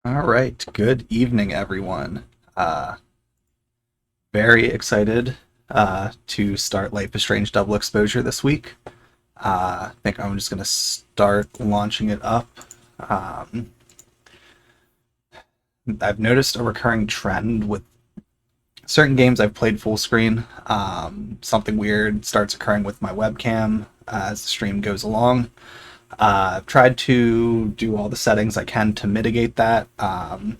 All right, good evening, everyone. Very excited to start Life is Strange Double Exposure this week. I think I'm just going to start launching it up. I've noticed a recurring trend with certain games I've played full screen. Something weird starts occurring with my webcam as the stream goes along. I've tried to do all the settings I can to mitigate that,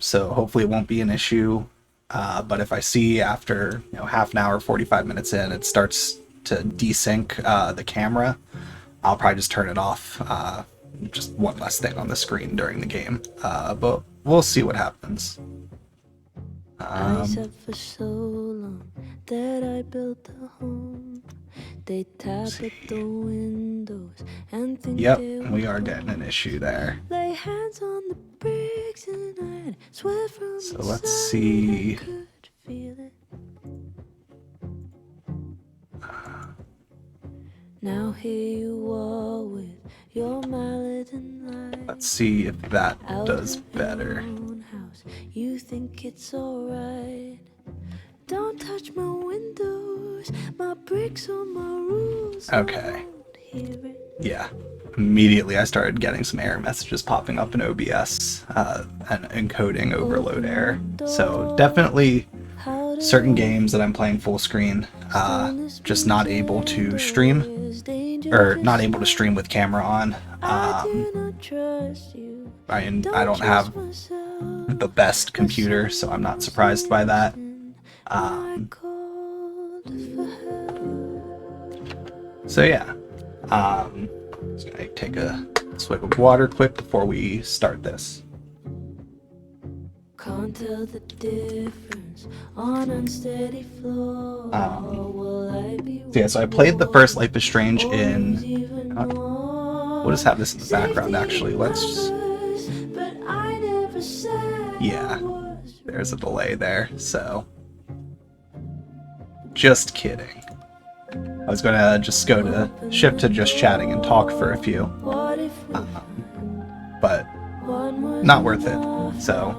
so hopefully it won't be an issue. But if I see after half an hour, 45 minutes in, it starts to desync the camera, I'll probably just turn it off. Just one less thing on the screen during the game. But we'll see what happens. I said for so long that I built a home. They tap at the windows and think Yep, they we are getting an issue there. lay hands on the bricks and I'd swear from So inside let's see. I could feel it. Now here you are with your mallet and light. Let's see if that Out does of your better. own house, you think it's alright. Don't touch my window, My bricks on my rules. Okay. Yeah. Immediately I started getting some error messages popping up in OBS and encoding overload error. So definitely certain games that I'm playing full screen, just not able to stream, or not able to stream with camera on. I don't have the best computer, so I'm not surprised by that. So yeah, just gonna take a swig of water quick before we start this. Can't tell the difference on unsteady floor. So yeah, so I played the first Life is Strange in. We'll just have this in the background. Actually, let's just. Yeah, there's a delay there. So, just kidding. I was gonna just go to shift to just chatting and talk for a few, but not worth it. So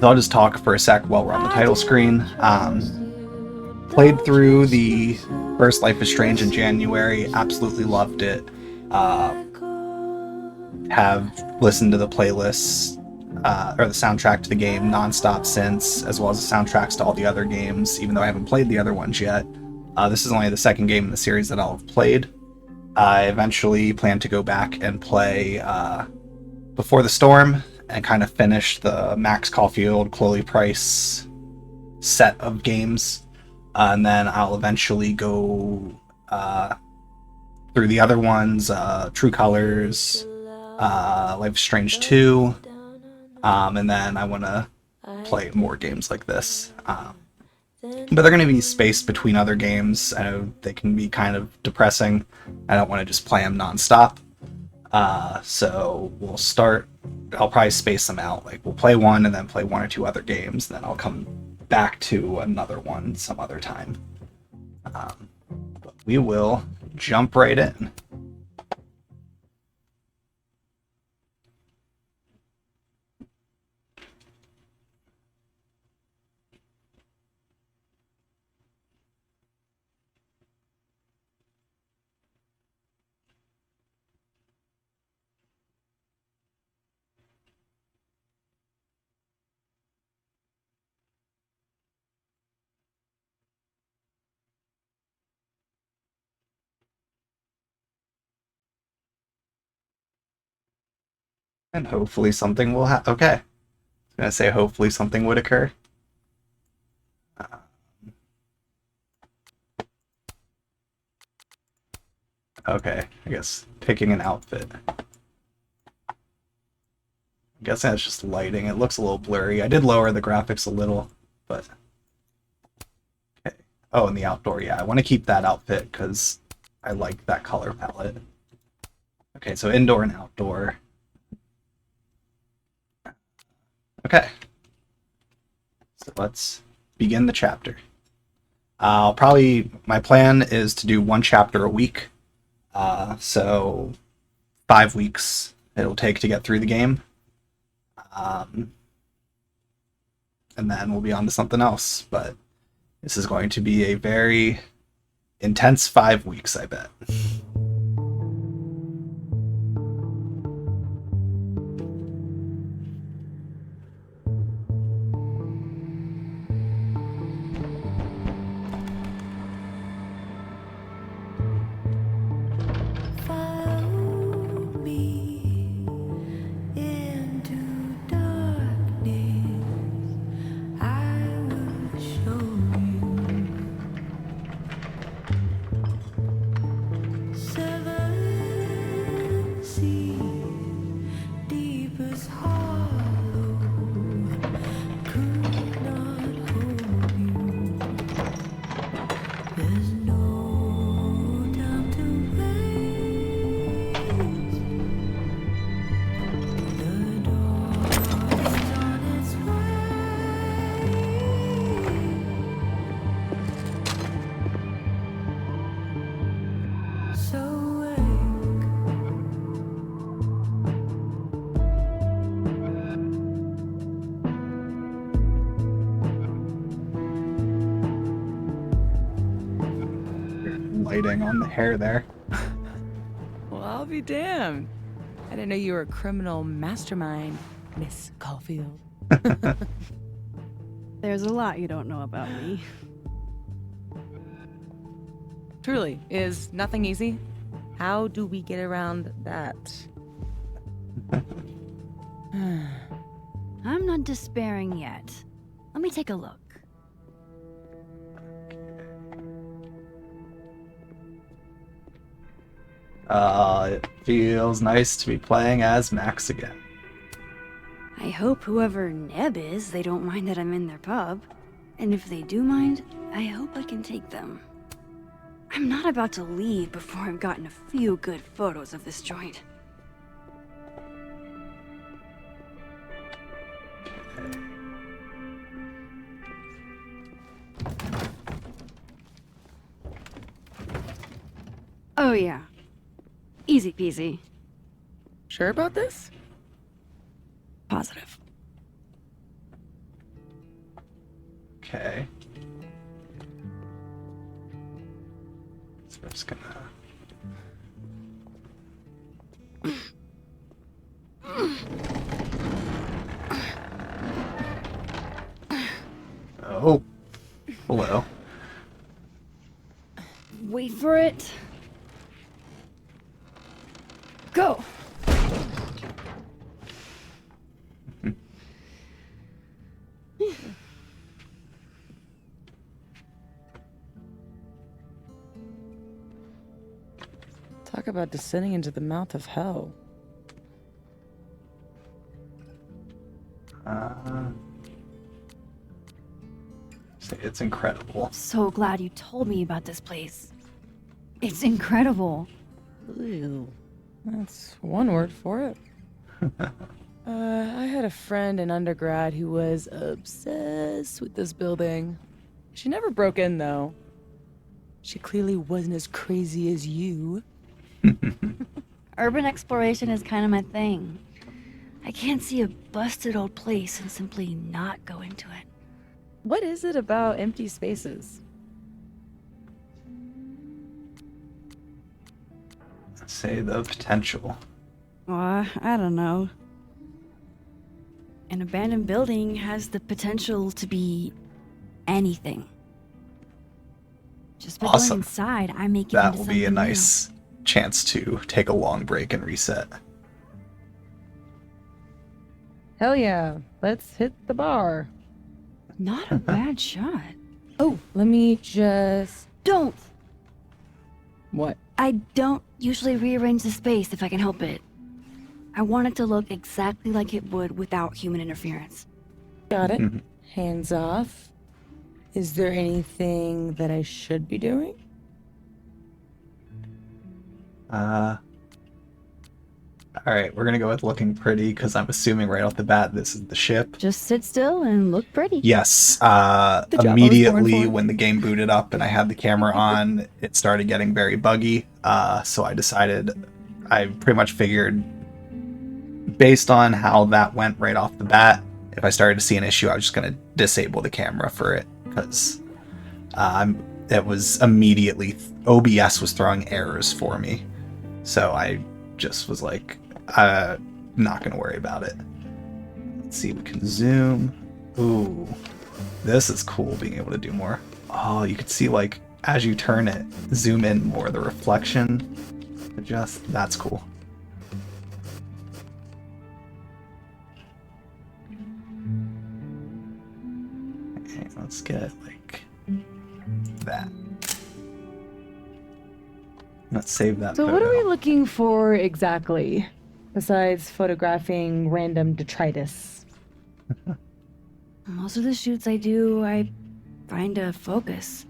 I'll just talk for a sec while we're on the title screen. Played through the first Life is Strange in January, absolutely loved it. Have listened to the playlists, or the soundtrack to the game nonstop since, as well as the soundtracks to all the other games, even though I haven't played the other ones yet. This is only the second game in the series that I'll have played. I eventually plan to go back and play Before the Storm and kind of finish the Max Caulfield, Chloe Price set of games. And then I'll eventually go through the other ones, True Colors, Life is Strange 2, and then I want to play more games like this. But they're going to be spaced between other games. I know they can be kind of depressing. I don't want to just play them nonstop. So we'll start, I'll probably space them out. Like we'll play one and then play one or two other games. Then I'll come back to another one some other time. But we will jump right in. And hopefully something will happen. Okay. I was going to say hopefully something would occur. Okay, I guess picking an outfit. I'm guessing that's just lighting. It looks a little blurry. I did lower the graphics a little, but... Okay. Oh, and the outdoor, yeah. I want to keep that outfit because I like that color palette. Okay, so indoor and outdoor. Okay. So let's begin the chapter. My plan is to do one chapter a week. So 5 weeks it'll take to get through the game. And then we'll be on to something else. But this is going to be a very intense 5 weeks, I bet. lighting on the hair there. Well, I'll be damned. I didn't know you were a criminal mastermind, Miss Caulfield. There's a lot you don't know about me. Truly, is nothing easy? How do we get around that? I'm not despairing yet. Let me take a look. It feels nice to be playing as Max again. I hope whoever Neb is, they don't mind that I'm in their pub. And if they do mind, I hope I can take them. I'm not about to leave before I've gotten a few good photos of this joint. Oh yeah. Easy peasy. Sure about this? Positive. Okay. So we're just gonna... Oh. Hello. Wait for it. Go! Talk about descending into the mouth of hell. It's incredible. So glad you told me about this place. It's incredible. Ew. That's one word for it. I had a friend in undergrad who was obsessed with this building. She never broke in, though. She clearly wasn't as crazy as you. Urban exploration is kind of my thing. I can't see a busted old place and simply not go into it. What is it about empty spaces? Say the potential. I don't know. An abandoned building has the potential to be anything. Just by Awesome. going inside, I make it That into will be a something new. nice chance to take a long break and reset. Hell yeah. Let's hit the bar. Not a bad shot. Oh, let me just... Don't! What? I don't usually rearrange the space if I can help it. I want it to look exactly like it would without human interference. Got it. Hands off. Is there anything that I should be doing? Alright, we're gonna go with looking pretty, because I'm assuming right off the bat this is the ship. Just sit still and look pretty. Yes, job I was born immediately for. when the game booted up and I had the camera on, it started getting very buggy. So I decided, I pretty much figured, based on how that went right off the bat, if I started to see an issue, I was just going to disable the camera for it, because it was immediately, OBS was throwing errors for me. So I just was like, not going to worry about it. Let's see, we can zoom. Ooh, this is cool, being able to do more. Oh, you can see, like, as you turn it, zoom in more, the reflection adjust. That's cool. Okay, let's get, like, that. Let's save that So photo. what are we looking for exactly? Besides photographing random detritus? Most of the shoots I do, I find a focus.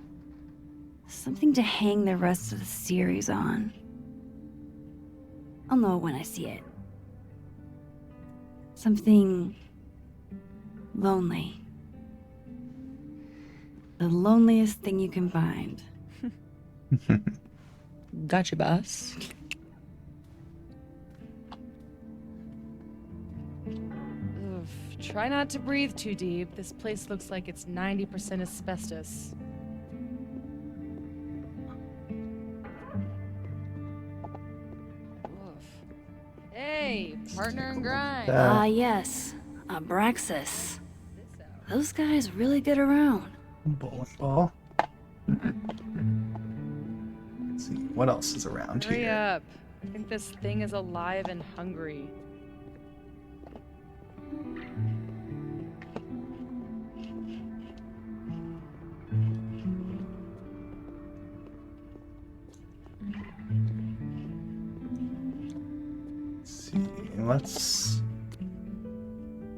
Something to hang the rest of the series on. I'll know when I see it. Something lonely. The loneliest thing you can find. Gotcha, boss. Try not to breathe too deep. This place looks like it's 90% asbestos. Hey, partner in crime. Ah, yes. Abraxas. Those guys really get around. Bowling ball. Let's see, what else is around Hurry here? up. I think this thing is alive and hungry. Let's see, let's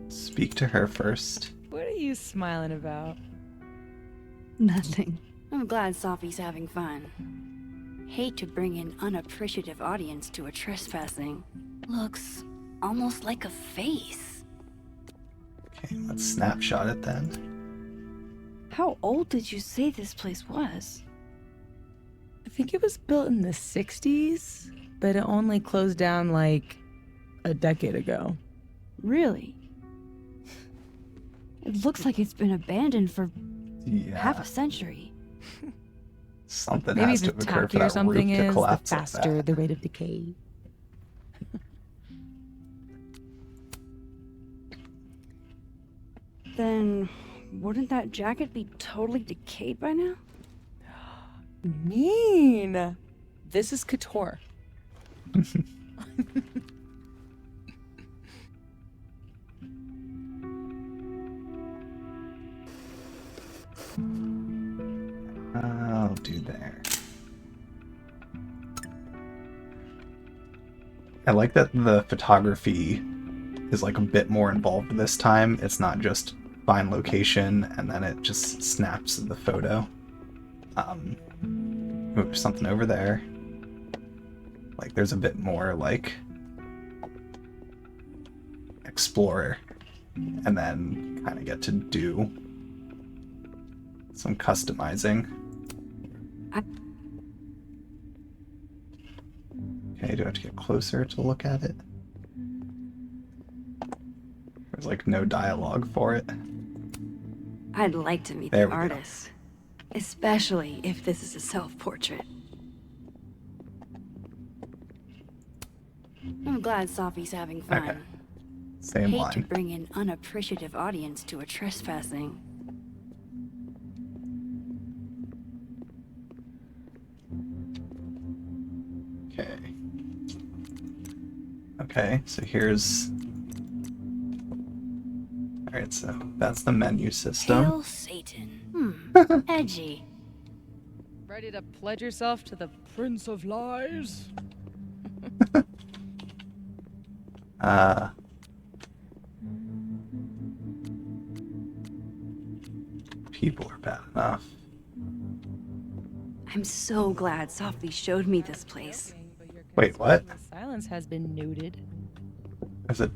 speak to her first. What are you smiling about? Nothing. I'm glad Sophie's having fun. Hate to bring an unappreciative audience to a trespassing. Looks almost like a face. Okay, let's snapshot it then. How old did you say this place was? I think it was built in the 60s, but it only closed down like a decade ago. Really? It looks like it's been abandoned for Yeah, half a century. something Maybe has the to have occurred for tackier that something roof to is, the collapse like faster that. the rate of decay. Then wouldn't that jacket be totally decayed by now? Mean. This is couture. I'll do there. I like that the photography is like a bit more involved this time. It's not just find location and then it just snaps the photo. Ooh, there's something over there. Like there's a bit more like explore and then kind of get to do some customizing. Okay, do I have to get closer to look at it? There's like no dialogue for it. I'd like to meet There the we go. artist. Especially if this is a self-portrait. I'm glad Sophie's having fun. Okay. Same Hate to line. bring an unappreciative audience to a trespassing. Okay. Okay, so here's... Alright, so that's the menu system. Hail Satan. Edgy. Ready to pledge yourself to the Prince of Lies? People are bad enough. I'm so glad Sophie showed me this place. Wait, what? The silence has been noted. Is it...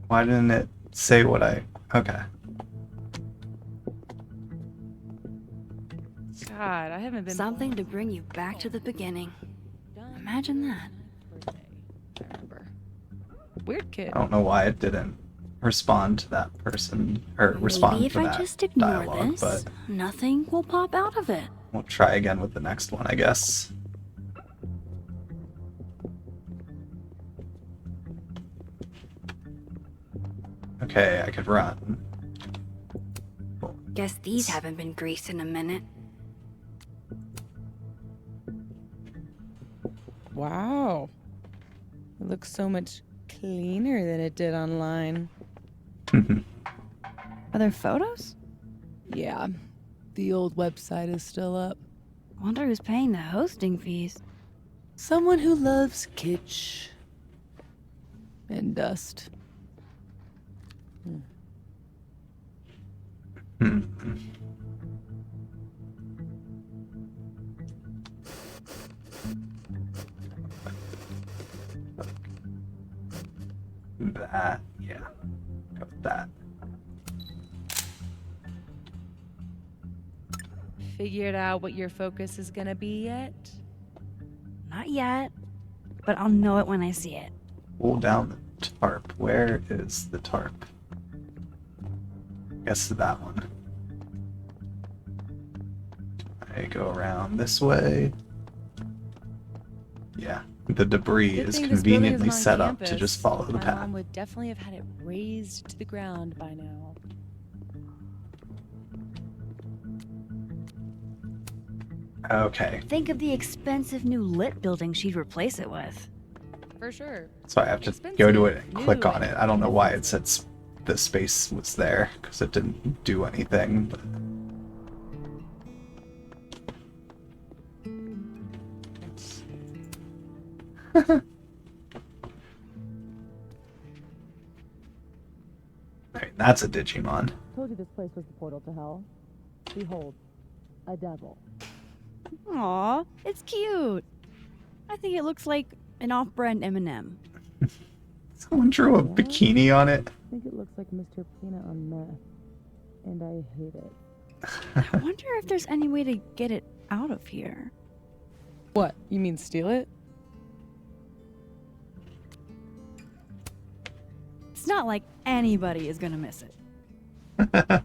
Why didn't it say what I... Okay. God, I haven't been Something to bring you back to the beginning. done. Imagine that. Birthday. I remember. Weird kid. I don't know why it didn't respond to that person, or respond Maybe if to I that just ignore dialogue, this, but nothing will pop out of it. we'll try again with the next one, I guess. Okay, I could run. Guess these haven't been greased in a minute. Wow. It looks so much cleaner than it did online. Are there photos? Yeah. The old website is still up. Wonder who's paying the hosting fees. Someone who loves kitsch. And dust. That, yeah. Go with that. Figured out what your focus is gonna be yet? Not yet, but I'll know it when I see it. Pull down the tarp. Where is the tarp? Guess that one. I go around this way. Yeah, The debris Good is thing this building conveniently isn't on set up to campus. just follow the My path. mom would definitely have had it razed to the ground by now. Okay, Think of the expensive new lit building she'd replace it with. For sure. so I have to go to it and Expensive, click new, on it. I don't know why it said the space was there, because it didn't do anything. But... Alright, that's a Digimon. Told you this place was the portal to hell. Behold, a devil. Aw, it's cute. I think it looks like an off-brand M&M. Someone drew a What? bikini on it. I think it looks like Mr. Peanut on meth. And I hate it. I wonder if there's any way to get it out of here. What? You mean steal it? It's not like anybody is gonna miss it.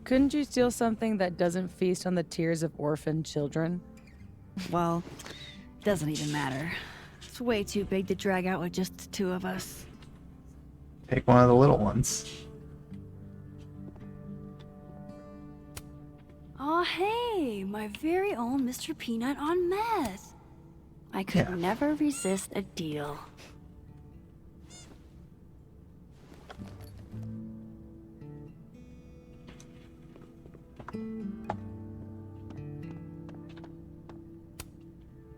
Couldn't you steal something that doesn't feast on the tears of orphaned children? Well, doesn't even matter. It's way too big to drag out with just the two of us. Take one of the little ones. Aw, hey, my very own Mr. Peanut on meth. I could Yeah. never resist a deal.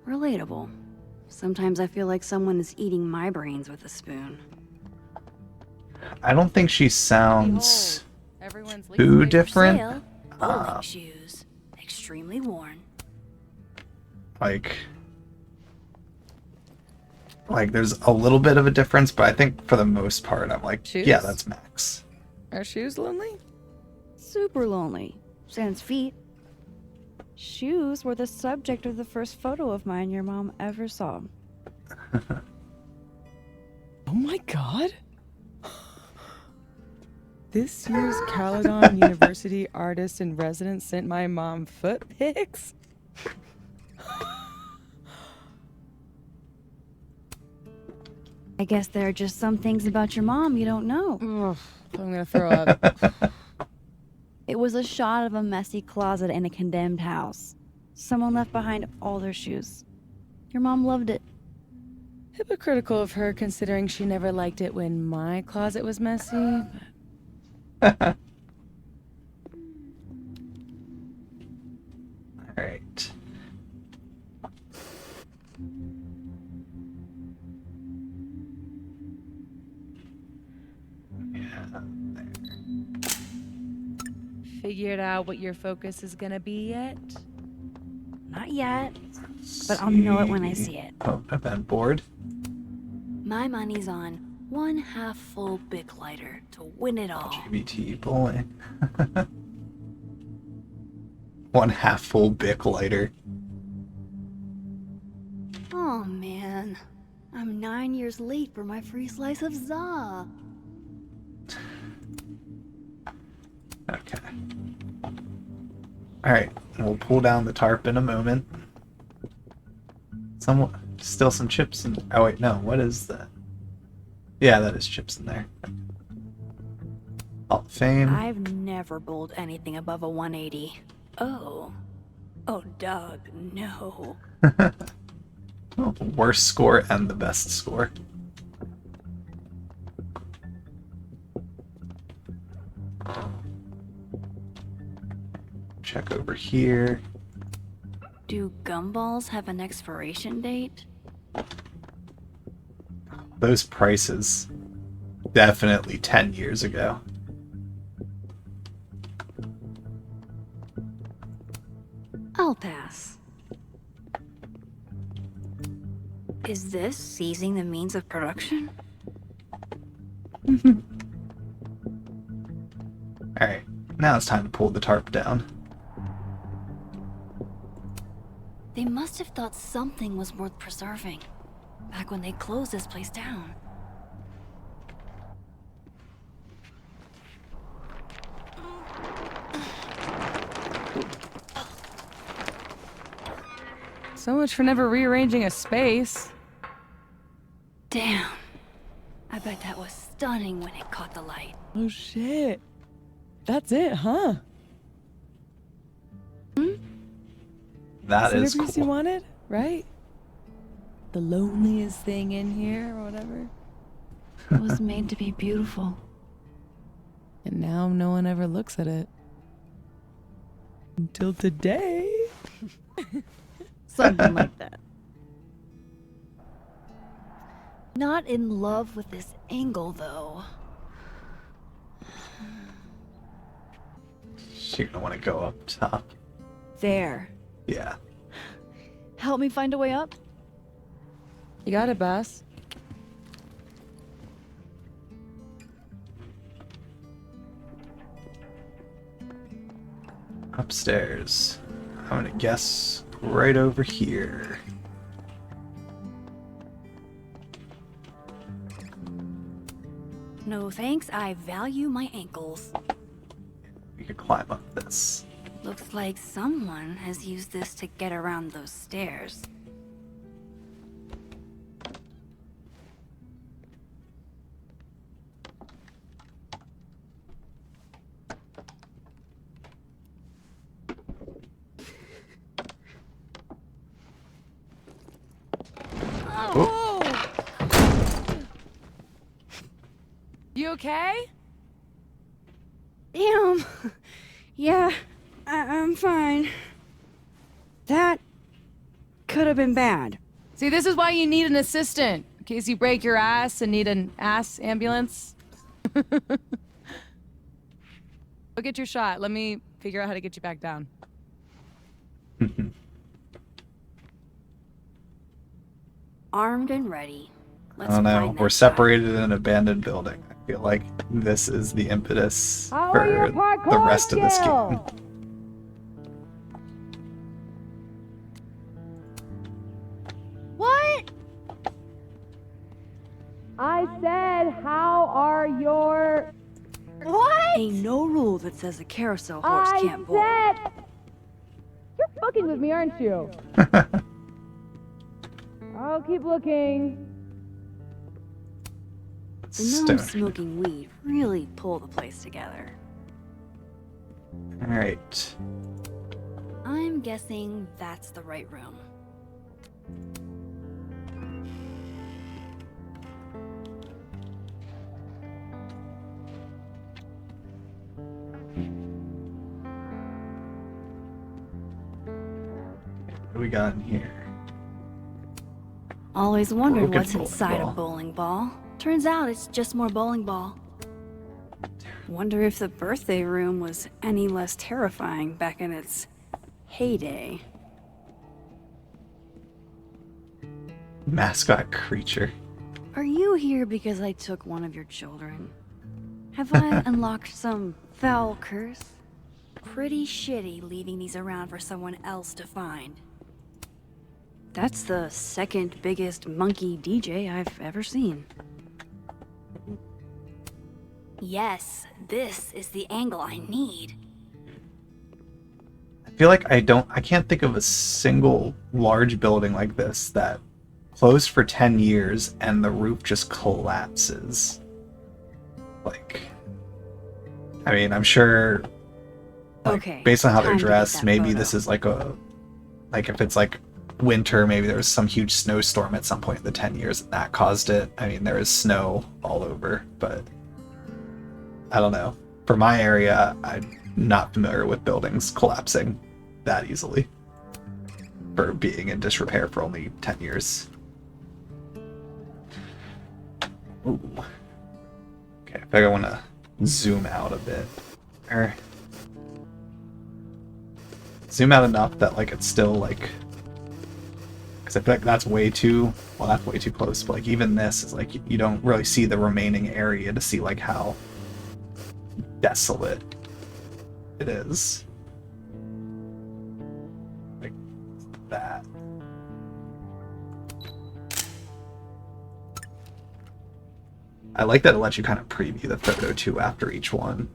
Relatable. Sometimes I feel like someone is eating my brains with a spoon. I don't think she sounds Behold, everyone's too least favorite different. Sale, bowling shoes, extremely worn. Like there's a little bit of a difference, but I think for the most part I'm like, Shoes? yeah, that's Max. Are shoes lonely? Super lonely. Sans feet. Shoes were the subject of the first photo of mine your mom ever saw. Oh my god! This year's Caledon University artist in residence sent my mom foot pics? I guess there are just some things about your mom you don't know. Ugh, I'm gonna throw up. It was a shot of a messy closet in a condemned house. Someone left behind all their shoes. Your mom loved it. Hypocritical of her, considering she never liked it when my closet was messy. Alright. Yeah, there. Figured out what your focus is gonna be yet? Not yet, but I'll know it when I see it. Oh, event board. My money's on one half full Bic lighter to win it all. GBT bowling. One half full Bic lighter. Oh man, I'm 9 years late for my free slice of za. Okay. Alright, we'll pull down the tarp in a moment. Still some chips in. Oh wait, no, what is that? Yeah, that is chips in there. Hall of Fame. I've never bowled anything above a 180. Oh. Oh, Doug, no. Oh, worst score and the best score. Check over here. Do gumballs have an expiration date? Those prices. Definitely 10 years ago. I'll pass. Is this seizing the means of production? Alright, now it's time to pull the tarp down. They must have thought something was worth preserving back when they closed this place down. So much for never rearranging a space. Damn. I bet that was stunning when it caught the light. Oh shit. That's it, huh? That is Centerpiece cool. you wanted, right? The loneliest thing in here or whatever. It was made to be beautiful. And now no one ever looks at it. Until today. Something like that. Not in love with this angle, though. You're gonna want to go up top. There. Yeah. Help me find a way up? You got it, Bass. Upstairs. I'm gonna guess right over here. No thanks, I value my ankles. We could climb up this. Looks like someone has used this to get around those stairs. Oh! You okay? Damn. Yeah, I'm fine. That could have been bad. See, this is why you need an assistant. In case you break your ass and need an ass ambulance. Go get your shot. Let me figure out how to get you back down. Armed and ready. I Let's don't know. find that We're guy. separated in an abandoned building. I feel like this is the impetus for the rest of this game. What? I said, how are your... What? Ain't no rule that says a carousel horse can't bowl. You're fucking with me, aren't you? I'll keep looking. The gnomes smoking weed really pull the place together. Alright. I'm guessing that's the right room. What do we got in here? Always wondered Broken what's bowling inside ball. a bowling ball. Turns out it's just more bowling ball. Wonder if the birthday room was any less terrifying back in its heyday. Mascot creature. Are you here because I took one of your children? Have I unlocked some foul curse? Pretty shitty leaving these around for someone else to find. That's the second biggest monkey DJ I've ever seen. Yes, this is the angle I need. I feel like I can't think of a single large building like this that closed for 10 years and the roof just collapses. Like, I mean, I'm sure, like, Okay, based on how they're time to get dressed, that maybe photo. this is like if it's like winter, maybe there was some huge snowstorm at some point in the 10 years and that caused it. I mean, there is snow all over, but I don't know. For my area, I'm not familiar with buildings collapsing that easily for being in disrepair for only 10 years. Ooh. Okay, I think I want to zoom out a bit. Or zoom out enough that like it's still like, because I feel like that's way too close, but like even this is like you don't really see the remaining area to see like how desolate it is. Like that. I like that it lets you kind of preview the photo too after each one.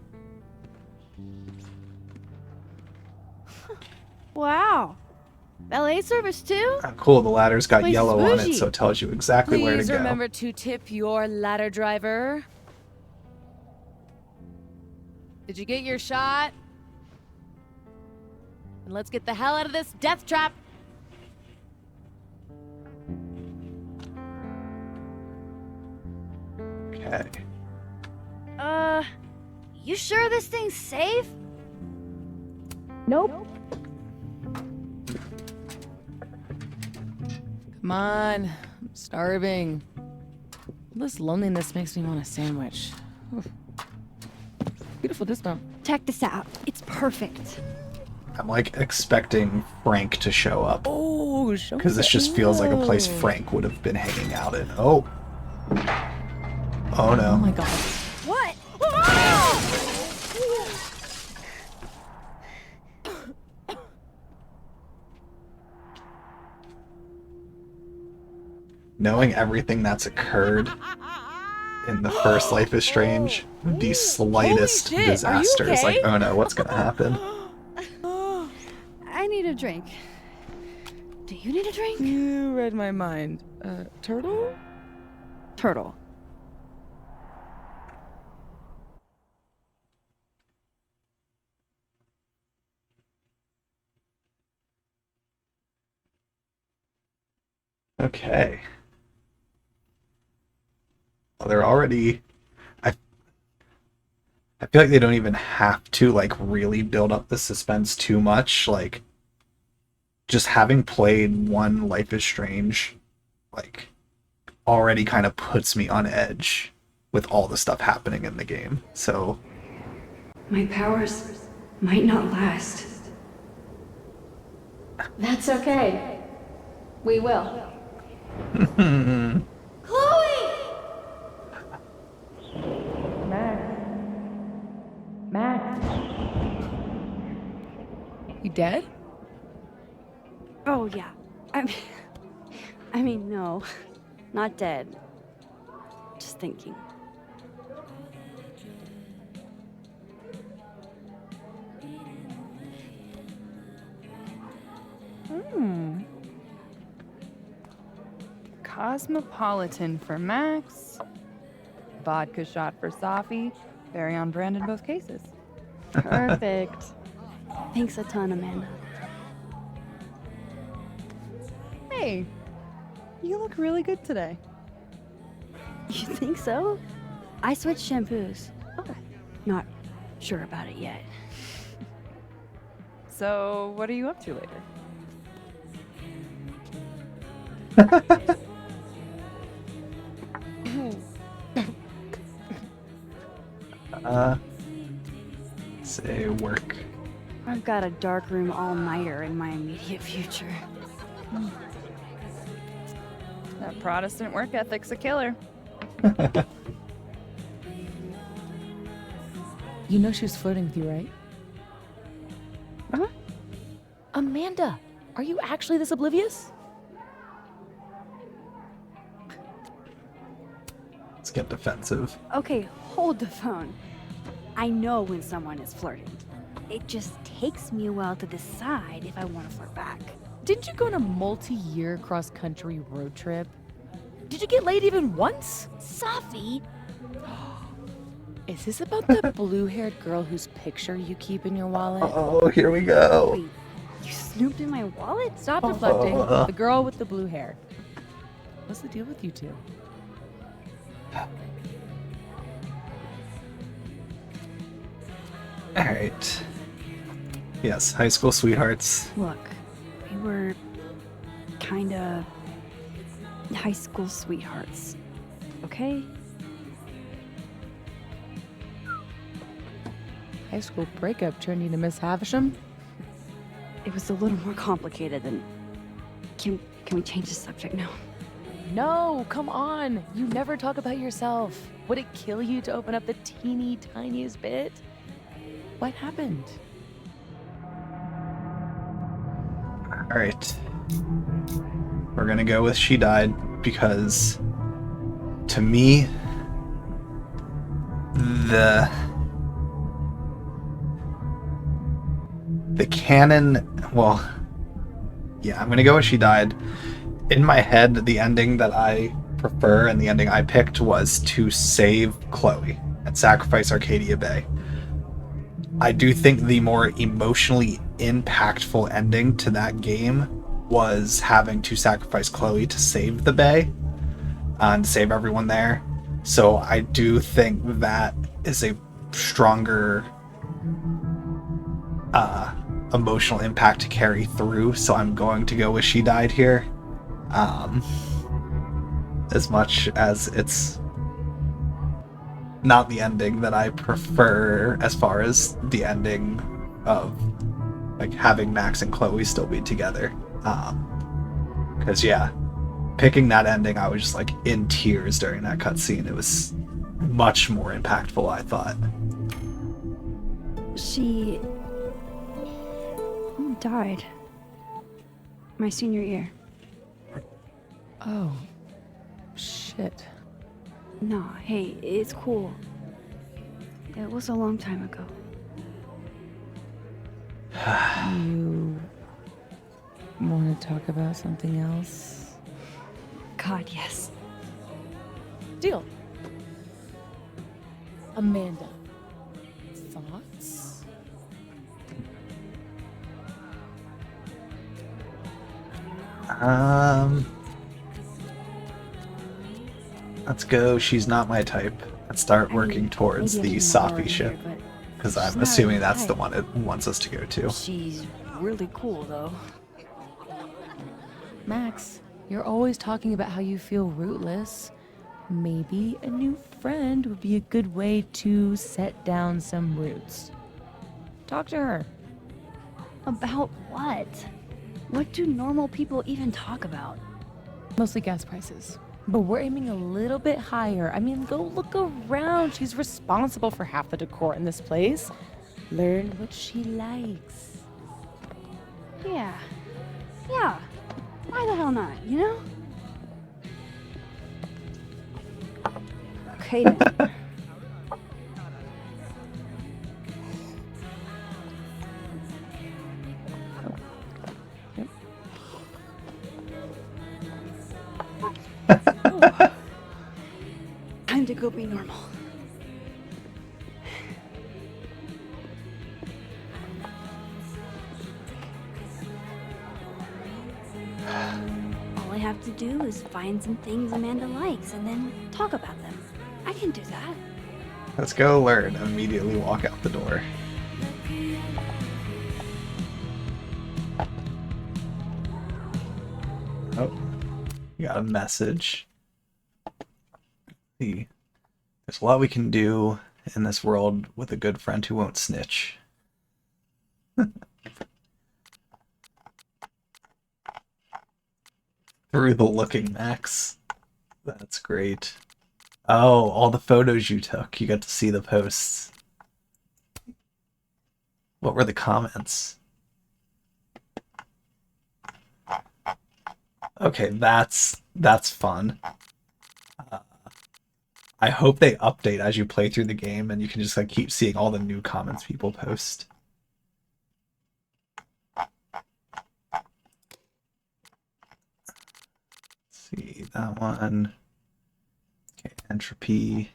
Wow. Valet service too? Oh, cool, the ladder's got Place is yellow on it, bougie. so it tells you exactly where to Please go. remember to tip your ladder driver. Did you get your shot? And let's get the hell out of this death trap. Okay. You sure this thing's safe? Nope. Come on, I'm starving. This loneliness makes me want a sandwich. Oof. Beautiful dismount. Check this out. It's perfect. I'm like expecting Frank to show up. Oh, show me Because this the just feels like a place ammo. Frank would have been hanging out in. Oh. Oh no. Oh my god. What? Knowing everything that's occurred in the first Life is Strange, the slightest Holy shit, are you disaster is like, okay? oh no, what's gonna happen? I need a drink. Do you need a drink? You read my mind. Turtle? Turtle. Okay. Well, they're already. I feel like they don't even have to like really build up the suspense too much. Like, just having played one Life is Strange, like, already kind of puts me on edge with all the stuff happening in the game. So My powers might not last. That's okay. We will. Chloe! Max. You dead? Oh, yeah. I mean, no. Not dead. Just thinking. Cosmopolitan for Max. Vodka shot for Safi. Very on brand in both cases. Perfect. Thanks a ton, Amanda. Hey, you look really good today. You think so? I switched shampoos. Not sure about it yet. So, what are you up to later? say work. I've got a dark room all-nighter in my immediate future. That Protestant work ethic's a killer. You know she was flirting with you, right? Huh? Amanda, are you actually this oblivious? Let's get defensive. Okay, hold the phone. I know when someone is flirting. It just takes me a while to decide if I want to flirt back. Didn't you go on a multi-year cross-country road trip? Did you get laid even once? Safi? Is this about the blue-haired girl whose picture you keep in your wallet? Oh, here we go. Wait, you snooped in my wallet? Stop deflecting. The girl with the blue hair. What's the deal with you two? Alright. Yes, high school sweethearts. Look, we were kinda high school sweethearts, okay? High school breakup turned you to Miss Havisham? It was a little more complicated than... Can we change the subject now? No, come on. You never talk about yourself. Would it kill you to open up the teeny tiniest bit? What happened? Alright. We're gonna go with she died because to me the canon, well, Yeah, I'm gonna go with She Died. In my head, the ending that I prefer and the ending I picked was to save Chloe and sacrifice Arcadia Bay. I do think the more emotionally impactful ending to that game was having to sacrifice Chloe to save the Bay and save everyone there. So I do think that is a stronger emotional impact to carry through. So I'm going to go with She Died here. As much as it's not the ending that I prefer as far as the ending of like having Max and Chloe still be together. Because yeah, picking that ending, I was just like in tears during that cutscene. It was much more impactful, I thought. She died my senior year. Oh, shit. Nah, hey, it's cool. It was a long time ago. You want to talk about something else? God, yes. Deal. Amanda, thoughts? Let's go. She's not my type. Let's start working towards maybe the I'm being more Safi ship, here, because she's I'm not assuming my that's the type. one it wants us to go to. She's really cool, though. Max, you're always talking about how you feel rootless. Maybe a new friend would be a good way to set down some roots. Talk to her. About what? What do normal people even talk about? Mostly gas prices. But we're aiming a little bit higher. I mean, go look around. She's responsible for half the decor in this place. Learn what she likes. Yeah. Yeah. Why the hell not, you know? Okay then. Time to go be normal. All I have to do is find some things Amanda likes and then talk about them. I can do that. Let's go learn. Immediately walk out the door. Oh, you got a message. See, there's a lot we can do in this world with a good friend who won't snitch. Through the Looking, Max. That's great. Oh, all the photos you took. You got to see the posts. What were the comments? Okay, that's fun. I hope they update as you play through the game and you can just like keep seeing all the new comments people post. Let's see that one. Okay, entropy.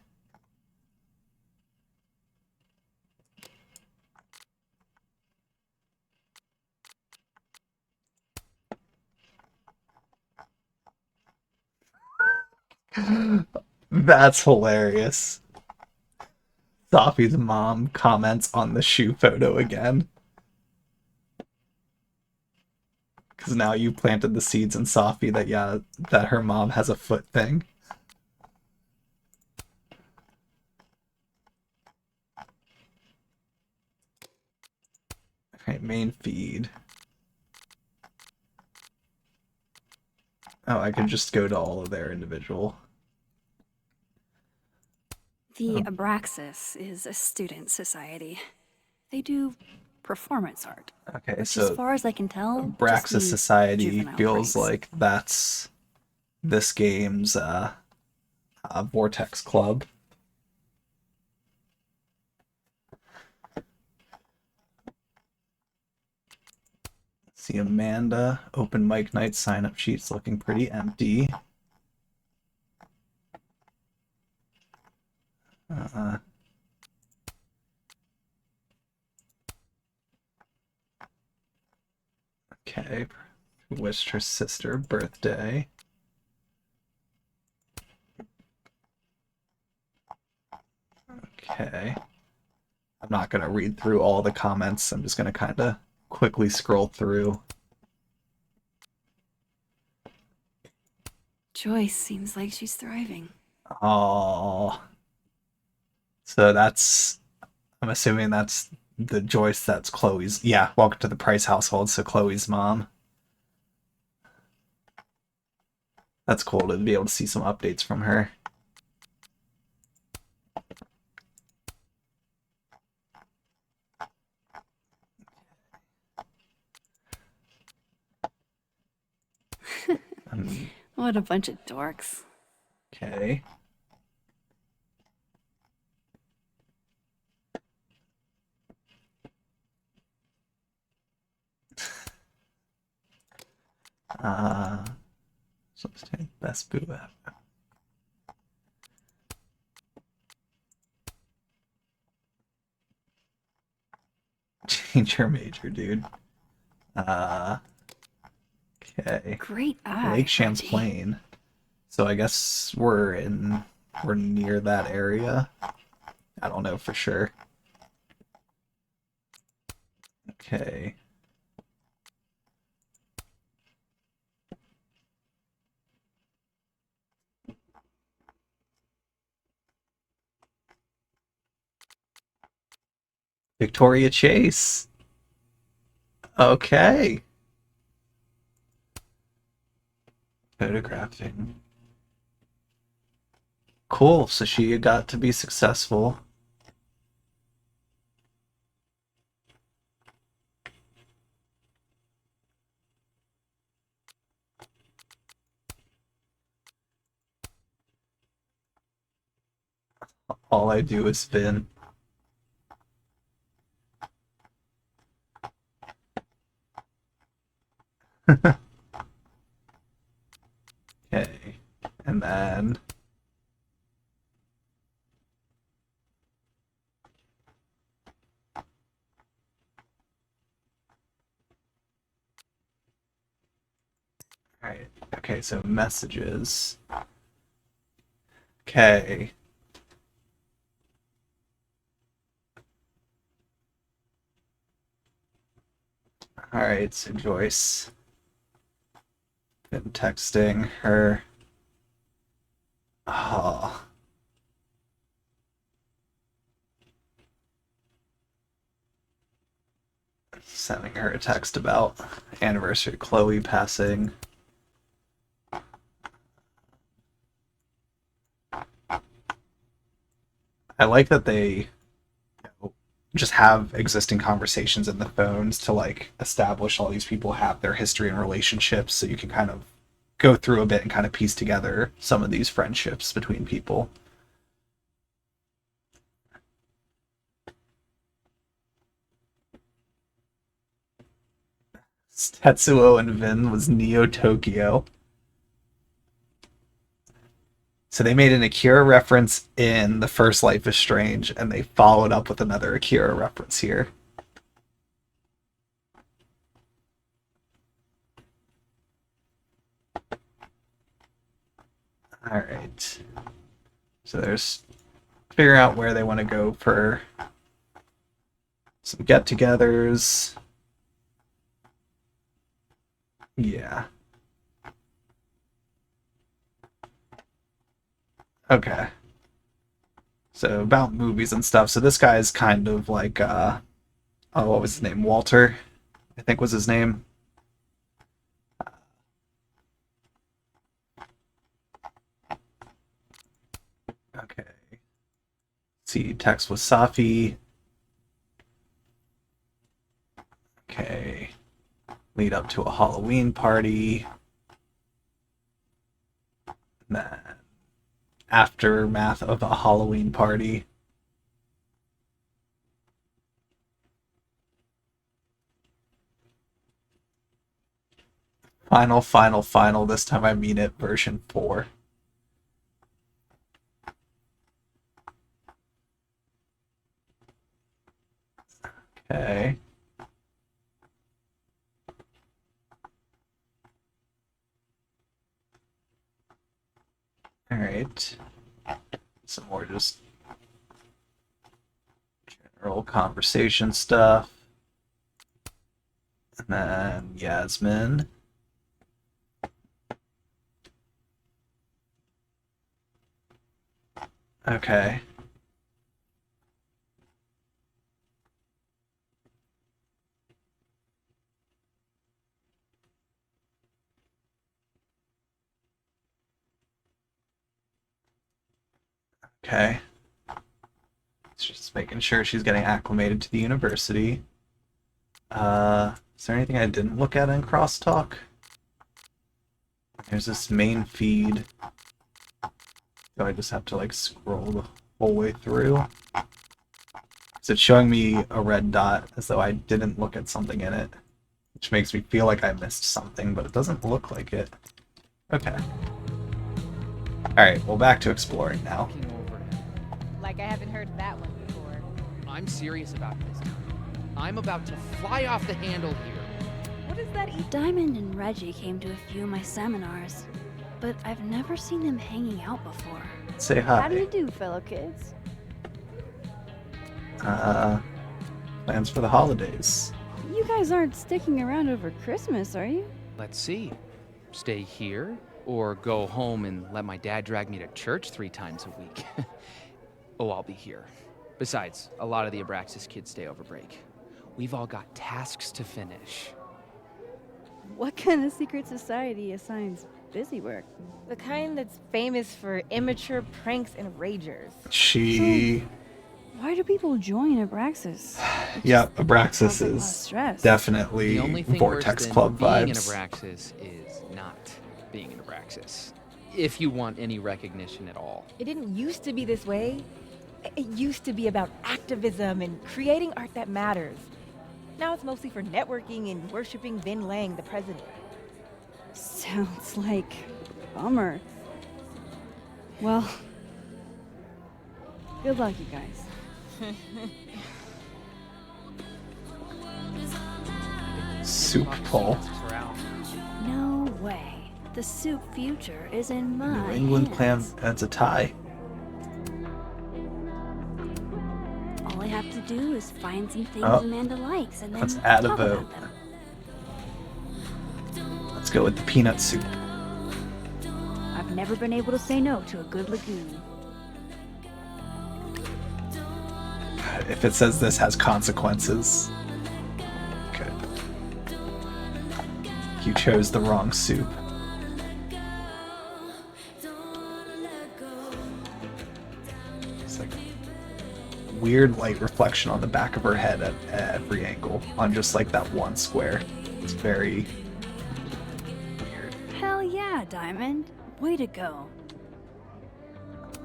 That's hilarious. Safi's mom comments on the shoe photo again. Because now you planted the seeds in Safi that, yeah, that her mom has a foot thing. Okay, main feed. Oh, I could just go to all of their individual. The Abraxas is a student society. They do performance art. Okay, Which, so as far as I can tell, just Braxis means Society juvenile feels pranks. like that's this game's Vortex Club. Let's See Amanda. Open mic night sign-up sheet's looking pretty empty. Okay. Wished her sister birthday. Okay. I'm not going to read through all the comments. I'm just going to kind of quickly scroll through. Joyce seems like she's thriving. Oh. So I'm assuming that's the Joyce that's Chloe's. Yeah, welcome to the Price household, so Chloe's mom. That's cool to be able to see some updates from her. What a bunch of dorks. Okay. So let's take best boo app. Change your major, dude. Okay. Great eye, Lake Reggie. Champlain. So I guess we're near that area. I don't know for sure. Okay. Victoria Chase. Okay. Photographing. Cool. So she got to be successful. All I do is spin. Okay. And then Alright. Okay, so messages. Okay. Alright, so Joyce. Been texting her. Oh. Sending her a text about anniversary Chloe passing. I like that they just have existing conversations in the phones to like establish all these people have their history and relationships, so you can kind of go through a bit and kind of piece together some of these friendships between people. Tetsuo and Vin was Neo Tokyo. So they made an Akira reference in the first Life is Strange, and they followed up with another Akira reference here. Alright. So there's figuring out where they want to go for some get-togethers. Yeah. Okay. So about movies and stuff. So this guy is kind of like oh, what was his name? Walter, I think was his name. Okay. See, text with Safi. Okay. Lead up to a Halloween party. Then aftermath of a Halloween party. Final, final, final. This time I mean it. Version 4. Okay. Alright. Some more just general conversation stuff. And then Yasmin. Okay. Okay. It's just making sure she's getting acclimated to the university. Is there anything I didn't look at in crosstalk? There's this main feed. So I just have to like scroll the whole way through. So it's showing me a red dot as though I didn't look at something in it, which makes me feel like I missed something, but it doesn't look like it. Okay. Alright, well, back to exploring now. Looking over him. Like I haven't heard that one before. I'm serious about this. I'm about to fly off the handle here. What does that eat? Diamond and Reggie came to a few of my seminars, but I've never seen them hanging out before. Say How do you hi. do, fellow kids? Plans for the holidays. You guys aren't sticking around over Christmas, are you? Let's see. Stay here, or go home and let my dad drag me to church 3 times a week. Oh, I'll be here. Besides, a lot of the Abraxas kids stay over break. We've all got tasks to finish. What kind of secret society assigns busy work? The kind that's famous for immature pranks and ragers. She... Why do people join Abraxas? Yep, Abraxas Sounds like a lot of is stress. definitely The only thing Vortex worse than Club being an vibes. Abraxas is not being an Abraxas. If you want any recognition at all. It didn't used to be this way. It used to be about activism and creating art that matters. Now it's mostly for networking and worshiping Vin Lang, the president. Sounds like a bummer. Well, good luck, you guys. Soup Pull. Are out. No way. The soup future is in my New England clam hands. adds a tie. All I have to do is find some things Oh. Amanda likes and then Let's add a talk vote. about them. Let's go with the peanut soup. I've never been able to say no to a good lagoon. If it says this has consequences. Good. You chose the wrong soup. It's like weird light reflection on the back of her head at every angle on just like that one square. It's very weird. Hell yeah, Diamond. Way to go.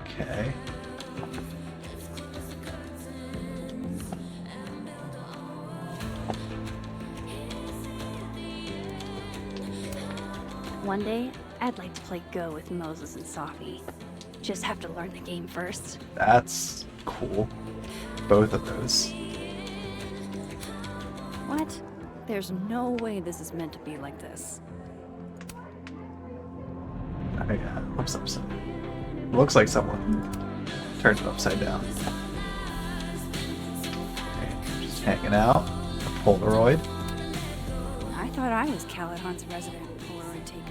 Okay. One day, I'd like to play Go with Moses and Safi. Just have to learn the game first. That's cool. Both of those. What? There's no way this is meant to be like this. Oh yeah, oops. Looks like someone turned it upside down. Okay, just hanging out. A Polaroid. I thought I was Caladon's resident Polaroid taker.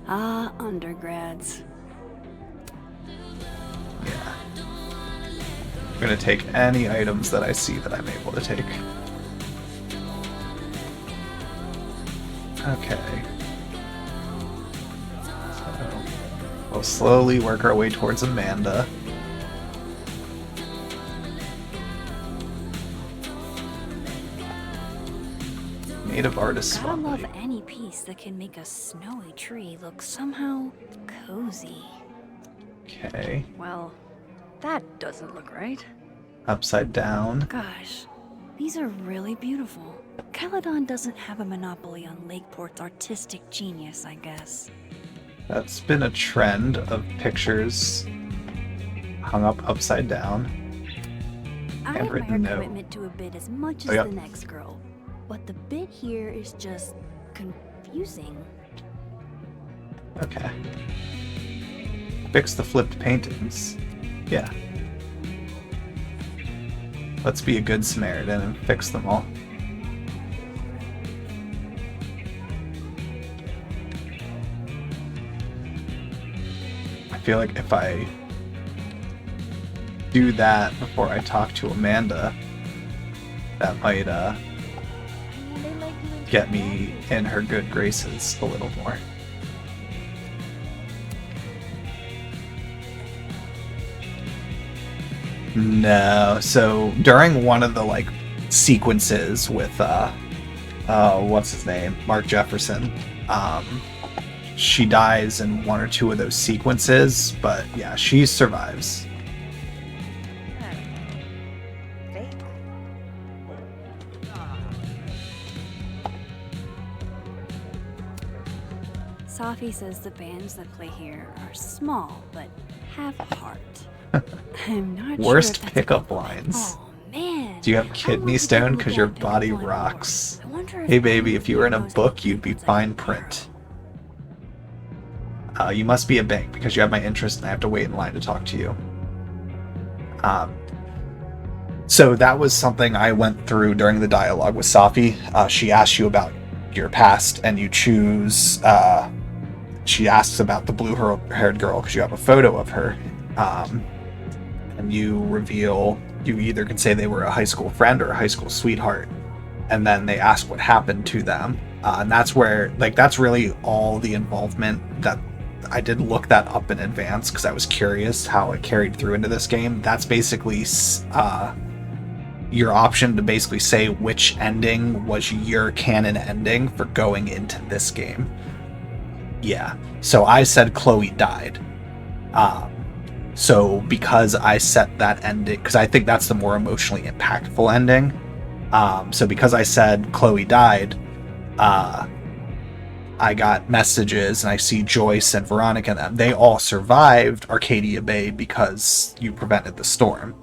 Ah, undergrads. Yeah. I'm gonna take any items that I see that I'm able to take. Okay. So, we'll slowly work our way towards Amanda. Native artist Gotta love spotlight. any piece that can make a snowy tree look somehow cozy. Okay. Well, that doesn't look right. Upside down. Gosh, These are really beautiful. Caledon doesn't have a monopoly on Lakeport's artistic genius, I guess. That's been a trend of pictures hung up upside down. I Handwritten admire note. commitment to a bit as much as Oh, yeah. the next girl, but the bit here is just confusing. Okay. Fix the flipped paintings. Yeah. Let's be a good Samaritan and fix them all. I feel like if I do that before I talk to Amanda, that might I mean, they like doing get me in her good graces a little more. No, so during one of the like sequences with what's his name? Mark Jefferson. She dies in one or two of those sequences, but yeah, she survives. Fake. Safi says the bands that play here are small, but have heart. I'm not Worst sure if that's a pickup compliment. lines. Oh man. Do you have I kidney love stone? people Because who your don't body pick up on rocks. more. I wonder Hey baby, anyone if you were in a knows book, anything you'd be that's like fine her. print. You must be a bank because you have my interest and I have to wait in line to talk to you. So that was something I went through during the dialogue with Safi. She asks you about your past and you choose, she asks about the blue-haired girl because you have a photo of her. And you reveal, you either can say they were a high school friend or a high school sweetheart. And then they ask what happened to them. And that's where, like, that's really all the involvement that I did look that up in advance because I was curious how it carried through into this game. That's basically your option to basically say which ending was your canon ending for going into this game. Yeah. So I said Chloe died. So because I set that ending, because I think that's the more emotionally impactful ending. So because I said Chloe died, I got messages and I see Joyce and Veronica and them. They all survived Arcadia Bay because you prevented the storm.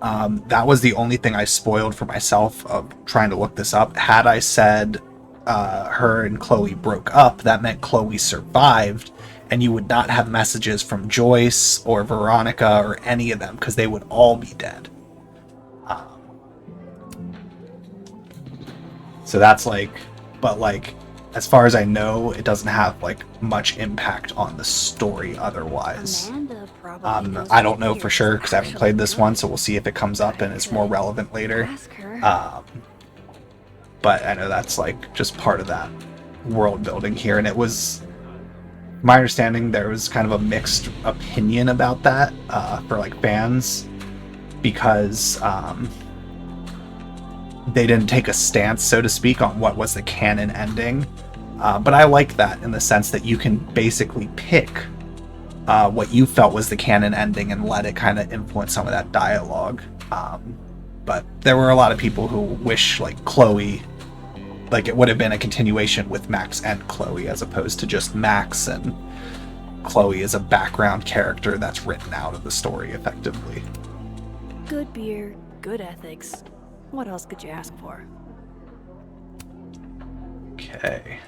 That was the only thing I spoiled for myself of trying to look this up. Had I said her and Chloe broke up, that meant Chloe survived, and you would not have messages from Joyce or Veronica or any of them because they would all be dead. So that's like, but like, as far as I know, it doesn't have like much impact on the story otherwise. Amanda probably knows I don't what know year for it's sure because I haven't actually played this one, good. so we'll see if it comes up and it's more relevant later. Ask her. But I know that's like just part of that world building here, and it was my understanding there was kind of a mixed opinion about that for like fans because they didn't take a stance, so to speak, on what was the canon ending. But I like that in the sense that you can basically pick what you felt was the canon ending and let it kind of influence some of that dialogue. But there were a lot of people who wish like Chloe, like it would have been a continuation with Max and Chloe as opposed to just Max and Chloe as a background character that's written out of the story effectively. Good beer, good ethics. What else could you ask for? Okay.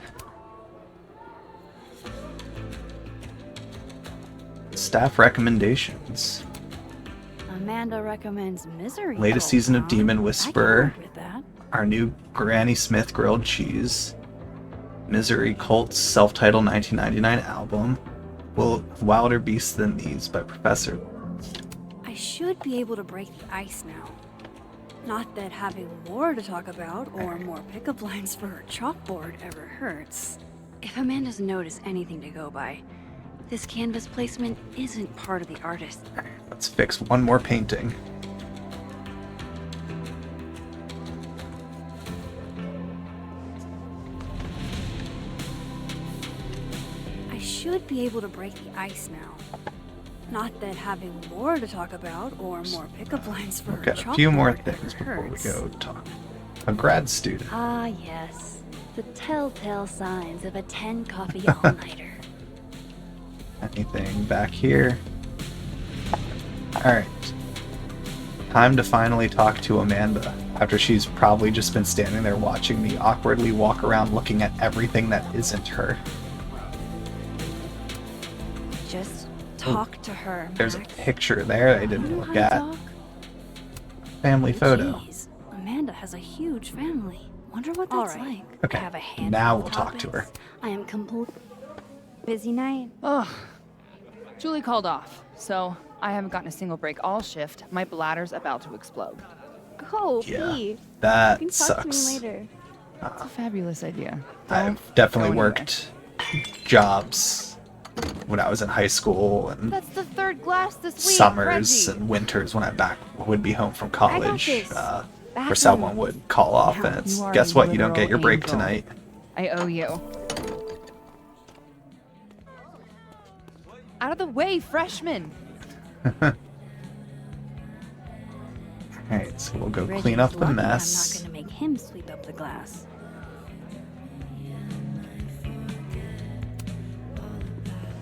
Staff recommendations. Amanda recommends Misery. Latest Cult, season of huh? Demon I can Whisperer. work with that. Our new Granny Smith grilled cheese. Misery Cult's self-titled 1999 album. Wilder Beasts Than These by Professor. I should be able to break the ice now. Not that having more to talk about or more pickup lines for her chalkboard ever hurts. If Amanda's note is anything to go by, this canvas placement isn't part of the artist. Let's fix one more painting. I should be able to break the ice now. Not that having more to talk about or more pickup lines for her Got a few more chalkboard things before we hurts. go talk. A grad student. Ah, yes. The telltale signs of a 10 coffee all-nighter. Anything back here? Alright. Time to finally talk to Amanda, after she's probably just been standing there watching me awkwardly walk around looking at everything that isn't her. Just talk to her, There's a Max. picture there I didn't You know look how to at. talk? Family photo. Jeez, Amanda has a huge family. Wonder what All that's right. like. Okay, I have a handful now of we'll talk to her. topics. I am complete. Busy night? Ugh. Julie called off, so I haven't gotten a single break all shift. My bladder's about to explode. Go, Yeah, pee. You that can talk to me sucks. later. It's a fabulous idea. I've Don't definitely go anywhere. worked jobs when I was in high school and That's the third glass this week. summers Reggie. and winters when I would be home from college. this. Where Back someone on. would call off Now, and it's, you are guess a what, you don't get literal your break angel. tonight. I owe you. Out of the way, freshman! Alright, so we'll go Reggie's clean up the lucky mess. I'm not gonna make him sweep up the glass.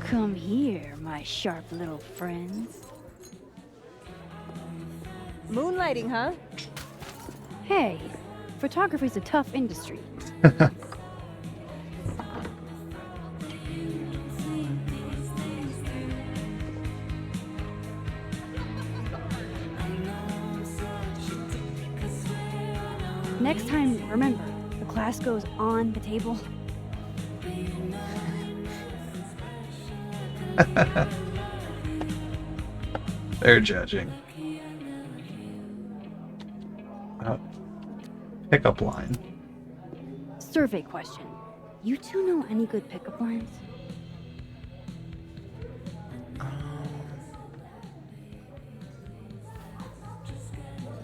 Come here, my sharp little friends. Moonlighting, huh? Hey, photography's a tough industry. Next time, remember, the class goes on the table. They're judging. Pickup line. Survey question. You two know any good pickup lines?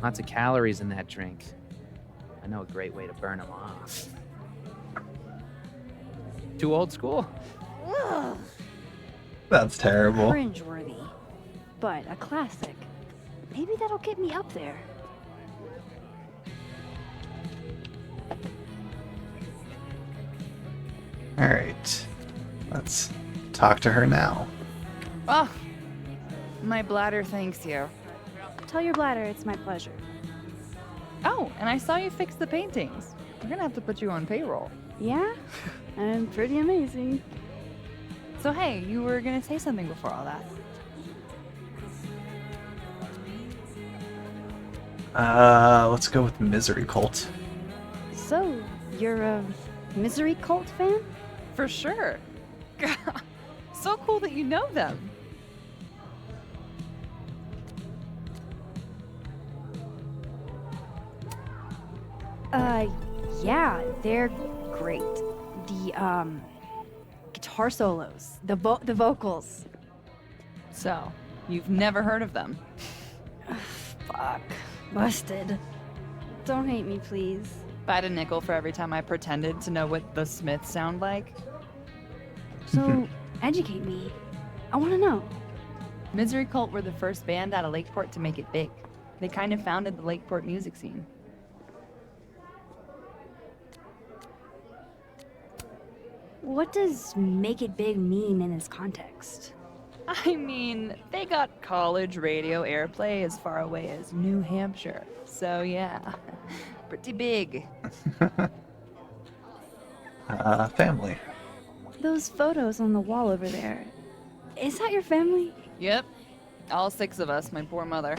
Lots of calories in that drink. I know a great way to burn them off. Too old school? Ugh, That's terrible. cringeworthy. But a classic. Maybe that'll get me up there. Alright. Let's talk to her now. Oh, my bladder thanks you. Tell your bladder it's my pleasure. Oh, and I saw you fix the paintings. We're gonna have to put you on payroll. Yeah? I'm pretty amazing. So hey, you were gonna say something before all that. Let's go with Misery Cult. So, you're a Misery Cult fan? For sure. So cool that you know them. Yeah, they're great. The, guitar solos, the vocals. So, you've never heard of them. Fuck. Busted. Don't hate me, please. If I had a nickel for every time I pretended to know what the Smiths sound like. So, educate me. I want to know. Misery Cult were the first band out of Lakeport to make it big. They kind of founded the Lakeport music scene. What does make it big mean in this context? I mean, they got college radio airplay as far away as New Hampshire. So yeah, pretty big. Family. Those photos on the wall over there. Is that your family? Yep, all 6 of us, my poor mother.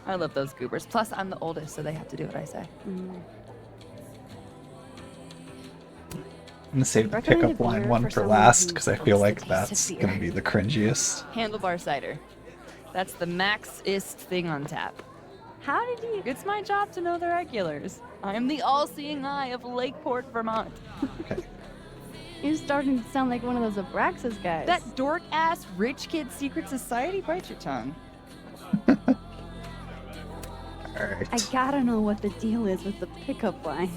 I love those goobers. Plus, I'm the oldest, so they have to do what I say. I'm gonna save the Recommend a pickup line beer one for for someone last who because I likes feel the like taste of that's beer. gonna be the cringiest. Handlebar cider. That's the max-ist thing on tap. How did you? It's my job to know the regulars. I am the all-seeing eye of Lakeport, Vermont. Okay. You're starting to sound like one of those Abraxas guys. That dork-ass rich kid secret society? Bite your tongue. Alright. I gotta know what the deal is with the pickup lines.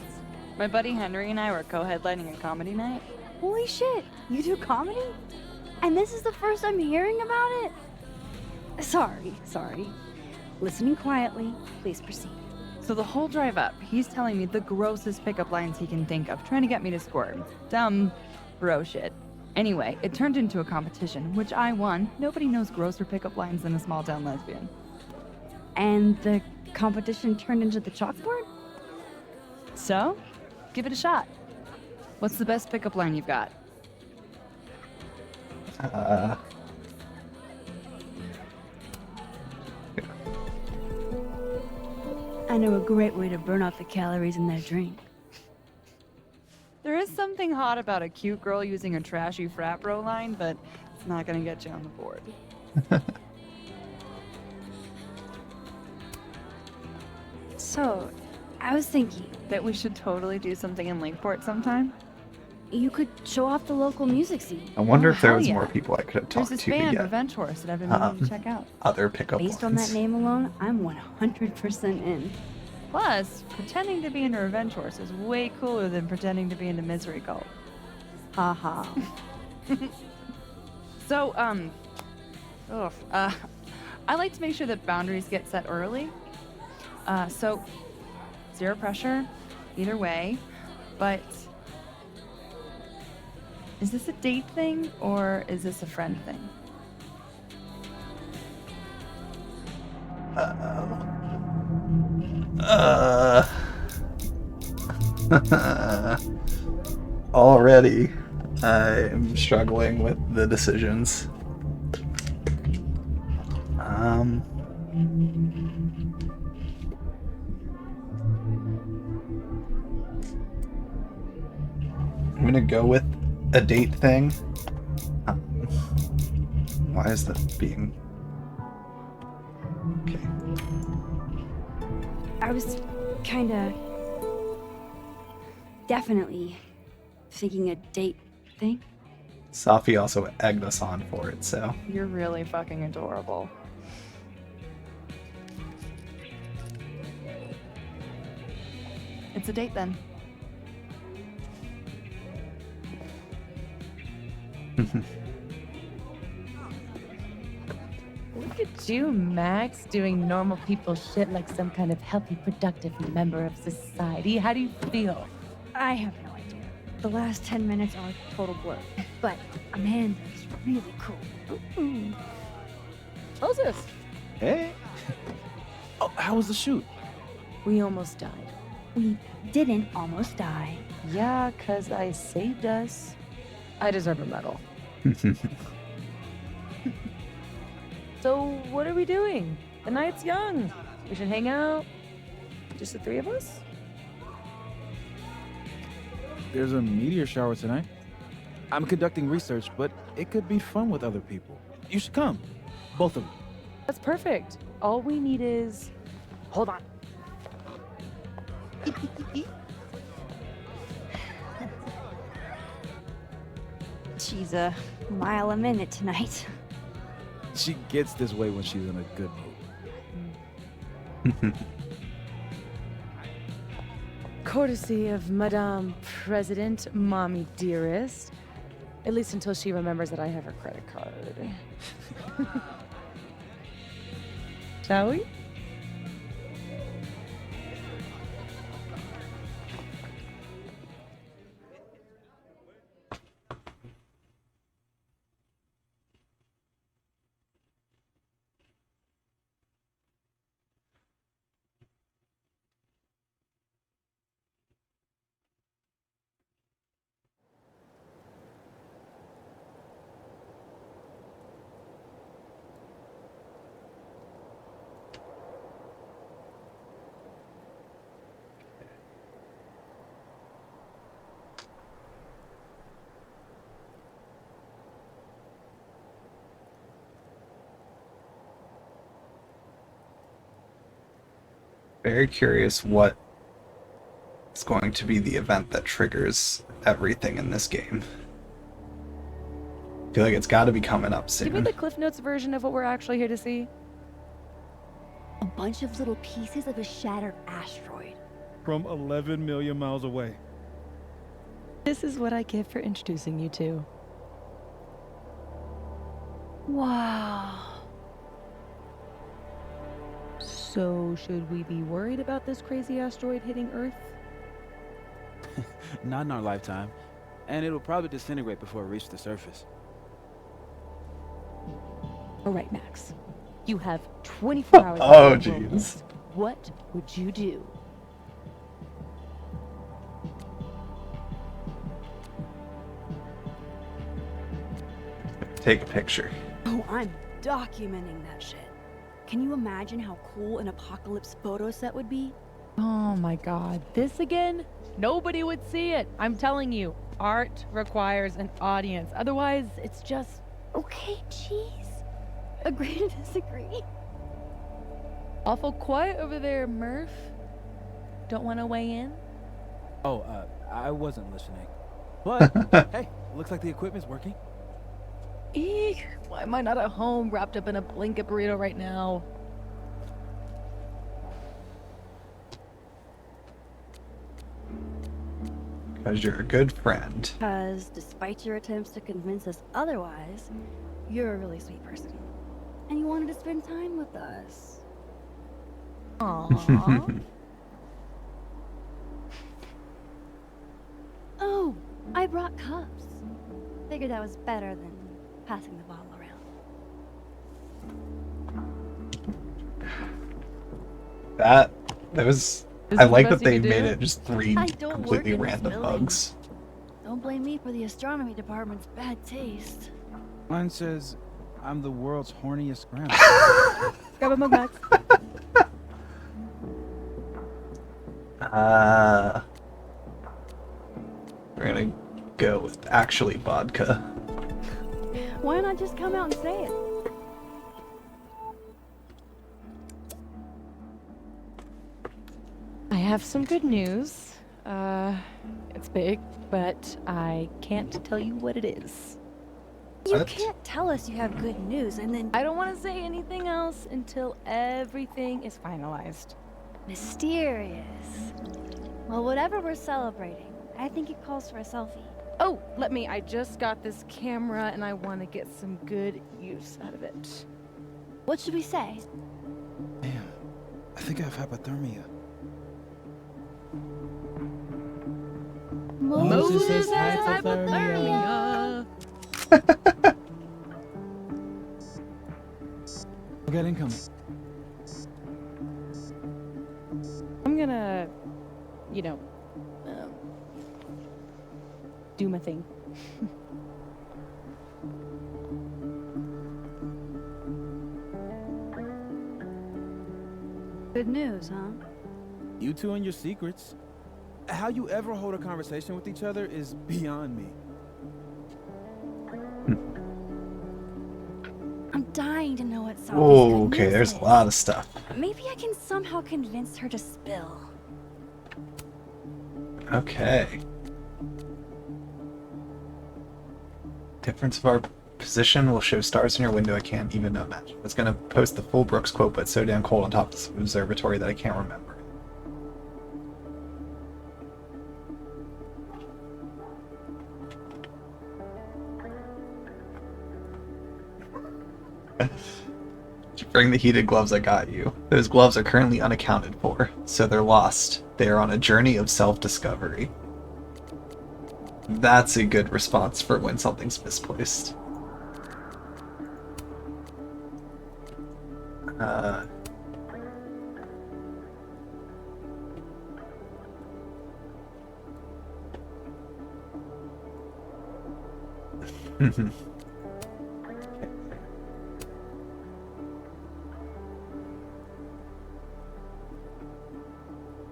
My buddy Henry and I were co-headlining a comedy night. Holy shit! You do comedy? And this is the first I'm hearing about it? Sorry. Listening quietly, please proceed. So the whole drive up, he's telling me the grossest pickup lines he can think of, trying to get me to squirt. Dumb bro shit. Anyway, it turned into a competition, which I won. Nobody knows grosser pickup lines than a small town lesbian. And the competition turned into the chalkboard? So, give it a shot. What's the best pickup line you've got? I know a great way to burn off the calories in their drink. There is something hot about a cute girl using a trashy frat bro line, but it's not gonna get you on the board. So, I was thinking, That we should totally do something in Lakeport sometime? you could show off the local music scene. I wonder Oh, if there hell was yeah. more people I could have There's talked this to band, get Revenge Horse, that I've been meaning to check out. other pickup Based on lines. that name alone, I'm 100% in. Plus, pretending to be into Revenge Horse is way cooler than pretending to be into Misery Cult. Haha. So, I like to make sure that boundaries get set early. So, zero pressure, either way. But, is this a date thing or is this a friend thing? Already, I'm struggling with the decisions. I'm gonna go with a date thing. Why is that being... Okay. I was kinda... definitely thinking a date thing. Safi also egged us on for it, so... You're really fucking adorable. It's a date then. Look at you, Max, doing normal people shit like some kind of healthy, productive member of society. How do you feel? I have no idea. The last 10 minutes are a total blur. But Amanda's really cool. Moses, Hey. Oh, how was the shoot? we almost died. We didn't almost die. Yeah, 'cause I saved us. I deserve a medal. So, what are we doing? The night's young. We should hang out. Just the three of us? There's a meteor shower tonight. I'm conducting research, but it could be fun with other people. You should come. Both of you. That's perfect. All we need is... Hold on. She's a mile a minute tonight. She gets this way when she's in a good mood. Courtesy of Madame President, Mommy Dearest. At least until she remembers that I have her credit card. Shall we? Very curious what is going to be the event that triggers everything in this game. I feel like it's got to be coming up Give me soon. the Cliff Notes version of what we're actually here to see. A bunch of little pieces of a shattered asteroid. From 11 million miles away. This is what I get for introducing you to. Wow. So, should we be worried about this crazy asteroid hitting Earth? Not in our lifetime. And it'll probably disintegrate before it reaches the surface. All right, Max. You have 24 hours. Oh, to solve jeez. this. What would you do? Take a picture. Oh, I'm documenting that shit. Can you imagine how cool an apocalypse photo set would be? Oh my god, this again? Nobody would see it. I'm telling you, art requires an audience. Otherwise, it's just... Okay, jeez. Agree to disagree. awful quiet over there, Murph. Don't want to weigh in? Oh, I wasn't listening. But, hey, looks like the equipment's working. Eek, why am I not at home wrapped up in a blanket burrito right now? Because you're a good friend. Because despite your attempts to convince us otherwise, you're a really sweet person. And you wanted to spend time with us. Aww. Oh, I brought cups. Figured that was better than passing the bottle around. That was... This I is the like best that you they could made do? it just three I don't work completely in this random building. bugs. Don't blame me for the astronomy department's bad taste. Mine says I'm the world's horniest grandma. Grab a mug, Max. We're gonna go with actually vodka. Why not just come out and say it? I have some good news. It's big, but I can't tell you what it is. You What? can't tell us you have good news and then I don't want to say anything else until everything is finalized. mysterious. Well, whatever we're celebrating, I think it calls for a selfie. Oh, I just got this camera and I want to get some good use out of it. What should we say? Damn, I think I have hypothermia. Moses has hypothermia. We got incoming. I'm gonna, do my thing. Good news, huh? You two and your secrets. How you ever hold a conversation with each other is beyond me. I'm dying to know what Sophie's Oh, good okay, news there's is. a lot of stuff. Maybe I can somehow convince her to spill. Okay. Difference of our position will show stars in your window I can't even imagine. I was gonna post the full Brooks quote, but it's so damn cold on top of this observatory that I can't remember. Did you bring the heated gloves I got you? Those gloves are currently unaccounted for, so they're lost. They are on a journey of self-discovery. That's a good response for when something's misplaced.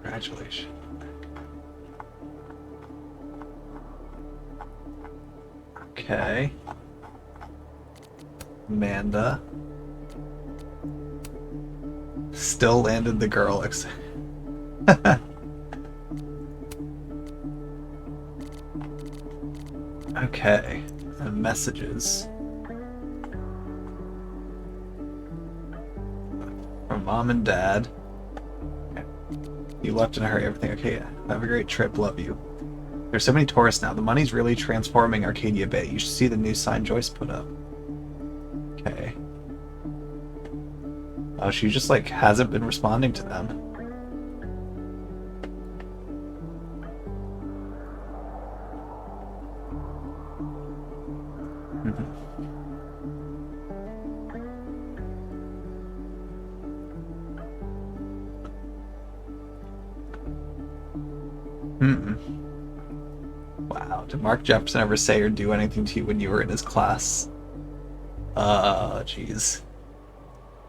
Congratulations. Okay. Amanda. Still landed the girl. Okay. And messages. From mom and dad. You left in a hurry, everything okay? Yeah. Have a great trip, love you. There's so many tourists now. The money's really transforming Arcadia Bay. You should see the new sign Joyce put up. Okay. Oh, she just like hasn't been responding to them. Wow, did Mark Jefferson ever say or do anything to you when you were in his class? Jeez.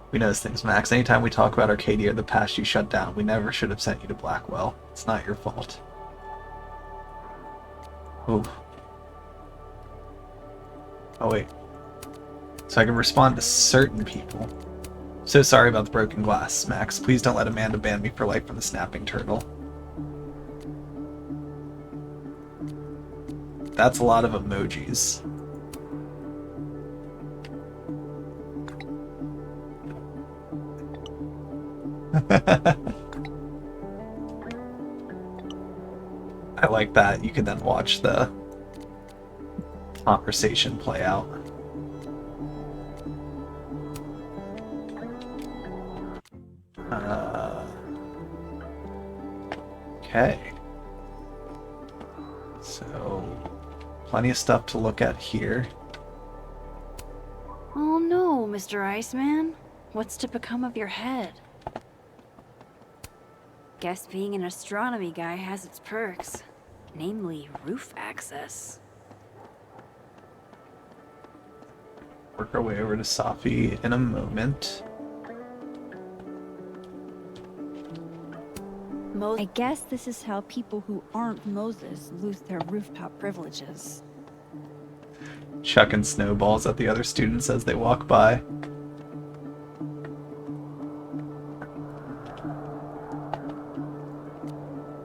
We know those things, Max. Anytime we talk about Arcadia or the past you shut down, we never should have sent you to Blackwell. It's not your fault. Oh. Oh, wait. So I can respond to certain people. So sorry about the broken glass, Max. Please don't let Amanda ban me for life from the snapping turtle. That's a lot of emojis. I like that. You can then watch the conversation play out. Okay. So, plenty of stuff to look at here. Oh no, Mr. Iceman. What's to become of your head? Guess being an astronomy guy has its perks. Namely, roof access. Work our way over to Safi in a moment. I guess this is how people who aren't Moses lose their rooftop privileges. Chucking snowballs at the other students as they walk by.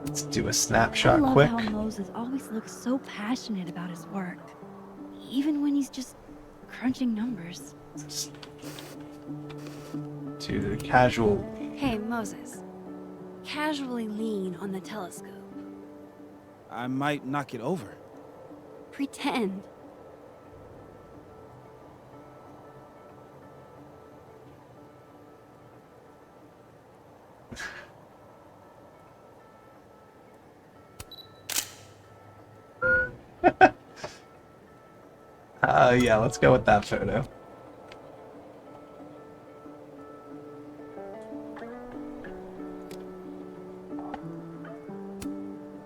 Let's do a snapshot quick. I love how Moses always looks so passionate about his work. Even when he's just crunching numbers. To the casual. Hey, Moses. Casually lean on the telescope. I might knock it over. Pretend. Yeah, let's go with that photo.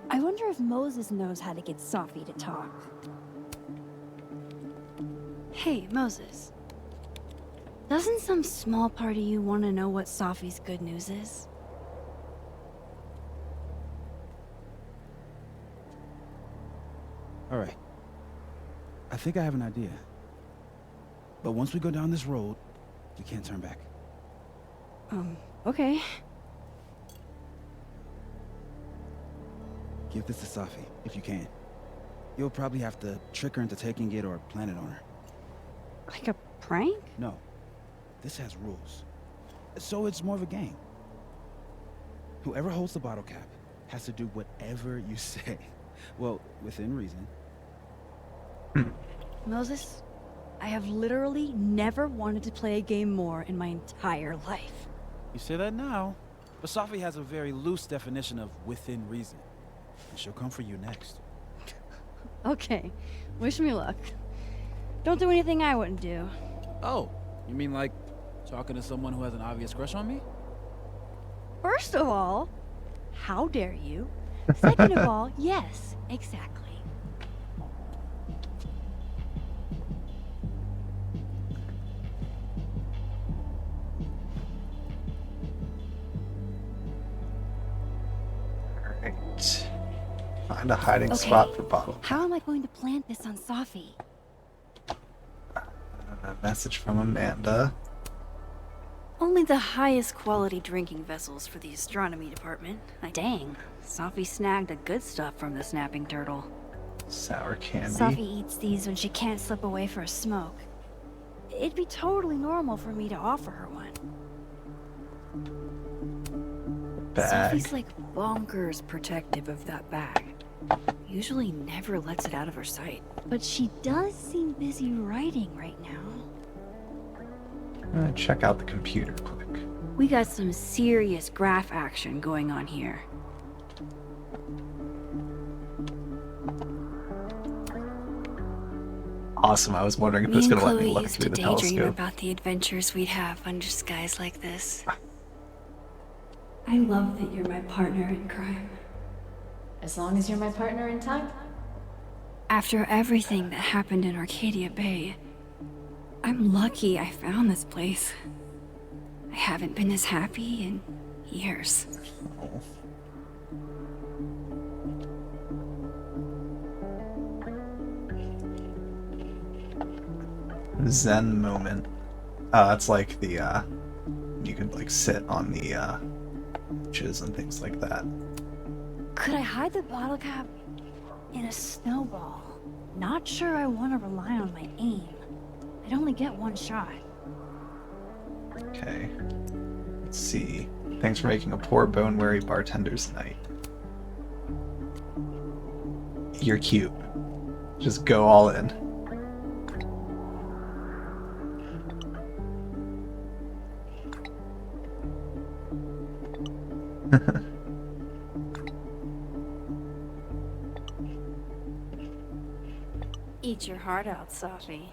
I wonder if Moses knows how to get Safi to talk. Hey, Moses. Doesn't some small part of you want to know what Safi's good news is? All right. I think I have an idea. But once we go down this road, we can't turn back. Okay. Give this to Safi, if you can. You'll probably have to trick her into taking it or plan it on her. Like a prank? No. This has rules. So it's more of a game. Whoever holds the bottle cap has to do whatever you say. Well, within reason. Moses, I have literally never wanted to play a game more in my entire life. You say that now, but Safi has a very loose definition of within reason. And she'll come for you next. Okay, wish me luck. Don't do anything I wouldn't do. Oh, you mean like talking to someone who has an obvious crush on me? First of all, how dare you? Second of all, yes, exactly. Alright. Find a hiding spot for bottle. How am I going to plant this on Safi? A message from Amanda. Only the highest quality drinking vessels for the astronomy department. Dang, Safi snagged the good stuff from the snapping turtle. Sour candy. Safi eats these when she can't slip away for a smoke. It'd be totally normal for me to offer her one. Bag. Safi's like bonkers protective of that bag. Usually never lets it out of her sight. But she does seem busy writing right now. I'm gonna check out the computer quick. We got some serious graph action going on here. Awesome. I was wondering if it Me was and gonna let me Chloe look used through to the daydream telescope. about the adventures we'd have under skies like this. I love that you're my partner in crime. As long as you're my partner in time. After everything that happened in Arcadia Bay, I'm lucky I found this place. I haven't been this happy in years. Zen moment. That's like the you can like sit on the benches and things like that. Could I hide the bottle cap in a snowball? Not sure I want to rely on my aim. I'd only get one shot. Okay. Let's see. Thanks for making a poor bone-weary bartender's night. You're cute. Just go all in. Eat your heart out, Sophie.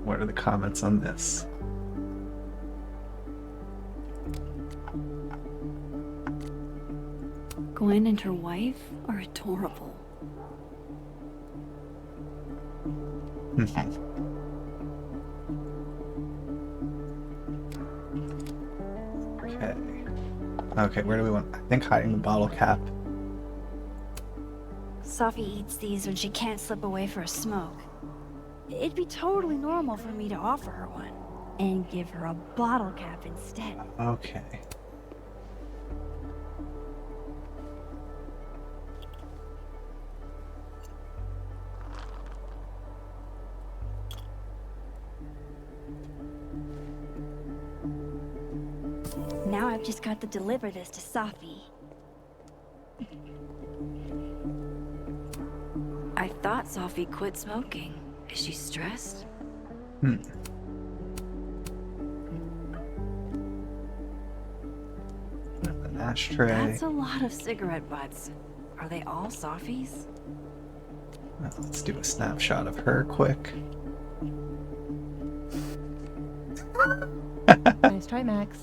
What are the comments on this? Gwen and her wife are adorable. Okay. Okay, where do we want? I think hiding the bottle cap. Sophie eats these when she can't slip away for a smoke. It'd be totally normal for me to offer her one and give her a bottle cap instead. Okay. Now I've just got to deliver this to Sophie. I thought Sophie quit smoking. Is she stressed? An ashtray. That's a lot of cigarette butts. Are they all Sophie's? Well, let's do a snapshot of her quick. Nice try, Max.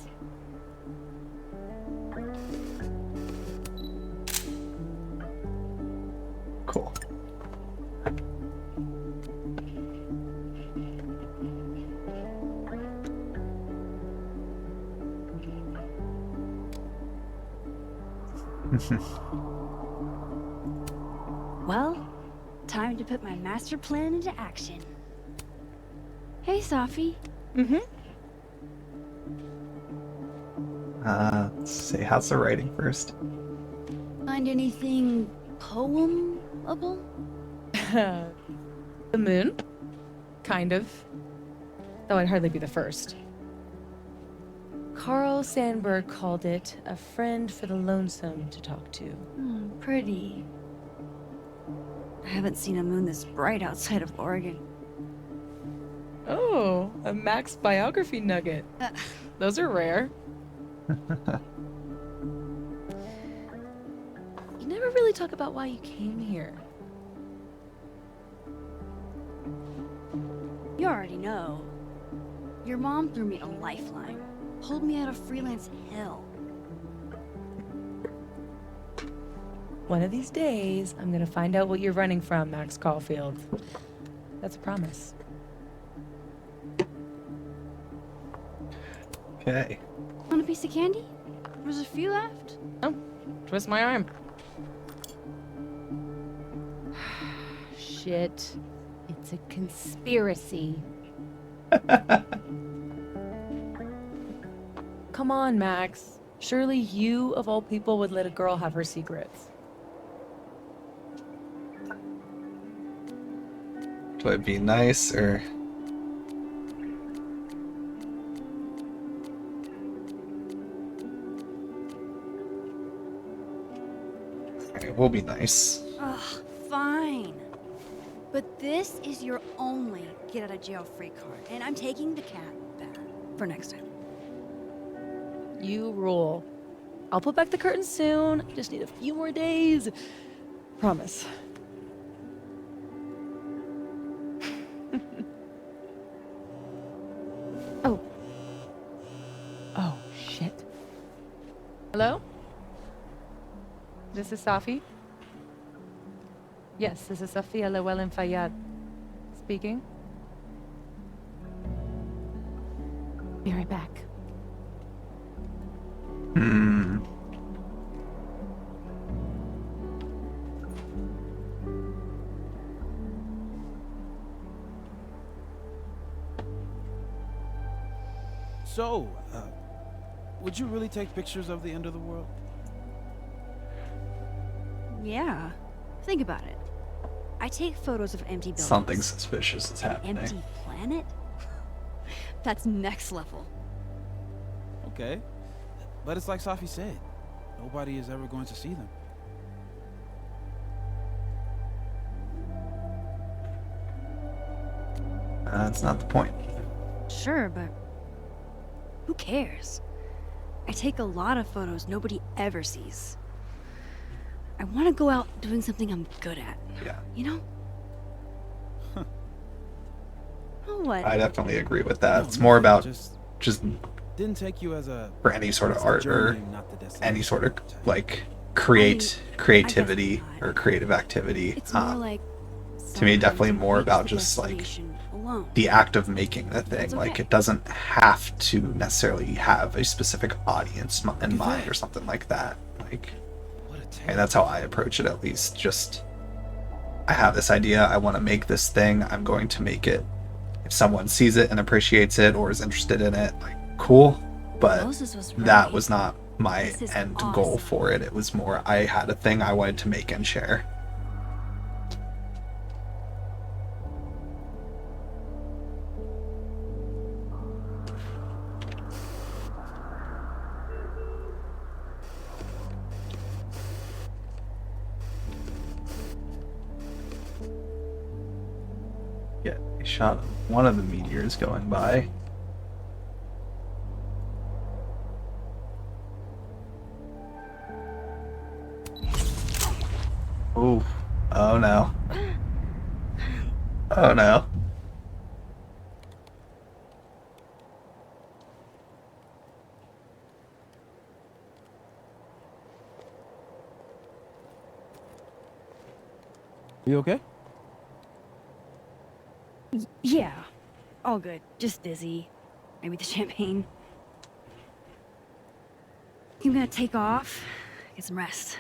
Cool. Well, time to put my master plan into action. Hey, Sophie. Let's see, how's the writing first? Find anything poemable? The moon? Kind of. Though I'd hardly be the first. Carl Sandburg called it a friend for the lonesome to talk to. Pretty. I haven't seen a moon this bright outside of Oregon. Oh, a Max biography nugget. Those are rare. You never really talk about why you came here. You already know. Your mom threw me a lifeline. Pulled me out of Freelance Hill. One of these days, I'm gonna find out what you're running from, Max Caulfield. That's a promise. Okay. Want a piece of candy? There's a few left. Oh, twist my arm. Shit. It's a conspiracy. Come on, Max. Surely you, of all people, would let a girl have her secrets. Do I be nice or... It will be nice. Ugh, fine. But this is your only get out of jail free card, and I'm taking the cat back for next time. You rule. I'll put back the curtain soon. Just need a few more days. Promise. Oh. Oh, shit. Hello? This is Safi? Yes, this is Safia Llewellyn Fayyad speaking. Be right back. So, would you really take pictures of the end of the world? Yeah. Think about it. I take photos of empty buildings. Something suspicious is An happening. empty planet? That's next level. Okay. But it's like Safi said. Nobody is ever going to see them. That's not the point. Sure, but who cares? I take a lot of photos nobody ever sees. I want to go out doing something I'm good at. Yeah. You know? Oh, what? I definitely agree with that. No, It's more about just just didn't take you as a for any sort of it's the art or journey, not the any destination. sort of like I creativity guess not. or creative activity. It's more like to me, definitely sometimes more reach about the just like destination alone. the act of making the thing. That's Like okay. it doesn't have to necessarily have a specific audience in mind or something like that. Like, What a and that's how I approach it, at least. Just I have this idea, I want to make this thing, I'm going to make it. If someone sees it and appreciates it or is interested in it, like cool. But Moses was that right. was not my This is end goal awesome. for it. It was more I had a thing I wanted to make and share. Get a shot of one of the meteors going by. Ooh. Oh no. Oh no. You okay? Yeah. All good. Just dizzy. Maybe the champagne. I'm gonna take off. Get some rest.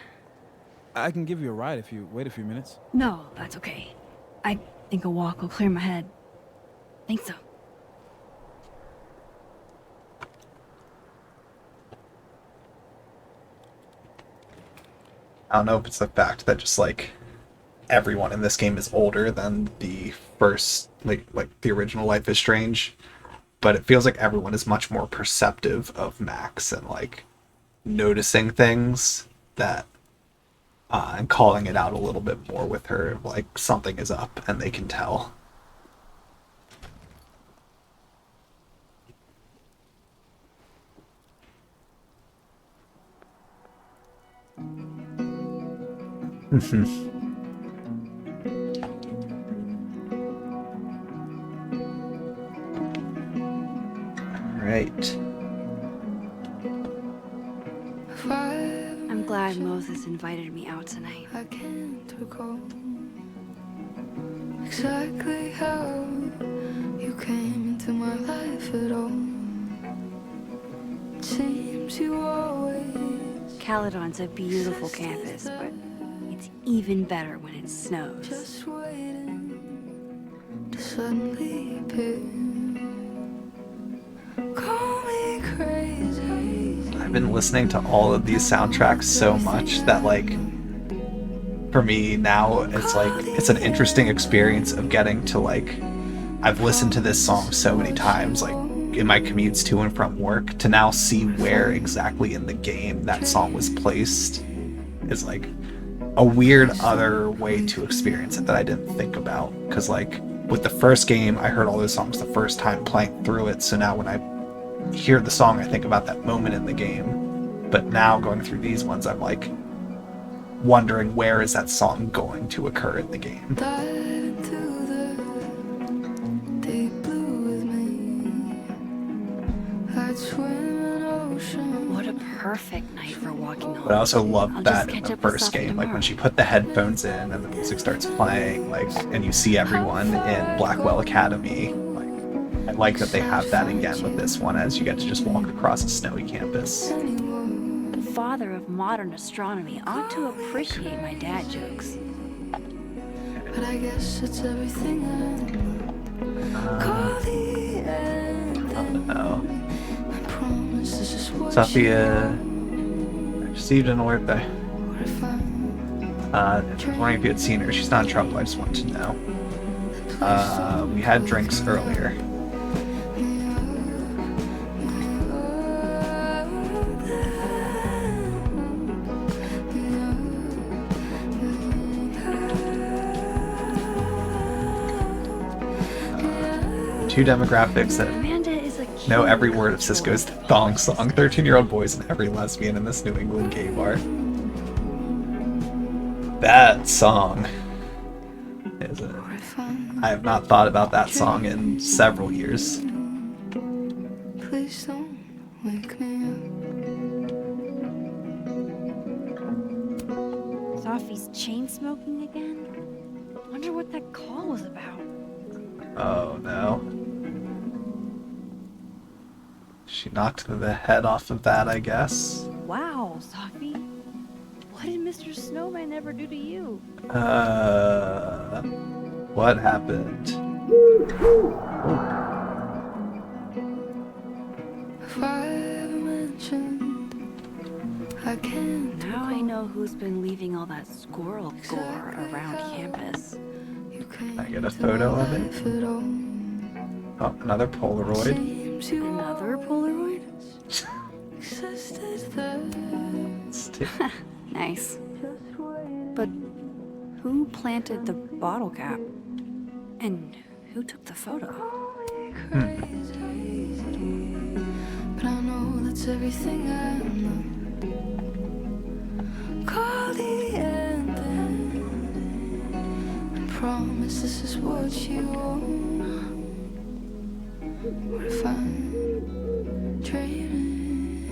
I can give you a ride if you wait a few minutes. No, that's okay. I think a walk will clear my head. Think so. I don't know if it's the fact that just like everyone in this game is older than the first like the original Life is Strange, but it feels like everyone is much more perceptive of Max and like noticing things that and calling it out a little bit more with her, like something is up and they can tell. Right. I'm glad Moses invited me out tonight. I can't recall exactly how you came into my life at all. It seems you always Caledon's a beautiful campus, but it's even better when it snows. just waiting to suddenly appear. Call me crazy. I've been listening to all of these soundtracks so much that like for me now it's an interesting experience of getting to like I've listened to this song so many times like in my commutes to and from work to now see where exactly in the game that song was placed is like a weird other way to experience it that I didn't think about. Because, like, with the first game, I heard all those songs the first time playing through it, so now when I hear the song, I think about that moment in the game. But now going through these ones, I'm like wondering where is that song going to occur in the game. What a perfect night for walking home. But I also I'll loved just that in catch the up with first Sophie game, like when tomorrow. she put the headphones in and the music starts playing, like, and you see everyone in Blackwell Academy. Like, I like that they have that again with this one, as you get to just walk across a snowy campus. The father of modern astronomy ought to appreciate my dad jokes. But I guess it's everything call the end. Oh no. I promise this is what Sophia received an alert there. what if I Wondering if you had seen her. She's not in trouble, I just want to know. We had drinks earlier. Two demographics that Amanda is a cute know every word of little Cisco's thong song. 13-year-old boys and every lesbian in this New England gay bar. That song is a... I have not thought about that song in several years. please don't wake me up. Sophie's chain smoking again? Wonder what that call was about. Oh no. She knocked the head off of that, I guess. Wow, Sophie. What did Mr. Snowman ever do to you? What happened? If I ever mentioned I can't Now I know who's been leaving all that squirrel gore around campus. Can I get a photo of it? Oh, another Polaroid. Another Polaroid? Let's take- Nice. But who planted the bottle cap? And who took the photo? But I know that's everything I know. Call the end then. I promise this is what you want. What if I'm dreaming?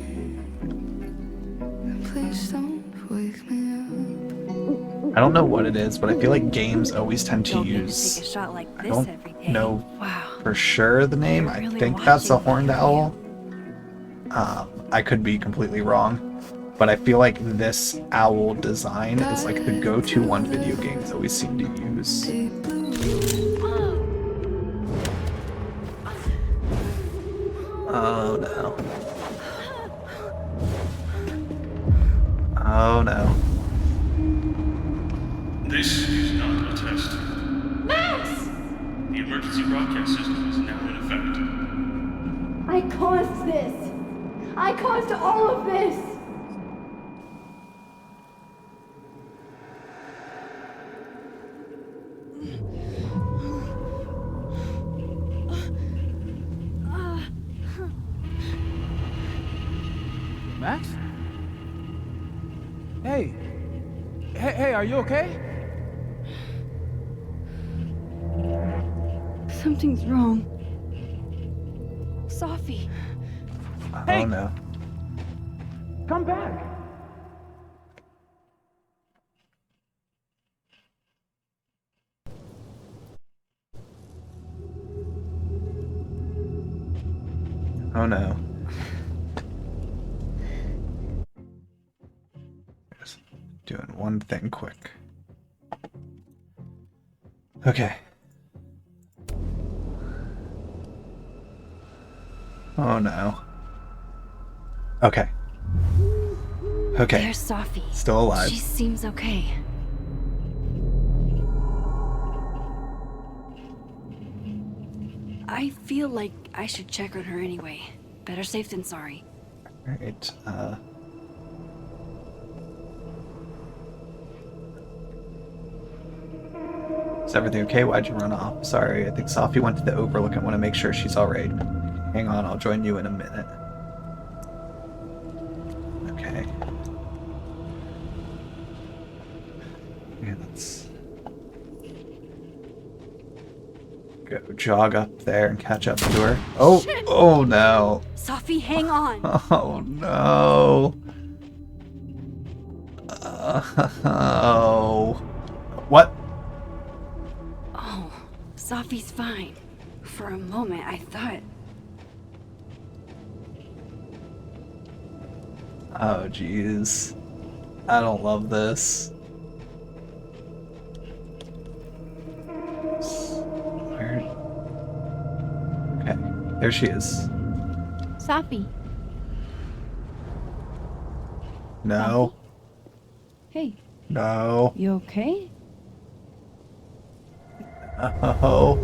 And please don't wake me up. I don't know what it is, but I feel like games always tend to Don't need to use... take a shot like I this don't every day. know Wow. for sure the name. I Really think that's a watching horned for you. owl. I could be completely wrong, but I feel like this owl design is like the go-to one video games always seem to use. Oh no. Oh no. This is not a test. Max! The emergency broadcast system is now in effect. I caused this! I caused all of this! Max? Hey. Hey, are you okay? Something's wrong. Sophie. Oh no. Come back. Oh no. Just doing one thing quick. Okay. Oh no. Okay. Okay. There's Sophie. Still alive. She seems okay. I feel like I should check on her anyway. Better safe than sorry. Alright, Is everything okay? Why'd you run off? Sorry, I think Sophie went to the Overlook. I want to make sure she's alright. Hang on, I'll join you in a minute. Okay. Yeah, let's go jog up there and catch up to her. Oh, Shit! Oh no. Sophie, hang on. Oh no. Oh. What? Oh, Sophie's fine. For a moment, I thought... Oh jeez. I don't love this. Where? Okay, there she is. Sophie. No. Hey, No. you okay? Oh.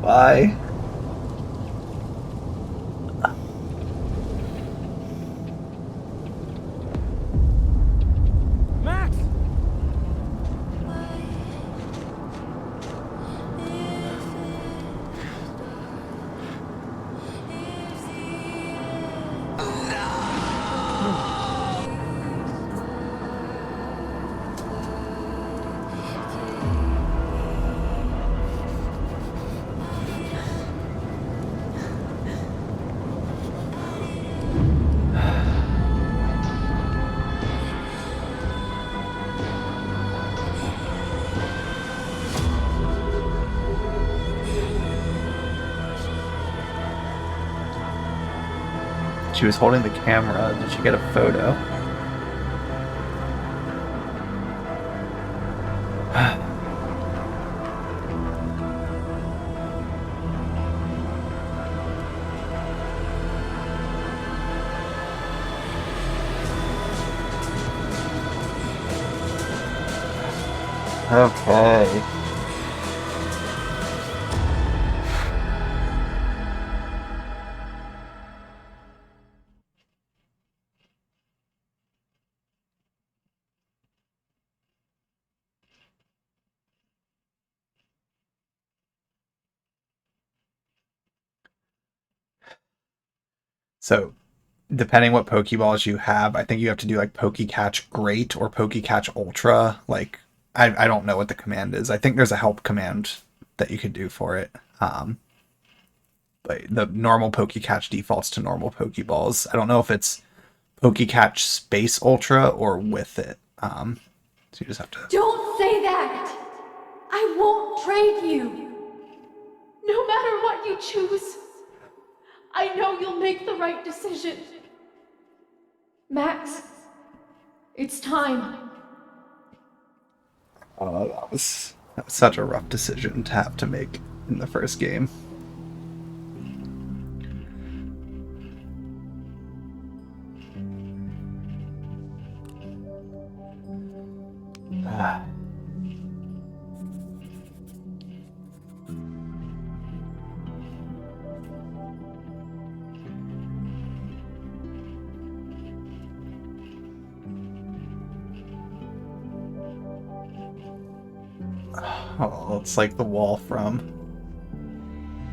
Why? Max! She was holding the camera. Did she get a photo? Okay. So, depending what Pokeballs you have, I think you have to do like PokeCatch Great or PokeCatch Ultra. Like, I don't know what the command is. I think there's a help command that you could do for it. But the normal PokeCatch defaults to normal Pokeballs. I don't know if it's PokeCatch Space Ultra or with it. So you just have to... Don't say that! I won't trade you! No matter what you choose, I know you'll make the right decision. Max, it's time. That was such a rough decision to have to make in the first game. Oh, it's like the wall from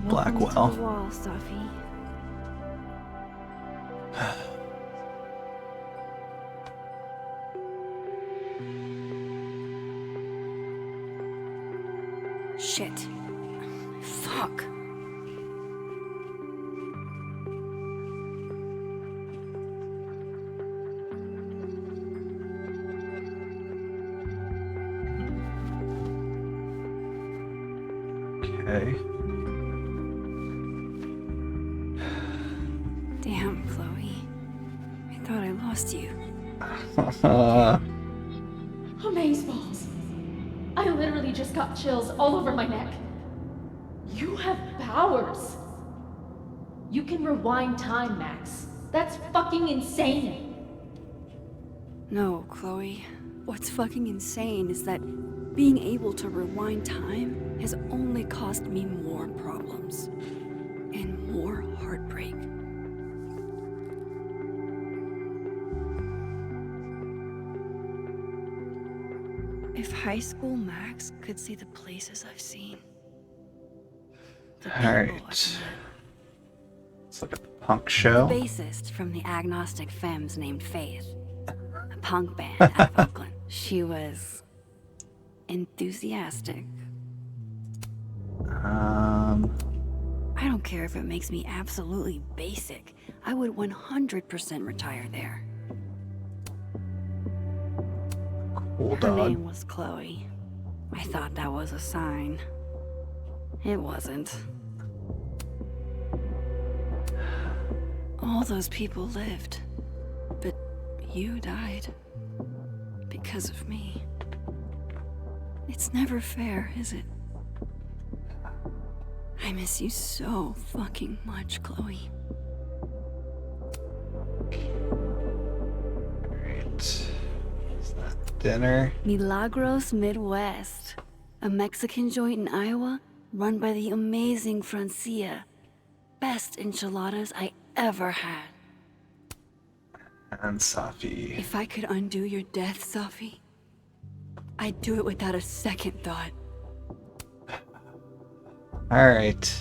Blackwell. Welcome to the wall, Sophie. Shit. Fuck. Okay. Damn, Chloe. I thought I lost you. Amazeballs. I literally just got chills all over my neck. You have powers. You can rewind time, Max. That's fucking insane. No, Chloe. What's fucking insane is that being able to rewind time has only caused me more problems. problems and more heartbreak. If high school Max could see the places I've seen. The people Alright. I've met. Let's look at the punk show. The bassist from the Agnostic Femmes named Faith, a punk band out of Oakland. She was enthusiastic. I don't care if it makes me absolutely basic. I would 100% retire there. Cool Her dog. name was Chloe. I thought that was a sign. It wasn't. All those people lived, but you died because of me. It's never fair, is it? I miss you so fucking much, Chloe. Alright. Is that dinner? Milagros Midwest, a Mexican joint in Iowa run by the amazing Francia. Best enchiladas I ever had. And Safi. If I could undo your death, Safi, I'd do it without a second thought. Alright.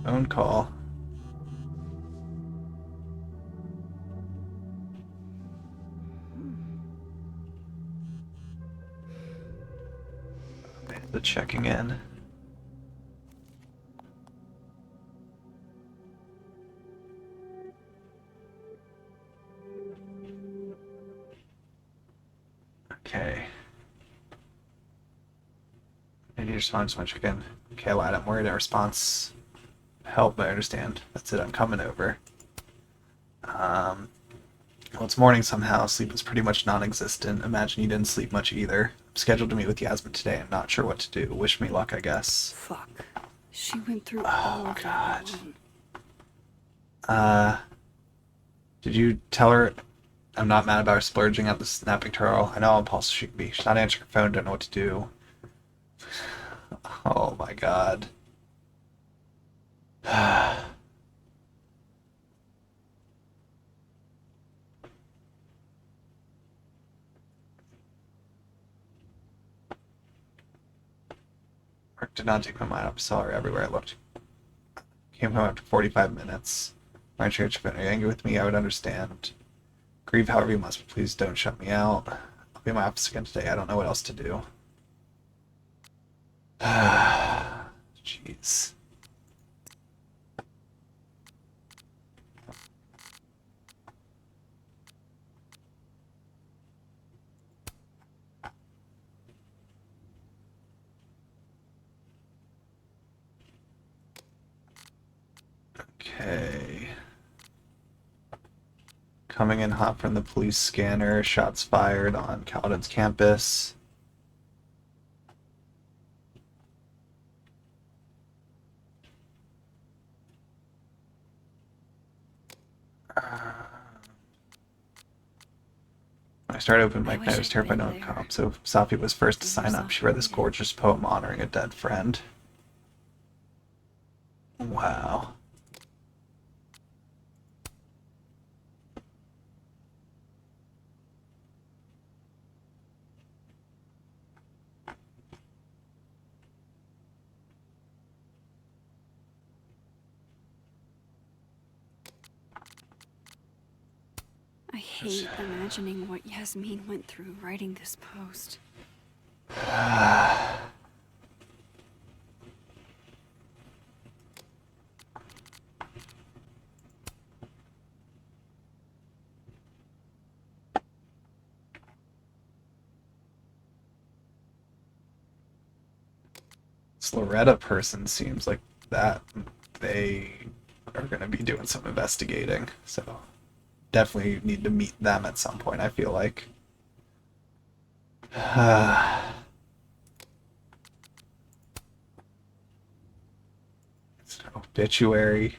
Phone call. The checking in. Okay. Maybe you respond to my check in. Okay, lad, I'm worried. A response. Help, I understand. That's it, I'm coming over. Well, it's morning somehow. Sleep was pretty much non-existent. Imagine you didn't sleep much either. I'm scheduled to meet with Yasmin today. I'm not sure what to do. Wish me luck, I guess. Fuck. She went through all of that alone. Did you tell her I'm not mad about her splurging at the snapping turtle? I know how impulsive she can be. She's not answering her phone, don't know what to do. Oh my god. Work did not take my mind up. Saw her everywhere I looked. Came home after 45 minutes. My church, if you're angry with me, I would understand. Grieve however you must, but please don't shut me out. I'll be in my office again today. I don't know what else to do. Jeez. Okay. Coming in hot from the police scanner. Shots fired on Caledon's campus. When I started open mic night, I was terrified of cops, so Safi was first to sign up. She read this gorgeous poem honoring a dead friend. Wow. I hate imagining what Yasmin went through writing this post. This Loretta person seems like that they are going to be doing some investigating, so definitely need to meet them at some point, I feel like. It's an obituary.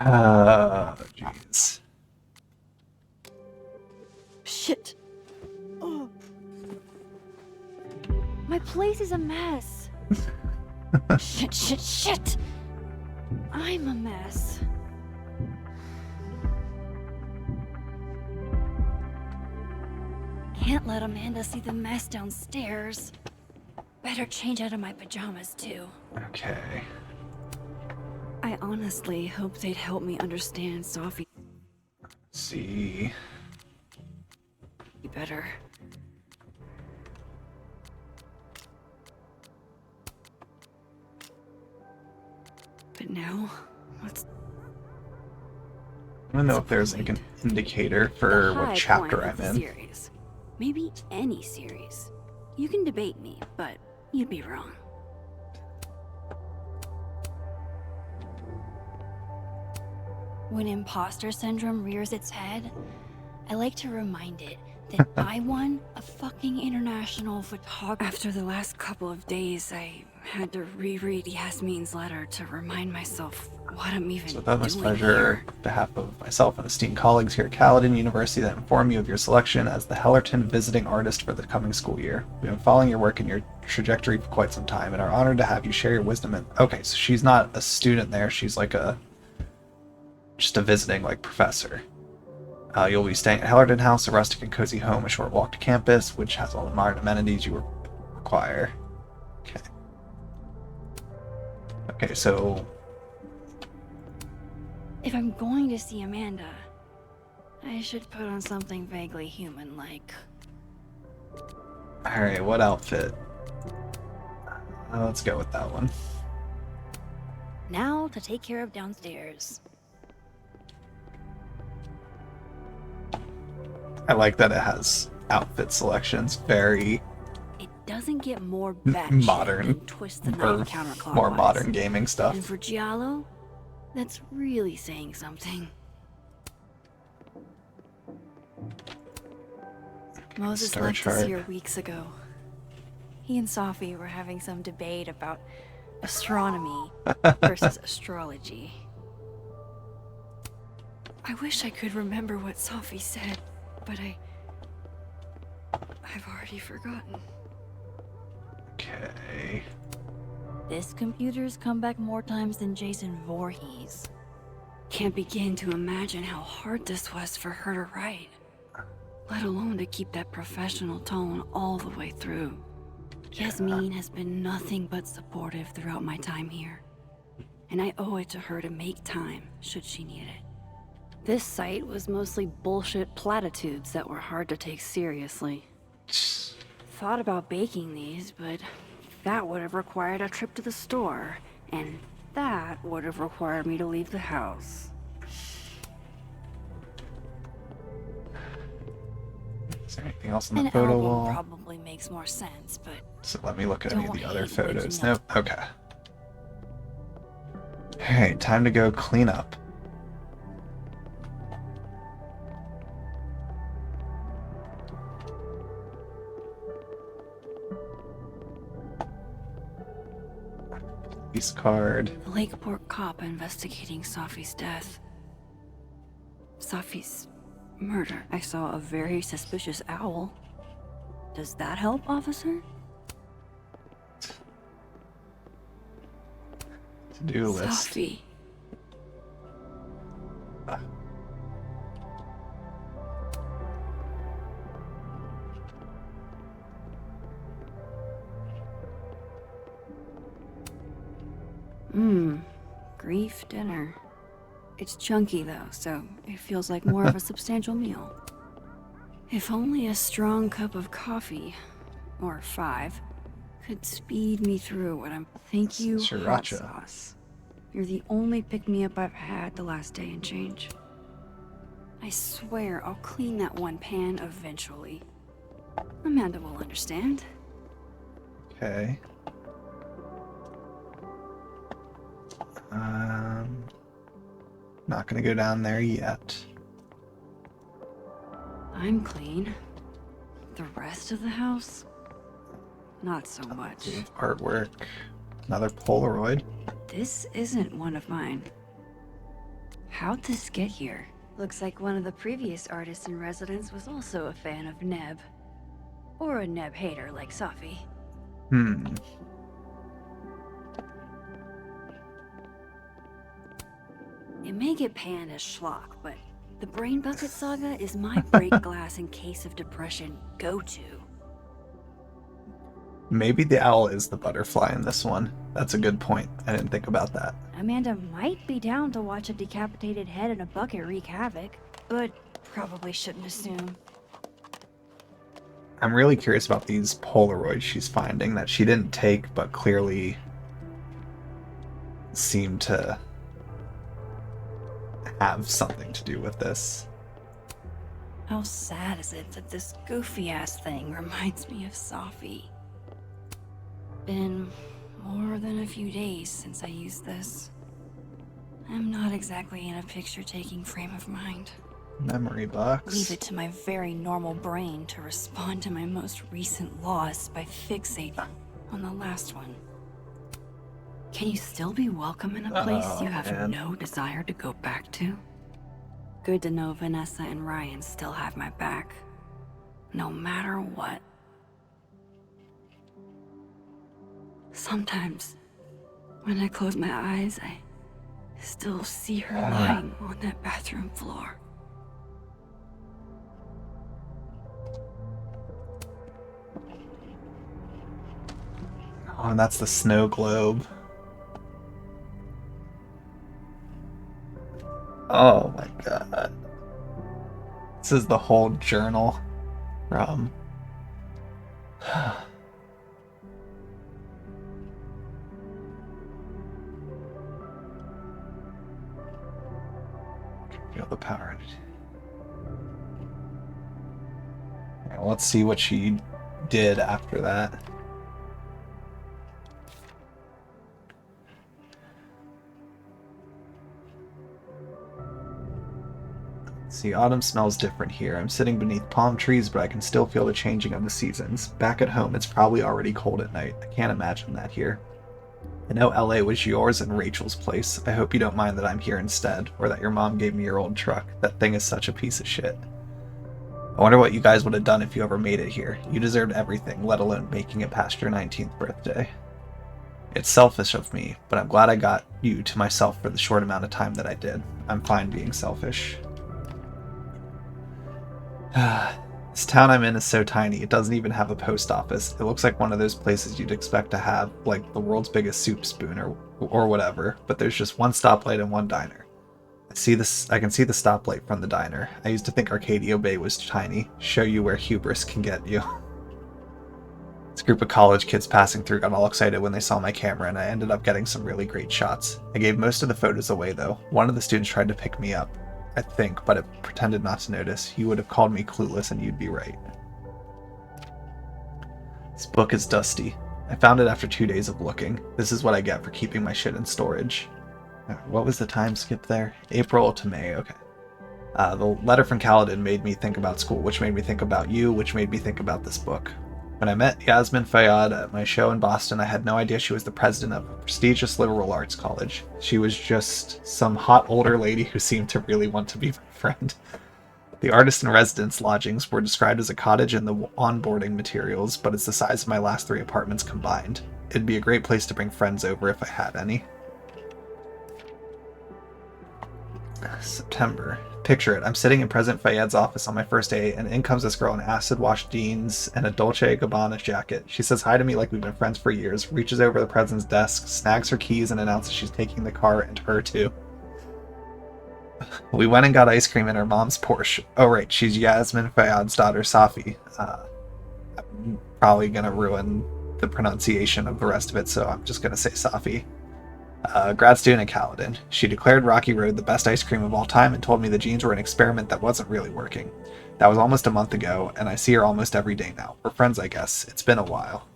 Oh, jeez. Shit. Oh. My place is a mess. Shit. I'm a mess. Can't let Amanda see the mess downstairs. Better change out of my pajamas, too. Okay. I honestly hope they'd help me understand Sophie Let's see. better. But now, what's I don't know if there's like an indicator for what chapter I'm in. Series. Maybe any series. You can debate me, but you'd be wrong. When imposter syndrome rears its head, I like to remind it that I won a fucking international photography. After the last couple of days, I had to reread Yasmin's letter to remind myself what I'm even So with utmost doing pleasure, here. on behalf of myself and esteemed colleagues here at Caledon University, that inform you of your selection as the Hellerton visiting artist for the coming school year. We've been following your work and your trajectory for quite some time, and are honored to have you share your wisdom. And okay, so she's not a student there; she's like just a visiting like professor. You'll be staying at Hellerton House, a rustic and cozy home, a short walk to campus, which has all the modern amenities you require. Okay. Okay, so If I'm going to see Amanda, I should put on something vaguely human-like. all right, what outfit? Let's go with that one. Now to take care of downstairs. I like that it has outfit selections, very It doesn't get more batshit modern, than Twist the or Night counterclockwise. more modern gaming stuff. And for Giallo, that's really saying something. Moses Star left us chart. here weeks ago. He and Sophie were having some debate about astronomy versus astrology. I wish I could remember what Sophie said, but I've already forgotten. Okay. This computer's come back more times than Jason Voorhees. Can't begin to imagine how hard this was for her to write, let alone to keep that professional tone all the way through. Yasmin has been nothing but supportive throughout my time here, and I owe it to her to make time should she need it. This site was mostly bullshit platitudes that were hard to take seriously. Thought about baking these, but that would have required a trip to the store, and that would have required me to leave the house. Is there anything else on the An photo album wall? probably makes more sense, but So let me look at any of don't the other hate what you photos. know. Nope. Okay. Alright, time to go clean up. Police card. the Lakeport cop investigating Sophie's death. Sophie's murder. I saw a very suspicious owl. Does that help, officer? To-do list. Sophie. Grief dinner. It's chunky though, so it feels like more of a substantial meal. If only a strong cup of coffee, or 5, could speed me through what I'm... Thank you, hot Sriracha. sauce. You're the only pick-me-up I've had the last day and change. I swear I'll clean that one pan eventually. Amanda will understand. Okay. Not gonna go down there yet. I'm clean. the rest of the house, not so much. Artwork. Another Polaroid. This isn't one of mine. How'd this get here? Looks like one of the previous artists in residence was also a fan of Neb. Or a Neb hater like Safi. It may get panned as schlock, but the Brain Bucket Saga is my break glass in case of depression go-to. Maybe the owl is the butterfly in this one. That's a good point. I didn't think about that. Amanda might be down to watch a decapitated head in a bucket wreak havoc, but probably shouldn't assume. I'm really curious about these Polaroids she's finding that she didn't take, but clearly seem to have something to do with this. How sad is it that this goofy-ass thing reminds me of Safi? Been more than a few days since I used this. I'm not exactly in a picture-taking frame of mind. Memory box. Leave it to my very normal brain to respond to my most recent loss by fixating on the last one. Can you still be welcome in a place you have no desire to go back to? Good to know Vanessa and Ryan still have my back, no matter what. Sometimes, when I close my eyes, I still see her lying on that bathroom floor. Oh, and that's the snow globe. Oh my god. This is the whole journal from... Feel the power. Right, let's see what she did after that. See, autumn smells different here. I'm sitting beneath palm trees, but I can still feel the changing of the seasons. Back at home, it's probably already cold at night. I can't imagine that here. I know LA was yours and Rachel's place. I hope you don't mind that I'm here instead, or that your mom gave me your old truck. That thing is such a piece of shit. I wonder what you guys would have done if you ever made it here. You deserved everything, let alone making it past your 19th birthday. It's selfish of me, but I'm glad I got you to myself for the short amount of time that I did. I'm fine being selfish. This town I'm in is so tiny, it doesn't even have a post office. It looks like one of those places you'd expect to have, like, the world's biggest soup spoon or whatever, but there's just one stoplight and one diner. I can see the stoplight from the diner. I used to think Arcadia Bay was tiny. Show you where hubris can get you. This group of college kids passing through got all excited when they saw my camera, and I ended up getting some really great shots. I gave most of the photos away, though. One of the students tried to pick me up, I think, but it pretended not to notice. You would have called me clueless, and you'd be right. This book is dusty. I found it after 2 days of looking. This is what I get for keeping my shit in storage. What was the time skip there? April to May, okay. The letter from Kaladin made me think about school, which made me think about you, which made me think about this book. When I met Yasmin Fayyad at my show in Boston, I had no idea she was the president of a prestigious liberal arts college. She was just some hot older lady who seemed to really want to be my friend. The artist in residence lodgings were described as a cottage in the onboarding materials, but it's the size of my last 3 apartments combined. It'd be a great place to bring friends over if I had any. September. Picture it. I'm sitting in President Fayyad's office on my first day, and in comes this girl in acid-washed jeans and a Dolce & Gabbana jacket. She says hi to me like we've been friends for years, reaches over the president's desk, snags her keys, and announces she's taking the car and her too. We went and got ice cream in her mom's Porsche. Oh right, she's Yasmin Fayyad's daughter, Safi. I'm probably gonna ruin the pronunciation of the rest of it, so I'm just gonna say Safi. Grad student at Kaladin. She declared Rocky Road the best ice cream of all time and told me the jeans were an experiment that wasn't really working. That was almost a month ago, and I see her almost every day now. We're friends, I guess. It's been a while.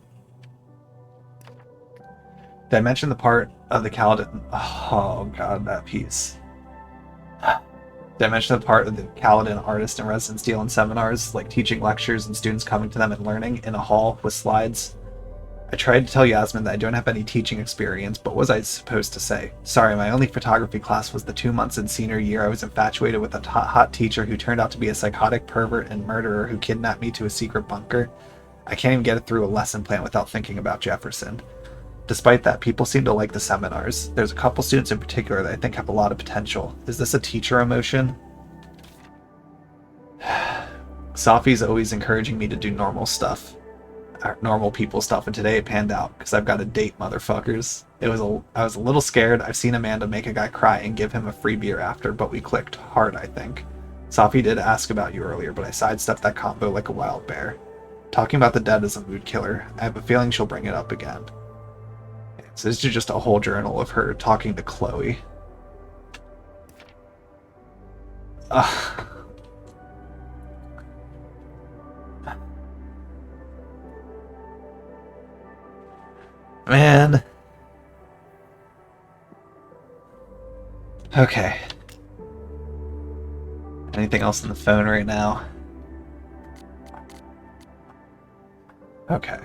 Did I mention the part of the Kaladin? Oh god, that piece. Did I mention the part of the Kaladin artist in residence deal and seminars, like teaching lectures and students coming to them and learning in a hall with slides? I tried to tell Yasmin that I don't have any teaching experience, but what was I supposed to say? Sorry, my only photography class was the 2 months in senior year I was infatuated with a hot teacher who turned out to be a psychotic pervert and murderer who kidnapped me to a secret bunker. I can't even get it through a lesson plan without thinking about Jefferson. Despite that, people seem to like the seminars. There's a couple students in particular that I think have a lot of potential. Is this a teacher emotion? Safi's always encouraging me to do normal stuff. Normal people stuff, and today it panned out because I've got a date, motherfuckers. I was a little scared. I've seen Amanda make a guy cry and give him a free beer after, but we clicked hard, I think. Safi did ask about you earlier, but I sidestepped that combo like a wild bear. Talking about the dead is a mood killer. I have a feeling she'll bring it up again. So this is just a whole journal of her talking to Chloe. Man. Okay. Anything else on the phone right now? Okay.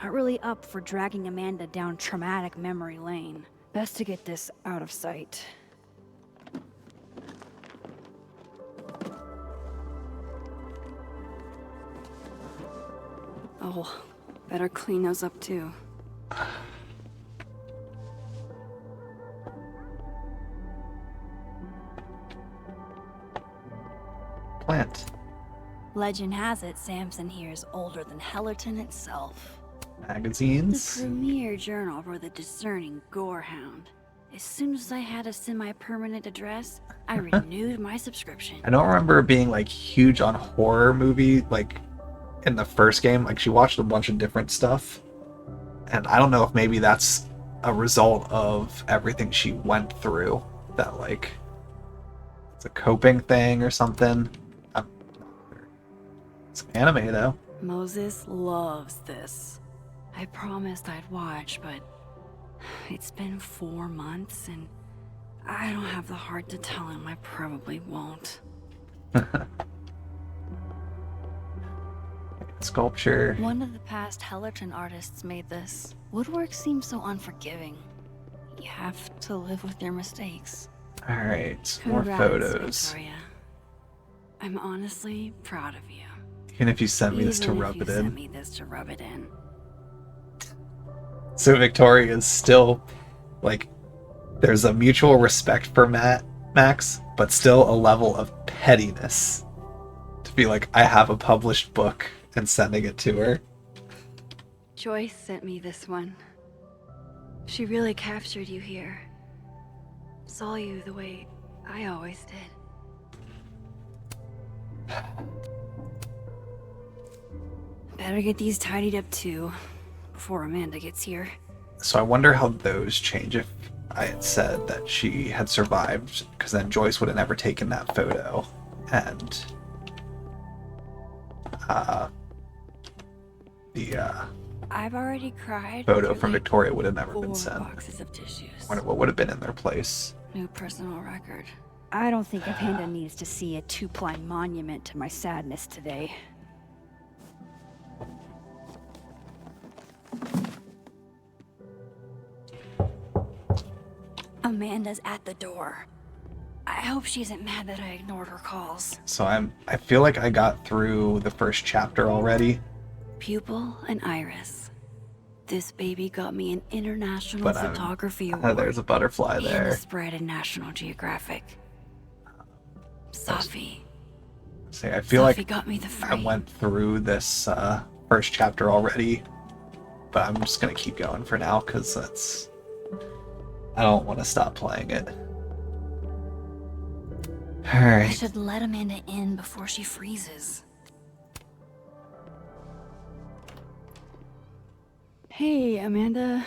Not really up for dragging Amanda down traumatic memory lane. Best to get this out of sight. Oh, better clean those up too. Plant. Legend has it Samson here is older than Hellerton itself. Magazines. The premier journal for the discerning gorehound. As soon as I had a semi-permanent address, I renewed my subscription. I don't remember being like huge on horror movie like in the first game. Like she watched a bunch of different stuff, and I don't know if maybe that's a result of everything she went through, that like it's a coping thing or something. It's anime though. Moses loves this. I promised I'd watch, but it's been 4 months and I don't have the heart to tell him I probably won't. Sculpture. One of the past Hellerton artists made this. Woodwork seems so unforgiving. You have to live with your mistakes. Alright, more Congrats, photos. Victoria. I'm honestly proud of you. Even if you sent me this to Even if rub you it sent in. me this to rub it in. So Victoria is still like, there's a mutual respect for Max, but still a level of pettiness to be like, I have a published book and sending it to her. Joyce sent me this one. She really captured you here. Saw you the way I always did. Better get these tidied up too, before Amanda gets here. So I wonder how those change if I had said that she had survived, because then Joyce would have never taken that photo, and the I've already cried. photo through, from like, Victoria would have never 4 been sent. boxes of tissues. What would have been in their place? New personal record. I don't think Amanda needs to see a 2-ply monument to my sadness today. Amanda's at the door. I hope she isn't mad that I ignored her calls. So I feel like I got through the first chapter already. Pupil and Iris. This baby got me an international But photography Oh, award. there's a butterfly And a there. spread in National Geographic. Safi. See, I feel Safi like got me the I frame. went through this first chapter already, but I'm just gonna keep going for now because I don't want to stop playing it. All I right. should let Amanda in before she freezes. Hey, Amanda.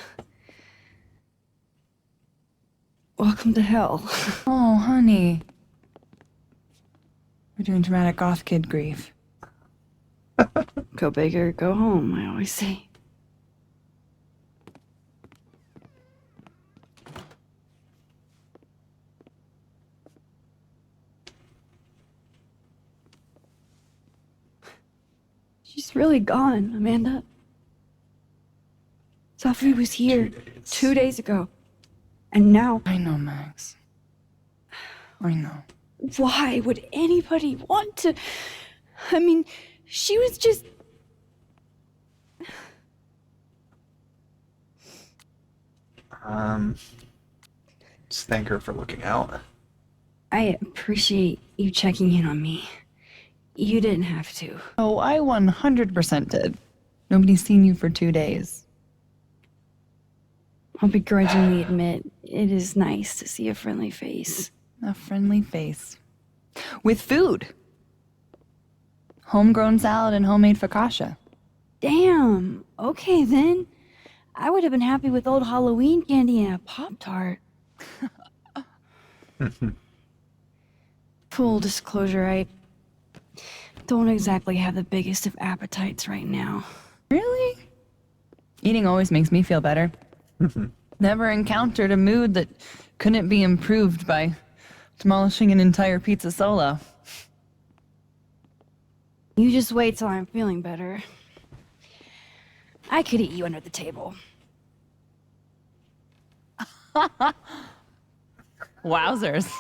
Welcome to hell. Oh, honey. We're doing dramatic goth kid grief. Go big or go home, I always say. really gone, Amanda. Sophie was here 2 days ago. And now... I know, Max. I know. Why would anybody want to... I mean, she was just... Just thank her for looking out. I appreciate you checking in on me. You didn't have to. Oh, I 100% did. Nobody's seen you for 2 days. I'll begrudgingly admit, it is nice to see a friendly face. A friendly face. With food. Homegrown salad and homemade focaccia. Damn. Okay, then. I would have been happy with old Halloween candy and a Pop-Tart. Full disclosure, I don't exactly have the biggest of appetites right now. Really? Eating always makes me feel better. Never encountered a mood that couldn't be improved by demolishing an entire pizza solo. You just wait till I'm feeling better. I could eat you under the table. Wowzers.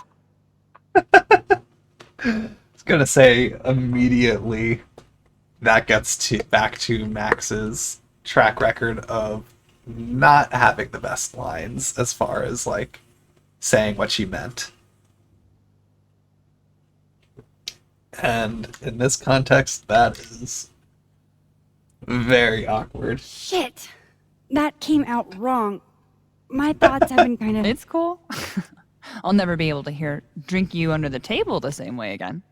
I was gonna say immediately that gets to back to Max's track record of not having the best lines as far as like saying what she meant. And in this context, that is very awkward. Shit. That came out wrong. My thoughts have been kind of... It's cool. I'll never be able to drink you under the table the same way again.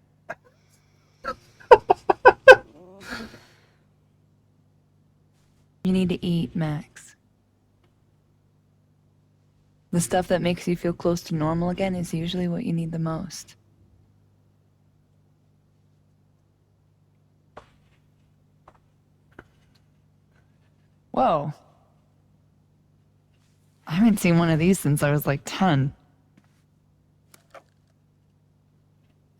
You need to eat, Max. The stuff that makes you feel close to normal again is usually what you need the most. Whoa. I haven't seen one of these since I was like 10.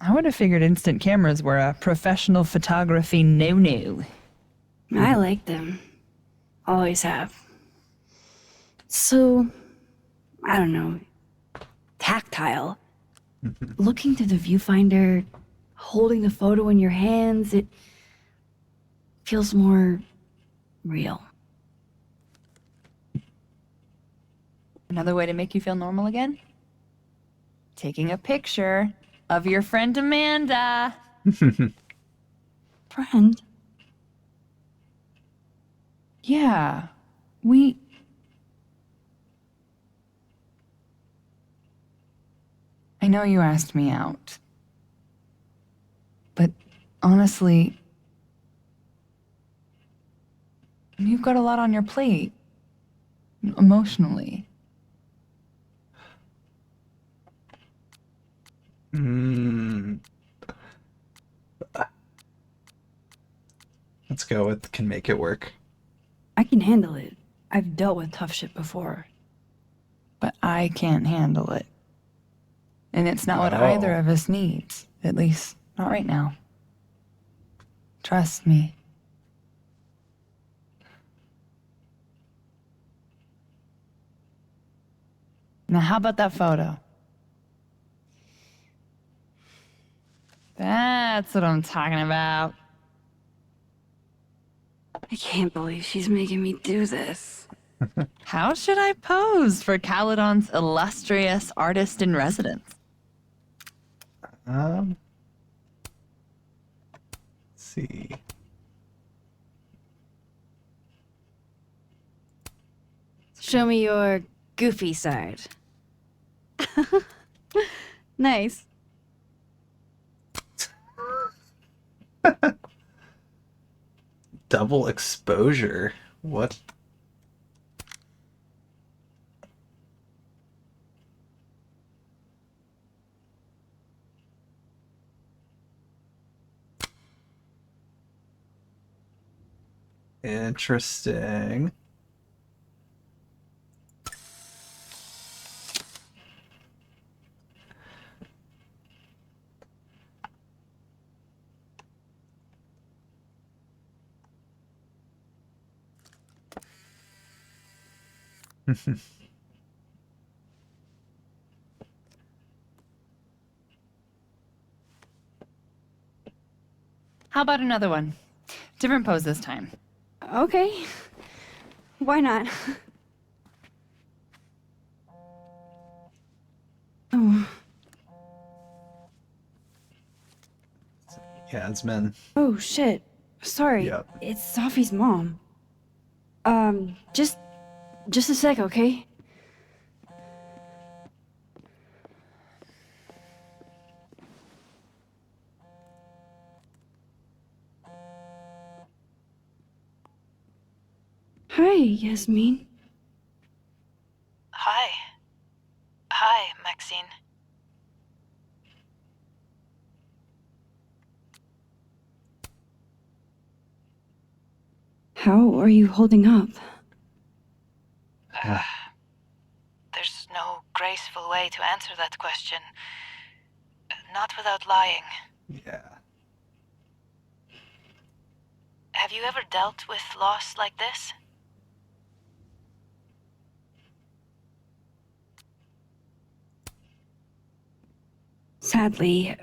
I would have figured instant cameras were a professional photography no-no. I like them. Always have. So, I don't know, tactile. Looking through the viewfinder, holding the photo in your hands, it feels more real. Another way to make you feel normal again? Taking a picture of your friend Amanda. Friend? Yeah, I know you asked me out. But honestly, you've got a lot on your plate. Emotionally. Let's go with can make it work. I can handle it. I've dealt with tough shit before. But I can't handle it. And it's not what either of us needs. At least, not right now. Trust me. Now, how about that photo? That's what I'm talking about. I can't believe she's making me do this. How should I pose for Caledon's illustrious artist in residence? Let's see. Show me your goofy side. Nice. Double exposure. What? Interesting. How about another one? Different pose this time. Okay. Why not? Oh. Yeah, it's been. Oh, shit. Sorry. Yep. It's Sophie's mom. Just a sec, okay? Hi, Yasmin. Hi. Hi, Maxine. How are you holding up? There's no graceful way to answer that question. Not without lying. Yeah. Have you ever dealt with loss like this? Sadly,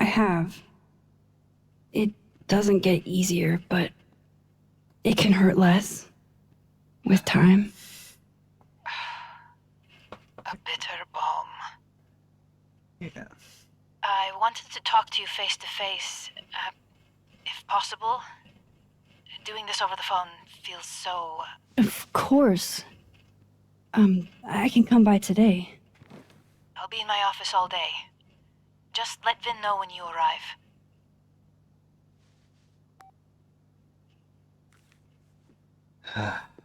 I have. It doesn't get easier, but it can hurt less with time. A bitter balm. Yeah. I wanted to talk to you face to face, if possible. Doing this over the phone feels so... Of course. I can come by today. I'll be in my office all day. Just let Vin know when you arrive.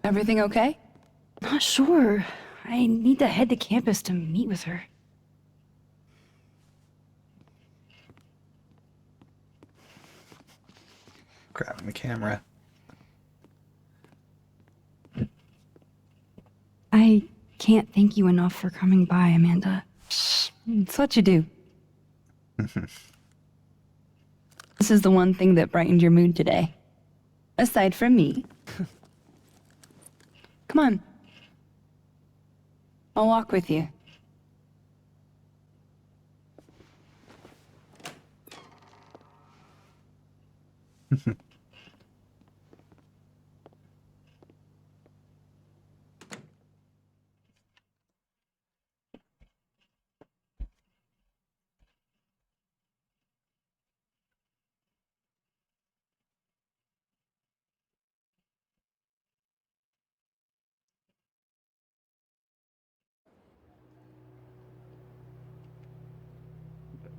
Everything okay? Not sure. I need to head to campus to meet with her. Grabbing the camera. I can't thank you enough for coming by, Amanda. It's what you do. This is the one thing that brightened your mood today. Aside from me. Come on. I'll walk with you.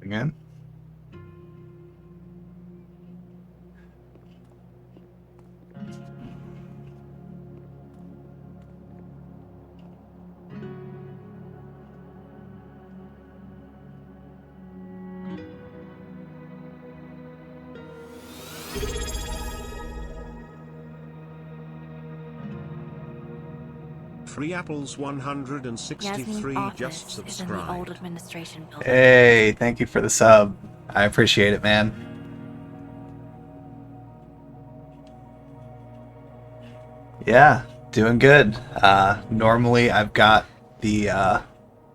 Again. Free Apples 163 just subscribed. administration building. Hey, thank you for the sub. I appreciate it, man. Yeah, doing good. Normally I've got the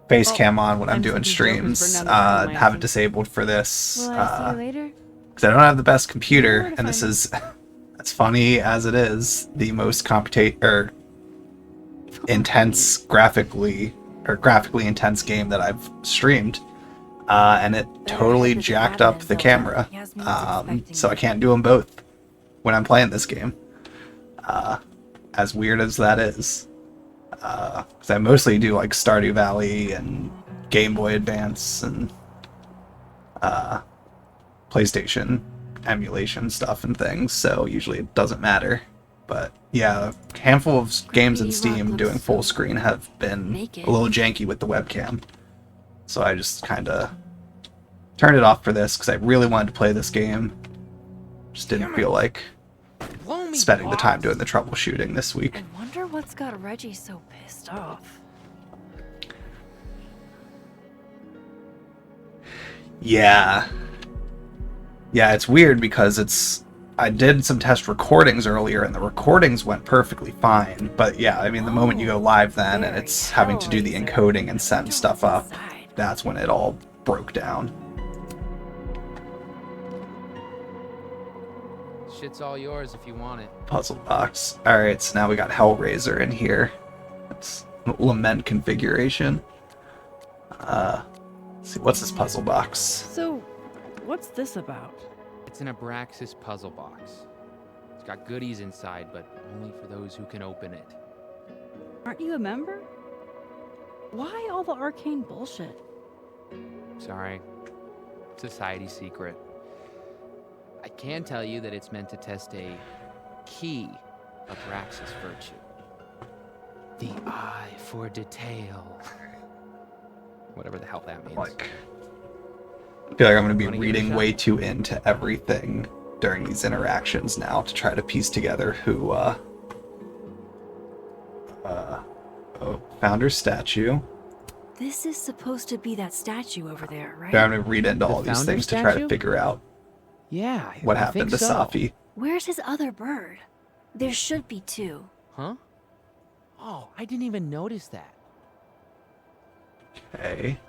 face cam on when I'm doing streams. Have it disabled for this. Will I see you later? Because I don't have the best computer, and this is, as funny as it is, the most graphically intense game that I've streamed, and it totally jacked up the camera, so I can't do them both when I'm playing this game. As weird as that is, because I mostly do like Stardew Valley and Game Boy Advance and PlayStation emulation stuff and things, so usually it doesn't matter. But yeah, a handful of games in Steam doing full screen have been a little janky with the webcam. So I just kind of turned it off for this because I really wanted to play this game. Just didn't feel like spending the time doing the troubleshooting this week. I wonder what's got Reggie so pissed off. Yeah. Yeah, it's weird because it's I did some test recordings earlier, and the recordings went perfectly fine. But yeah, I mean, the moment you go live then, and it's having to do the encoding and send stuff up, that's when it all broke down. Shit's all yours if you want it. Puzzle box. Alright, so now we got Hellraiser in here. It's lament configuration. Let's see, what's this puzzle box? So, what's this about? It's an Abraxas puzzle box. It's got goodies inside, but only for those who can open it. Aren't you a member? Why all the arcane bullshit? Sorry. Society secret. I can tell you that it's meant to test a key Abraxas virtue. The eye for detail. Whatever the hell that means. Like, I feel like I'm going to be reading way too into everything during these interactions now to try to piece together who, Founder's statue. This is supposed to be that statue over there, right? Yeah, I'm going to read into all The these Founder things to try to statue? figure out Yeah, what I happened think to so. Safi. Where's his other bird? There should be two. Huh? Oh, I didn't even notice that. Okay.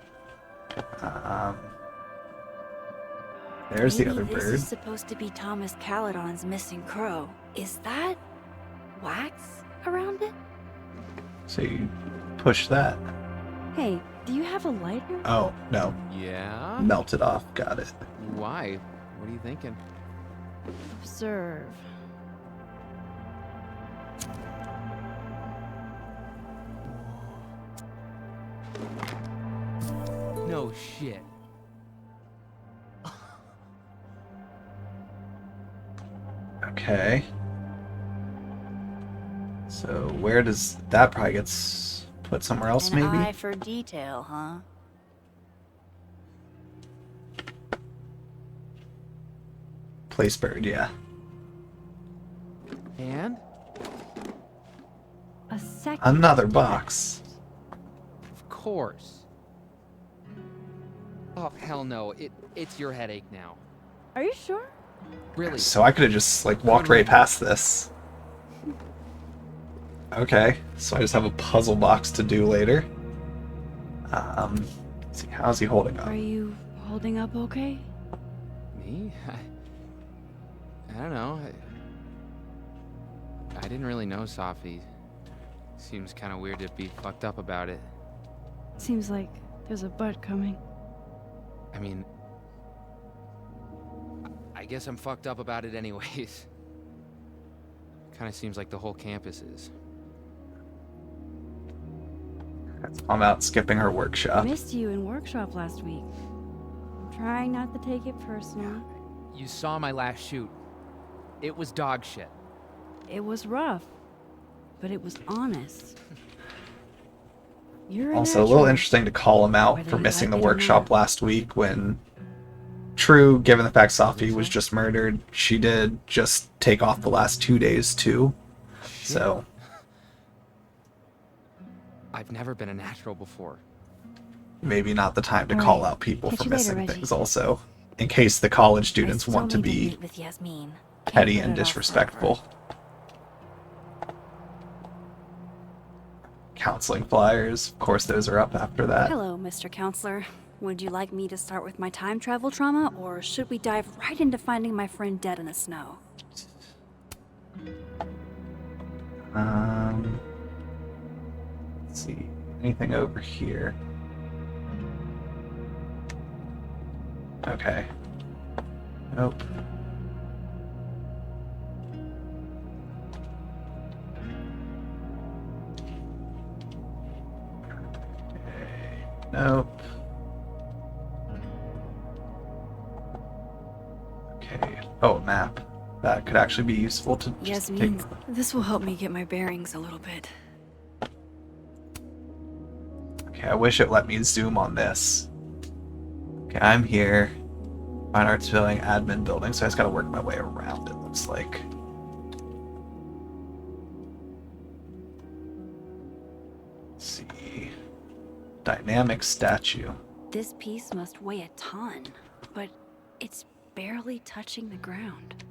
There's the Maybe other this bird. is supposed to be Thomas Caledon's missing crow. Is that wax around it? So you push that. Hey, do you have a lighter? Oh, no. Yeah? Melted off. Got it. Why? What are you thinking? Observe. No shit. Okay. So where does that probably gets put somewhere else, An maybe? eye for detail, huh? Place bird, yeah. And? A second. Another box. Of course. Oh, hell no. It's your headache now. Are you sure? Really? So I could have just like walked right past this. Okay, so I just have a puzzle box to do later. Let's see, how's he holding up? Are you holding up okay? Me? I don't know. I didn't really know Safi. Seems kind of weird to be fucked up about it. Seems like there's a but coming. I mean, I guess I'm fucked up about it anyways. Kind of seems like the whole campus is. I'm out skipping her workshop. Missed you in workshop last week. I'm trying not to take it personal. You saw my last shoot. It was dog shit. It was rough, but it was honest. You're Also, a little interesting to call him out for missing the workshop last week when, true, given the fact Safi was just murdered, she did just take off the last 2 days too. So, I've never been a natural before. maybe not the time to call out people Catch for you later, missing Reggie. things also, in case the college students still want to need to be meet with Yasmin. Can't petty put and it off disrespectful. Counseling flyers, of course those are up after that. Hello, Mr. Counselor. Would you like me to start with my time travel trauma, or should we dive right into finding my friend dead in the snow? Let's see, anything over here? Okay. Nope. Nope. Okay. Oh, map. That could actually be useful to just take. Yasmin, this will help me get my bearings a little bit. Okay, I wish it let me zoom on this. Okay, I'm here. Fine Arts Building, Admin Building, so I just gotta work my way around, it looks like. Let's see. Dynamic statue. This piece must weigh a ton, but it's barely touching the ground.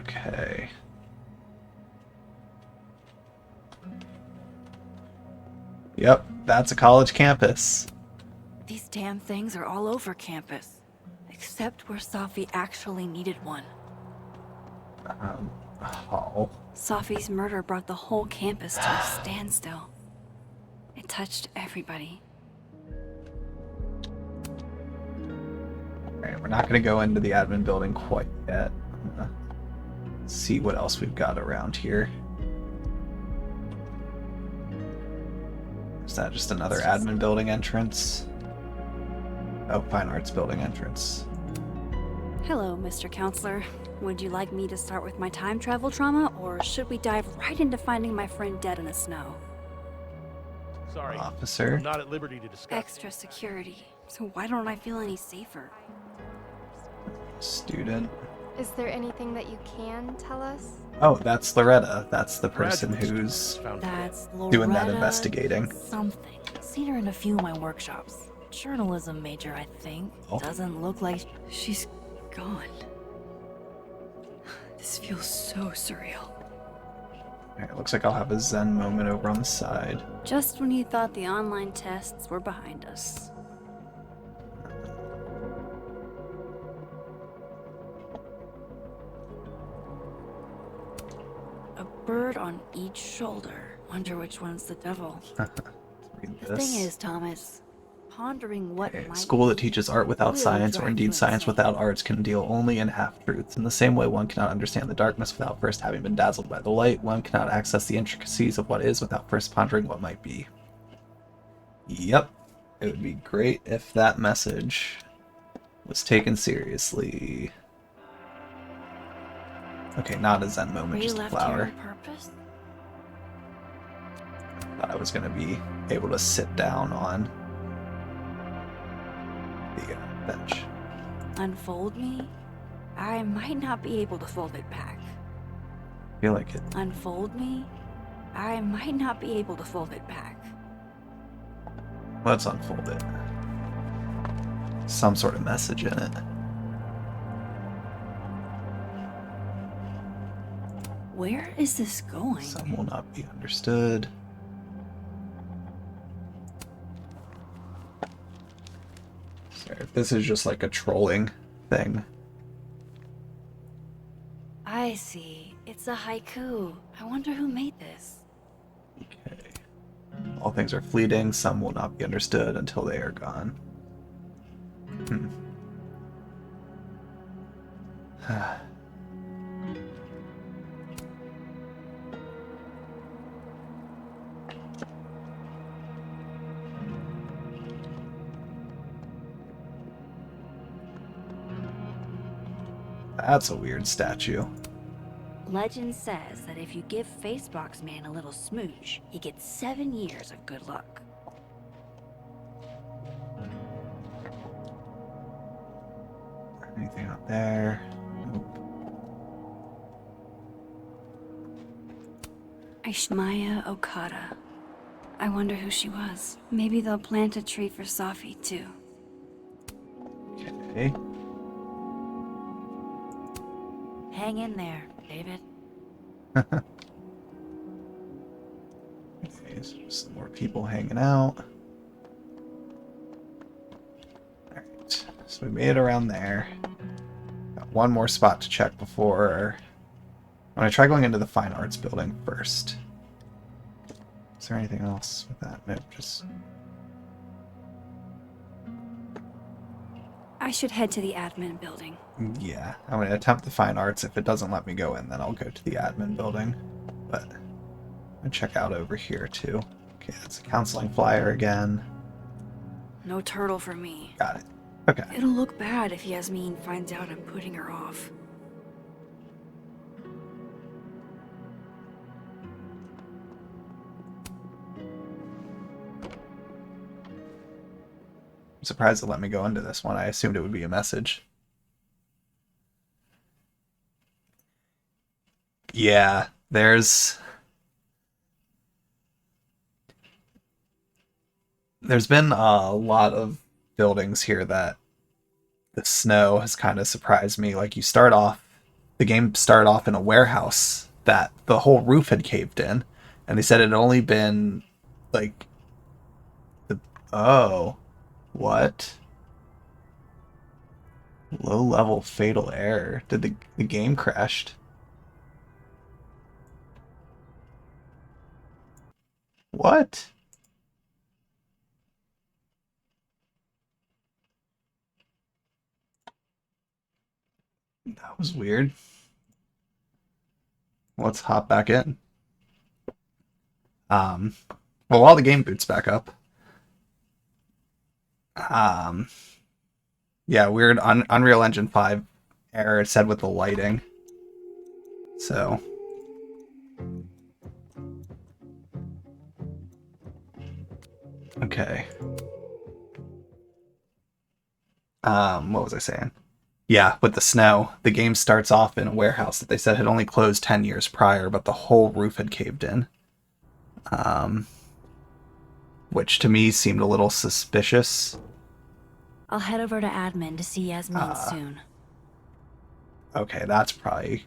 Okay. Yep, that's a college campus. These damn things are all over campus. Except where Safi actually needed one. Oh. Safi's murder brought the whole campus to a standstill. It touched everybody. Alright, we're not going to go into the admin building quite yet. I'm gonna see what else we've got around here. Is that just another admin building entrance? Oh, fine arts building entrance. Hello, Mr. Counselor. Would you like me to start with my time travel trauma, or should we dive right into finding my friend dead in the snow? Sorry, Officer. I'm not at liberty to discuss. Extra security. So why don't I feel any safer? Student. Is there anything that you can tell us? Oh, that's Loretta. That's the person who's That's doing that Loretta investigating. Something. Seen her in a few of my workshops. Journalism major, I think. Oh. Doesn't look like she's gone. This feels so surreal. Alright, looks like I'll have a Zen moment over on the side. Just when you thought the online tests were behind us. A bird on each shoulder. Wonder which one's the devil. Read The thing is, Thomas, pondering what A might school that teaches art without will science, or drive indeed you science insane. without arts, can deal only in half-truths. In the same way one cannot understand the darkness without first having been dazzled by the light, one cannot access the intricacies of what is without first pondering what might be. Yep. It would be great if that message was taken seriously. Okay, not a Zen moment, We just a left here flower. on purpose? Thought I was going to be able to sit down on the bench. Unfold me? I might not be able to fold it back. I feel like it. Unfold me? I might not be able to fold it back. Let's unfold it. Some sort of message in it. Where is this going? Some will not be understood. Sorry, if this is just like a trolling thing. I see. It's a haiku. I wonder who made this. Okay. All things are fleeting, some will not be understood until they are gone. That's a weird statue. Legend says that if you give Facebox Man a little smooch, he gets 7 years of good luck. Anything out there? Nope. Ishmaya Okada. I wonder who she was. Maybe they'll plant a tree for Safi, too. Okay. Hang in there, David. Okay, so just some more people hanging out. Alright, so we made it around there. Got one more spot to check before... I'm going to try going into the Fine Arts building first. Is there anything else with that? Nope, just... I should head to the admin building. Yeah, I'm going to attempt the Fine Arts. If it doesn't let me go in, then I'll go to the admin building. But I'm going to check out over here, too. Okay, that's a counseling flyer again. No turtle for me. Got it. Okay. It'll look bad if Yasmin finds out I'm putting her off. I'm surprised it let me go into this one. I assumed it would be a message. Yeah, there's been a lot of buildings here that the snow has kind of surprised me. Like, you start off the game started off in a warehouse that the whole roof had caved in, and they said it had only been like what? Low level fatal error. Did the game crashed? What? That was weird. Let's hop back in. Well, while the game boots back up, yeah, weird Unreal Engine 5 error, it said with the lighting. So okay. What was I saying? Yeah, with the snow, the game starts off in a warehouse that they said had only closed 10 years prior, but the whole roof had caved in. Which to me seemed a little suspicious. I'll head over to admin to see Yasmin soon. Okay, that's probably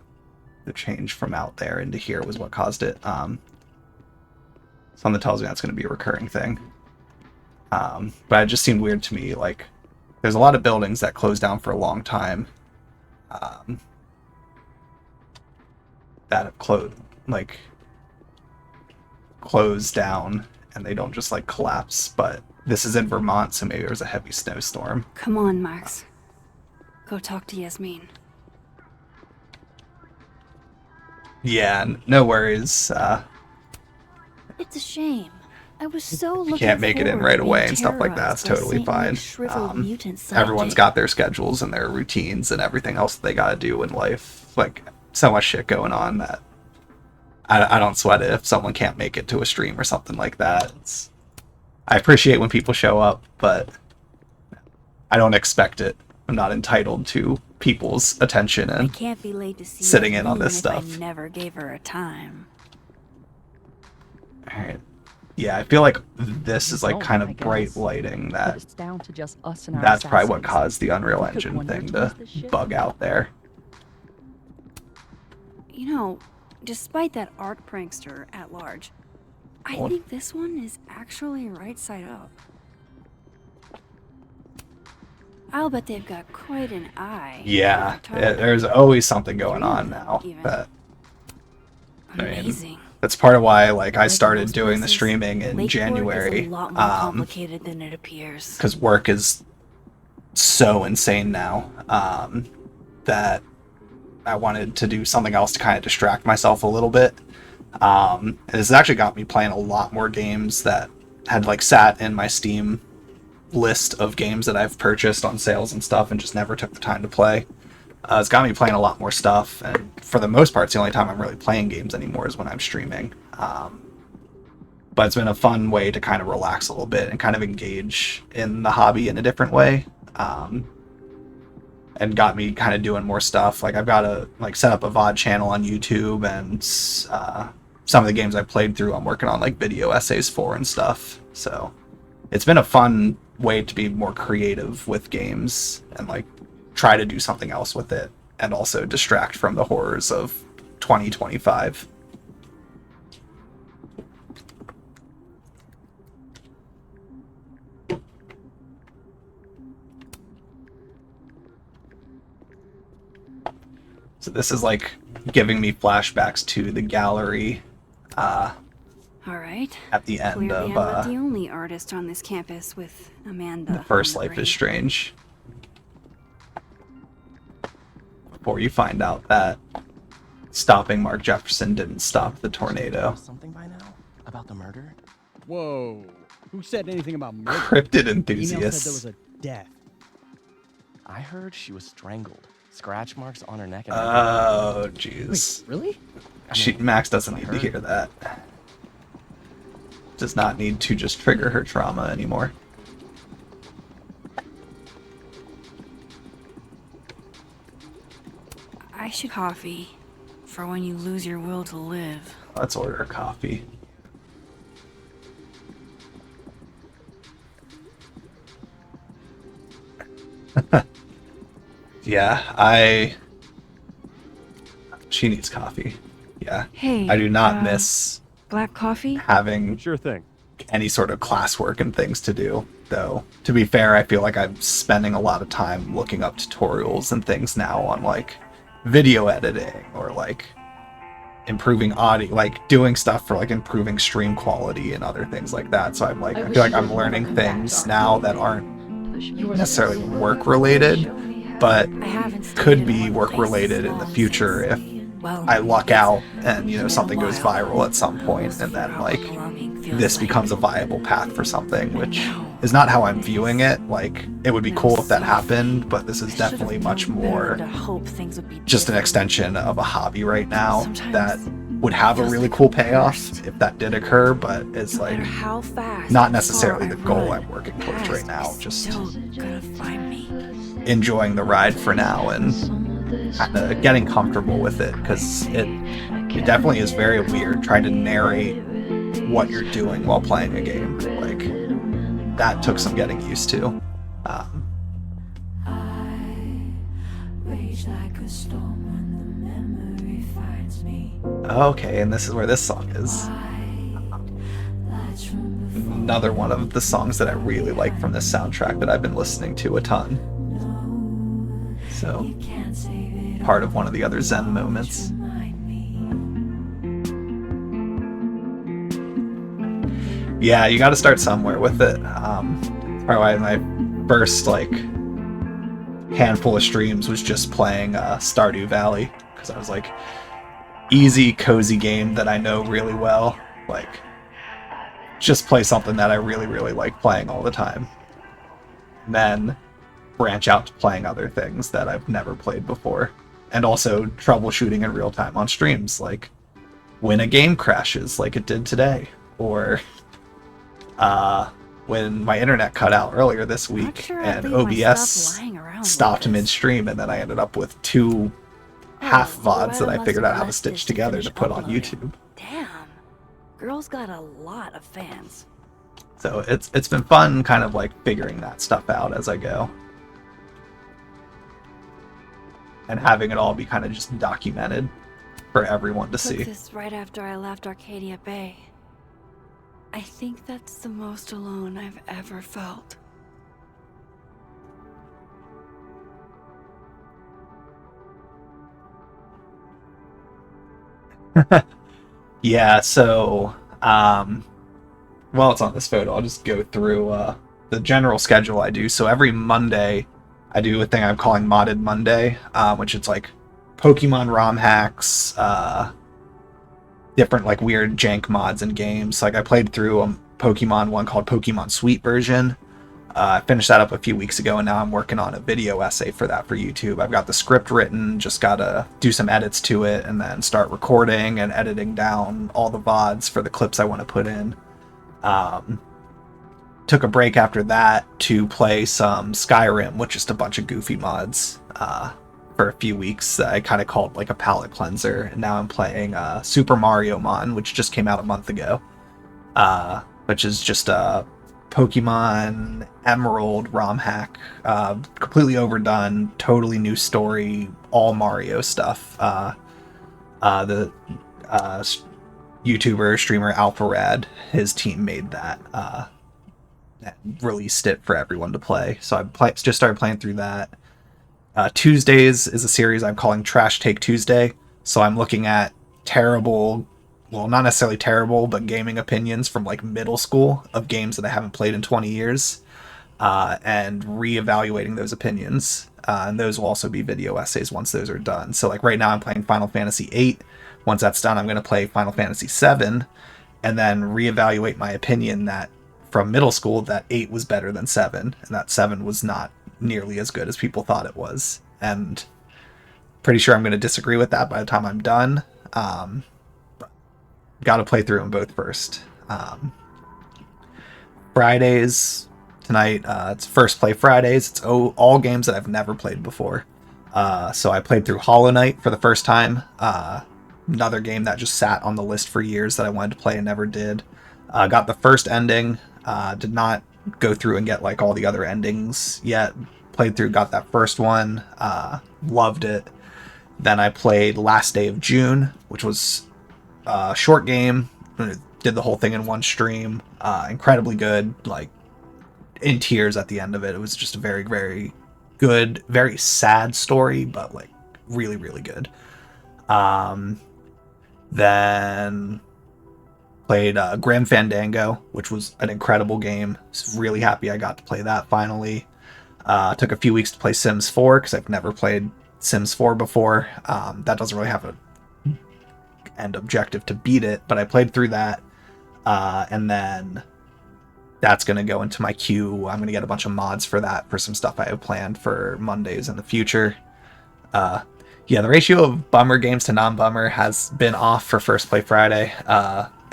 the change from out there into here was what caused it. Something tells me that's going to be a recurring thing. But it just seemed weird to me, like, there's a lot of buildings that close down for a long time that have closed down and they don't just like collapse, but this is in Vermont, so maybe there's a heavy snowstorm. Come on, Max. Go talk to Yasmin. Yeah, no worries. It's a shame. I was so looking Can't make it in right away and stuff like that. It's totally fine. Everyone's got their schedules and their routines and everything else that they gotta do in life. Like, so much shit going on that I don't sweat it if someone can't make it to a stream or something like that. I appreciate when people show up, but I don't expect it. I'm not entitled to people's attention and can't be late to see sitting in on this stuff. I never gave her a time. Alright. Yeah, I feel like this is like kind of bright lighting that it's down to just us and our that's probably what assassins. caused the Unreal Engine thing to bug out there. You know, despite that art prankster at large, I think this one is actually right side up. I'll bet they've got quite an eye. Yeah, there's always something going on now. That, amazing. That's part of why, like, I started doing the streaming in January. Is a lot more complicated than it appears. Because work is so insane now that I wanted to do something else to kind of distract myself a little bit. And this actually got me playing a lot more games that had like sat in my Steam list of games that I've purchased on sales and stuff and just never took the time to play. It's got me playing a lot more stuff, and for the most part, it's the only time I'm really playing games anymore is when I'm streaming. But it's been a fun way to kind of relax a little bit and kind of engage in the hobby in a different way. And got me kind of doing more stuff. Like, I've got to like set up a VOD channel on YouTube, and some of the games I played through I'm working on like video essays for and stuff. So it's been a fun way to be more creative with games and like try to do something else with it and also distract from the horrors of 2025. So this is like giving me flashbacks to the gallery all right. at the end Clearly, of I'm not the only artist on this campus with Amanda. The First Life is Strange. Before you find out that stopping Mark Jefferson didn't stop the tornado. Something by now about the murder? Whoa. Who said anything about murder? Cryptid Email enthusiasts. said there was a death. I heard she was strangled. Scratch marks on her neck and Oh, jeez. Really? Max doesn't need to hear that. Does not need to just trigger her trauma anymore. I should coffee for when you lose your will to live. Let's order a coffee. Yeah, She needs coffee. Yeah. Hey, I do not miss black coffee? having Sure thing. any sort of classwork and things to do, though. To be fair, I feel like I'm spending a lot of time looking up tutorials and things now on like video editing or like improving audio, like doing stuff for like improving stream quality and other things like that. So I'm like, I feel like I'm learning things now that aren't necessarily work related, but could be work related in the future if I luck out and, you know, something goes viral at some point, and then like this becomes a viable path for something, which is not how I'm viewing it. Like, it would be cool if that happened, but this is definitely much more just an extension of a hobby right now that would have a really cool payoff if that did occur, but is like not necessarily the goal I'm working towards right now. Just enjoying the ride for now and kind of getting comfortable with it, because it definitely is very weird trying to narrate what you're doing while playing a game. Like, that took some getting used to. Okay, and this is where this song is. Another one of the songs that I really like from this soundtrack that I've been listening to a ton. So, part of one of the other Zen moments. Yeah, you gotta start somewhere with it. Probably my first, like, handful of streams was just playing Stardew Valley, because I was like, easy, cozy game that I know really well. Like, just play something that I really, really like playing all the time. And then branch out to playing other things that I've never played before. And also troubleshooting in real time on streams, like when a game crashes like it did today, or when my internet cut out earlier this week and OBS stopped midstream, and then I ended up with 2 half VODs that I figured out how to stitch together to put on YouTube. Damn. Girl's got a lot of fans. So it's been fun kind of like figuring that stuff out as I go. And having it all be kind of just documented for everyone to see. Took this right after I left Arcadia Bay. I think that's the most alone I've ever felt. Yeah, so well, it's on this photo. I'll just go through the general schedule I do. So every Monday I do a thing I'm calling Modded Monday, which it's like Pokemon ROM hacks, different like weird jank mods and games. Like, I played through a Pokemon one called Pokemon Sweet Version. I finished that up a few weeks ago, and now I'm working on a video essay for that for YouTube. I've got the script written, just gotta do some edits to it, and then start recording and editing down all the VODs for the clips I want to put in. Took a break after that to play some Skyrim with just a bunch of goofy mods for a few weeks. I kind of called like a palate cleanser, and now I'm playing Super Mario Mon, which just came out a month ago, which is just a Pokemon Emerald ROM hack, completely overdone, totally new story, all Mario stuff. The YouTuber, streamer AlphaRad, his team made that, released it for everyone to play. So I just started playing through that. Tuesdays is a series I'm calling Trash Take Tuesday. So I'm looking at terrible, well, not necessarily terrible, but gaming opinions from like middle school of games that I haven't played in 20 years, and reevaluating those opinions. And those will also be video essays once those are done. So like right now I'm playing Final Fantasy VIII. Once that's done, I'm going to play Final Fantasy VII, and then reevaluate my opinion that from middle school that 8 was better than 7, and that 7 was not nearly as good as people thought it was. And pretty sure I'm going to disagree with that by the time I'm done. Got to play through them both first. Fridays, tonight, it's First Play Fridays. It's all games that I've never played before. So I played through Hollow Knight for the first time. Another game that just sat on the list for years that I wanted to play and never did. Got the first ending. Did not go through and get like all the other endings yet. Played through, got that first one. Loved it. Then I played Last Day of June, which was a short game. Did the whole thing in one stream. Incredibly good, like in tears at the end of it. It was just a very, very good, very sad story, but like really, really good. Then played Grim Fandango, which was an incredible game. Was really happy I got to play that finally. Took a few weeks to play Sims 4 because I've never played Sims 4 before. That doesn't really have an end objective to beat it, but I played through that. And then that's going to go into my queue. I'm going to get a bunch of mods for that, for some stuff I have planned for Mondays in the future. Yeah, the ratio of bummer games to non-bummer has been off for First Play Friday,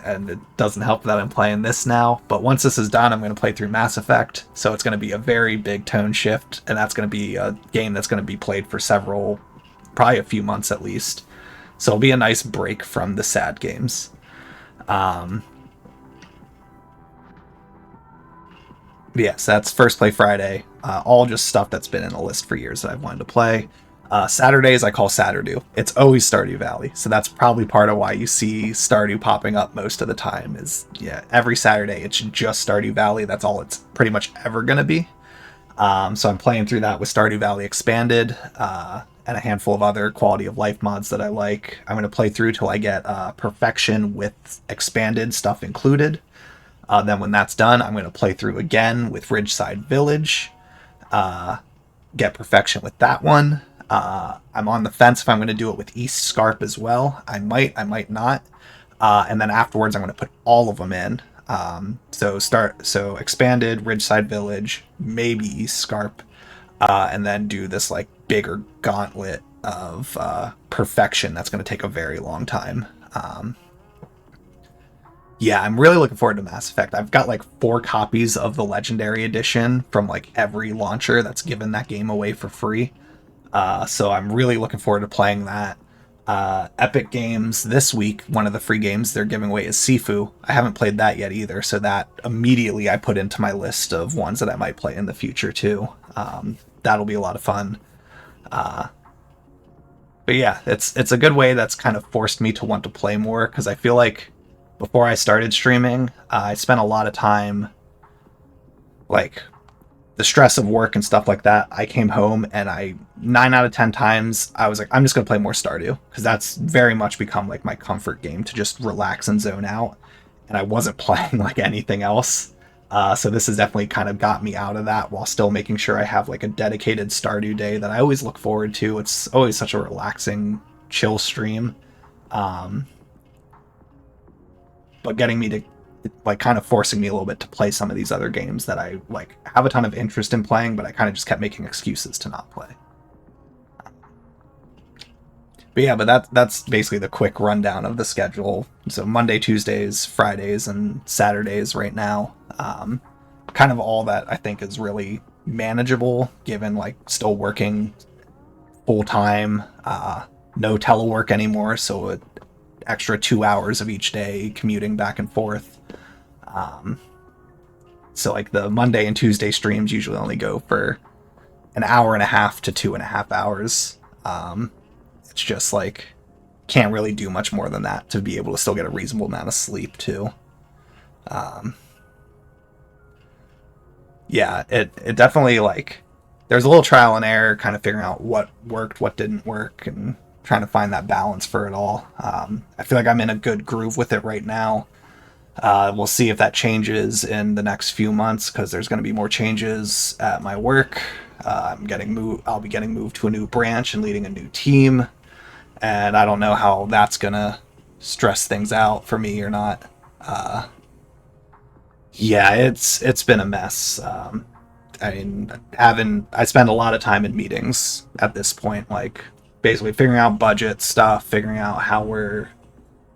and it doesn't help that I'm playing this now. But once this is done, I'm going to play through Mass Effect, so it's going to be a very big tone shift, and that's going to be a game that's going to be played for probably a few months at least. So it'll be a nice break from the sad games. Yes, that's First Play Friday. All just stuff that's been in the list for years that I've wanted to play. Saturdays I call Saturday. It's always Stardew Valley, so that's probably part of why you see Stardew popping up most of the time. Is every Saturday it's just Stardew Valley. That's all it's pretty much ever gonna be. So I'm playing through that with Stardew Valley Expanded and a handful of other quality of life mods that I like. I'm gonna play through till I get Perfection with Expanded stuff included. Then when that's done, I'm gonna play through again with Ridgeside Village. Get Perfection with that one. I'm on the fence if I'm going to do it with East Scarp as well. I might not. And then afterwards, I'm going to put all of them in. So Expanded, Ridgeside Village, maybe East Scarp, and then do this like bigger gauntlet of Perfection. That's going to take a very long time. Yeah, I'm really looking forward to Mass Effect. I've got like 4 copies of the Legendary Edition from like every launcher that's given that game away for free. So I'm really looking forward to playing that. Epic Games this week, one of the free games they're giving away is Sifu. I haven't played that yet either, so that immediately I put into my list of ones that I might play in the future too. That'll be a lot of fun. But yeah, it's a good way that's kind of forced me to want to play more, because I feel like before I started streaming, I spent a lot of time like the stress of work and stuff like that. I came home and 9 out of 10 times I was like, I'm just gonna play more Stardew, because that's very much become like my comfort game to just relax and zone out, and I wasn't playing like anything else. So this has definitely kind of got me out of that, while still making sure I have like a dedicated Stardew day that I always look forward to. It's always such a relaxing, chill stream. But getting me to like kind of forcing me a little bit to play some of these other games that I like have a ton of interest in playing, but I kind of just kept making excuses to not play. But yeah, that's basically the quick rundown of the schedule. So Monday, Tuesdays, Fridays, and Saturdays right now. Kind of all that I think is really manageable, given like still working full time, no telework anymore, so an extra 2 hours of each day commuting back and forth. So like the Monday and Tuesday streams usually only go for an hour and a half to 2.5 hours. It's just like can't really do much more than that to be able to still get a reasonable amount of sleep too. Yeah, it definitely like there's a little trial and error kind of figuring out what worked, what didn't work, and trying to find that balance for it all. I feel like I'm in a good groove with it right now. We'll see if that changes in the next few months, because there's going to be more changes at my work. I'll be getting moved to a new branch and leading a new team, and I don't know how that's going to stress things out for me or not. Yeah, it's been a mess. I mean, I spend a lot of time in meetings at this point, like basically figuring out budget stuff, figuring out how we're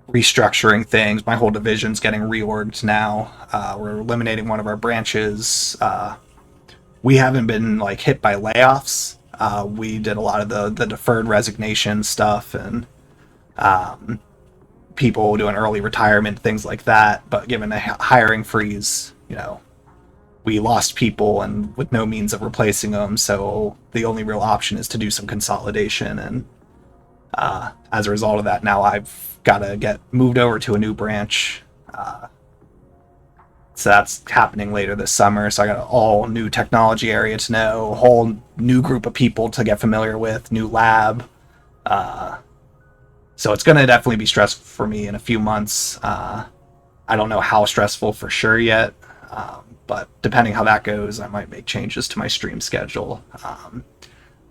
restructuring things. My whole division's getting reorged now. We're eliminating one of our branches. We haven't been like hit by layoffs. We did a lot of the deferred resignation stuff and people doing early retirement, things like that. But given the hiring freeze, we lost people and with no means of replacing them. So the only real option is to do some consolidation. And As a result of that, now I've got to get moved over to a new branch. So that's happening later this summer. So I got an all new technology area to know, a whole new group of people to get familiar with, new lab. So it's going to definitely be stressful for me in a few months. I don't know how stressful for sure yet, but depending how that goes, I might make changes to my stream schedule.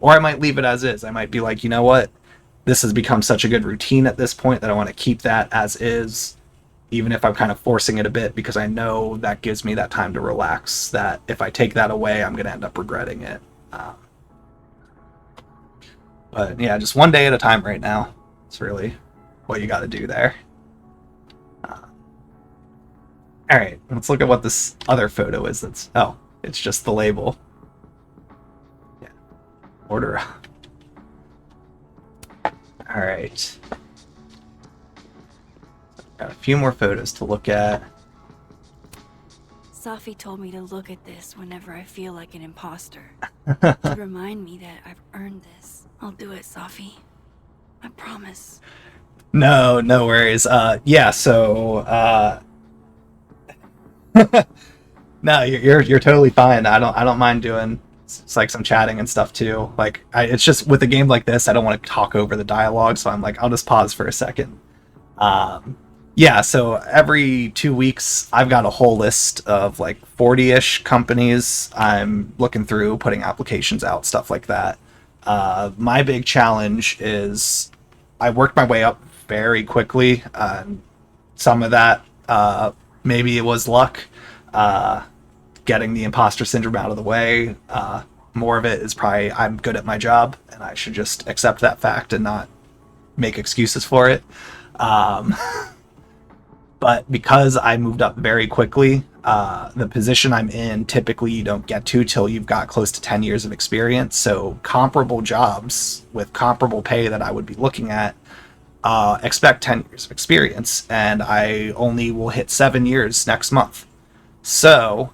Or I might leave it as is. I might be like, you know what? This has become such a good routine at this point that I want to keep that as is, even if I'm kind of forcing it a bit, because I know that gives me that time to relax, that if I take that away, I'm going to end up regretting it. But yeah, just one day at a time right now. It's really what you got to do there. All right, let's look at what this other photo is. It's just the label. Yeah, order up. All right. Got a few more photos to look at. Safi told me to look at this whenever I feel like an imposter. To remind me that I've earned this. I'll do it, Safi. I promise. No worries. Yeah, so no, you're totally fine. I don't mind doing like some chatting and stuff too. Like it's just with a game like this, I don't want to talk over the dialogue, so I'm like, I'll just pause for a second. Yeah, so every 2 weeks, I've got a whole list of like 40-ish companies I'm looking through, putting applications out, stuff like that. My big challenge is I worked my way up very quickly. Some of that, maybe it was luck, getting the imposter syndrome out of the way. More of it is probably I'm good at my job, and I should just accept that fact and not make excuses for it. But because I moved up very quickly, the position I'm in, typically you don't get to till you've got close to 10 years of experience. So comparable jobs with comparable pay that I would be looking at expect 10 years of experience, and I only will hit 7 years next month. So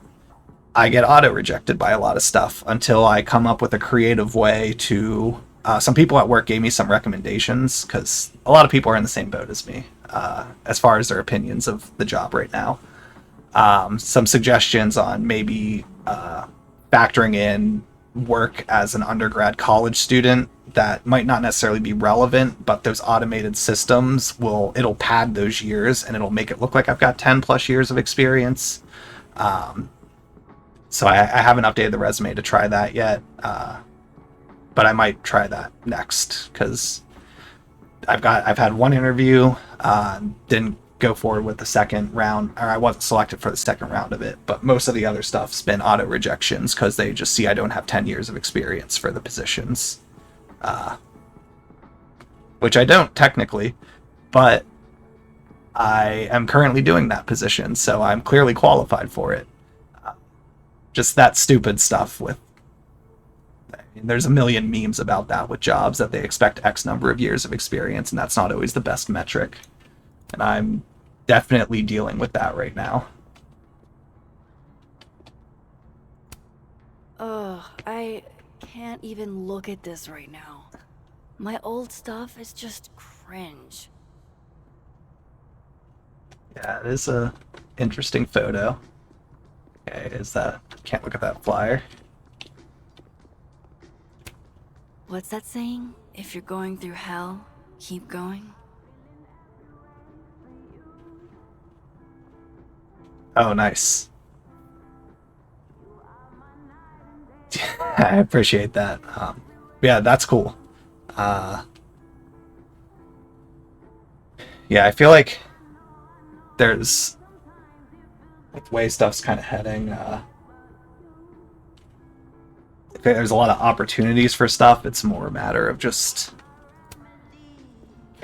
I get auto-rejected by a lot of stuff until I come up with a creative way to... some people at work gave me some recommendations, because a lot of people are in the same boat as me, as far as their opinions of the job right now. Some suggestions on maybe factoring in work as an undergrad college student that might not necessarily be relevant, but those automated systems it'll pad those years and it'll make it look like I've got 10 plus years of experience. So I haven't updated the resume to try that yet, but I might try that next, because I've had one interview, didn't go forward with the second round, or I wasn't selected for the second round of it, but most of the other stuff's been auto rejections because they just see I don't have 10 years of experience for the positions, which I don't technically, but I am currently doing that position, so I'm clearly qualified for it. Just that stupid stuff with... there's a million memes about that with jobs, that they expect X number of years of experience, and that's not always the best metric. And I'm definitely dealing with that right now. Ugh, I can't even look at this right now. My old stuff is just cringe. Yeah, it is a interesting photo. Okay, can't look at that flyer. What's that saying? If you're going through hell, keep going. Oh, nice. I appreciate that. Yeah, that's cool. Yeah, I feel like there's... with the way stuff's kind of heading, there's a lot of opportunities for stuff. It's more a matter of just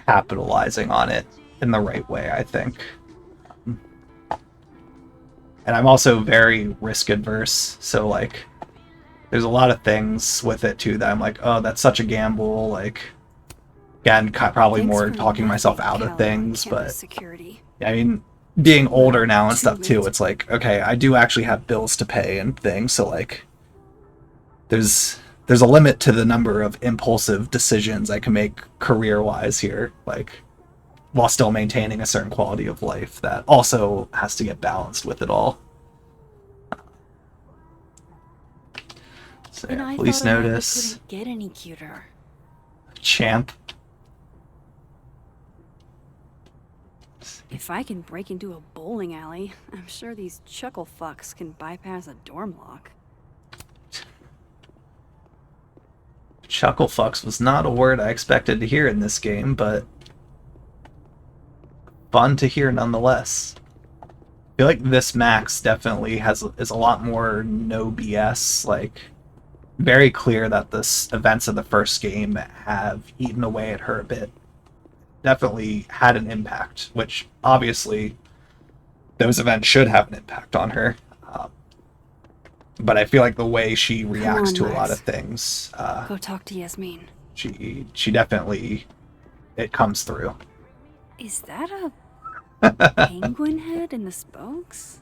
capitalizing on it in the right way, I think. And I'm also very risk adverse, so like there's a lot of things with it too that I'm like, oh, that's such a gamble. Like, again, probably more talking myself out of things, but yeah, I mean, being older now and stuff too, it's like, okay, I do actually have bills to pay and things, so like there's there's a limit to the number of impulsive decisions I can make career-wise here, like, while still maintaining a certain quality of life that also has to get balanced with it all. So, And yeah, I police thought Amanda notice. couldn't get any cuter. Champ. If I can break into a bowling alley, I'm sure these chuckle fucks can bypass a dorm lock. Chuckle fucks was not a word I expected to hear in this game, but fun to hear nonetheless. I feel like this Max definitely is a lot more no BS, like very clear that the events of the first game have eaten away at her a bit. Definitely had an impact, which obviously those events should have an impact on her. But I feel like the way she reacts on, to a lot Max. of things, Go talk to Yasmin. she definitely, it comes through. Is that a penguin head in the spokes?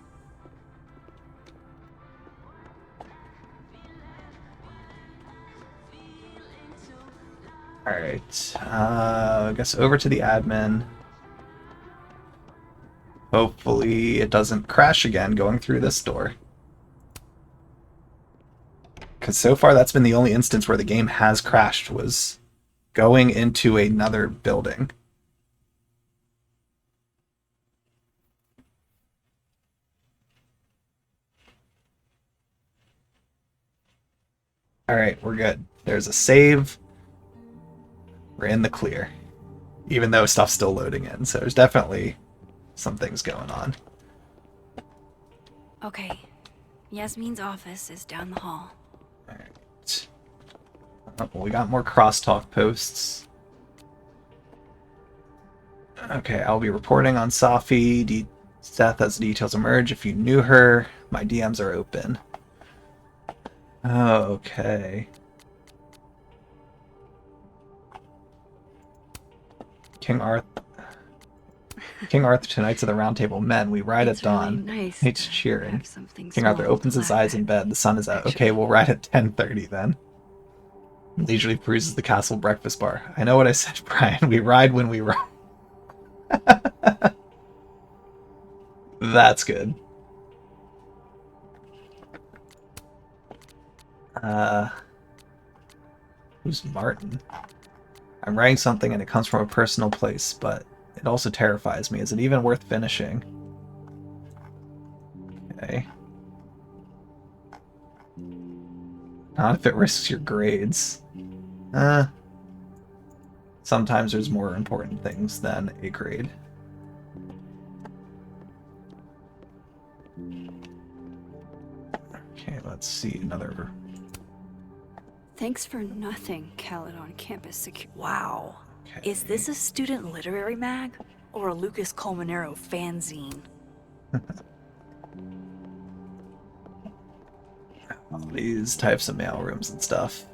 Alright, I guess over to the admin. Hopefully it doesn't crash again going through this door. Because so far that's been the only instance where the game has crashed, was going into another building. Alright, we're good. There's a save. We're in the clear. Even though stuff's still loading in, so there's definitely some things going on. Okay. Yasmin's office is down the hall. Alright. Oh, well, we got more crosstalk posts. Okay, I'll be reporting on Safi death as details emerge. If you knew her, my DMs are open. Okay. King Arthur tonight's at the Round Table. Men, we ride at dawn. Really nice Hates cheering. something King Arthur small opens to his laugh eyes in bed. The sun is out. Okay, we'll ride at 10:30 then. Leisurely peruses the castle breakfast bar. I know what I said, Brian. We ride when we ride. That's good. Who's Martin? I'm writing something and it comes from a personal place, but it also terrifies me. Is it even worth finishing? Okay. Not if it risks your grades. Sometimes there's more important things than a grade. Okay, let's see another. Thanks for nothing, Caledon Campus Security. Wow. Okay. Is this a student literary mag or a Lucas Colmenero fanzine? All these types of mailrooms and stuff.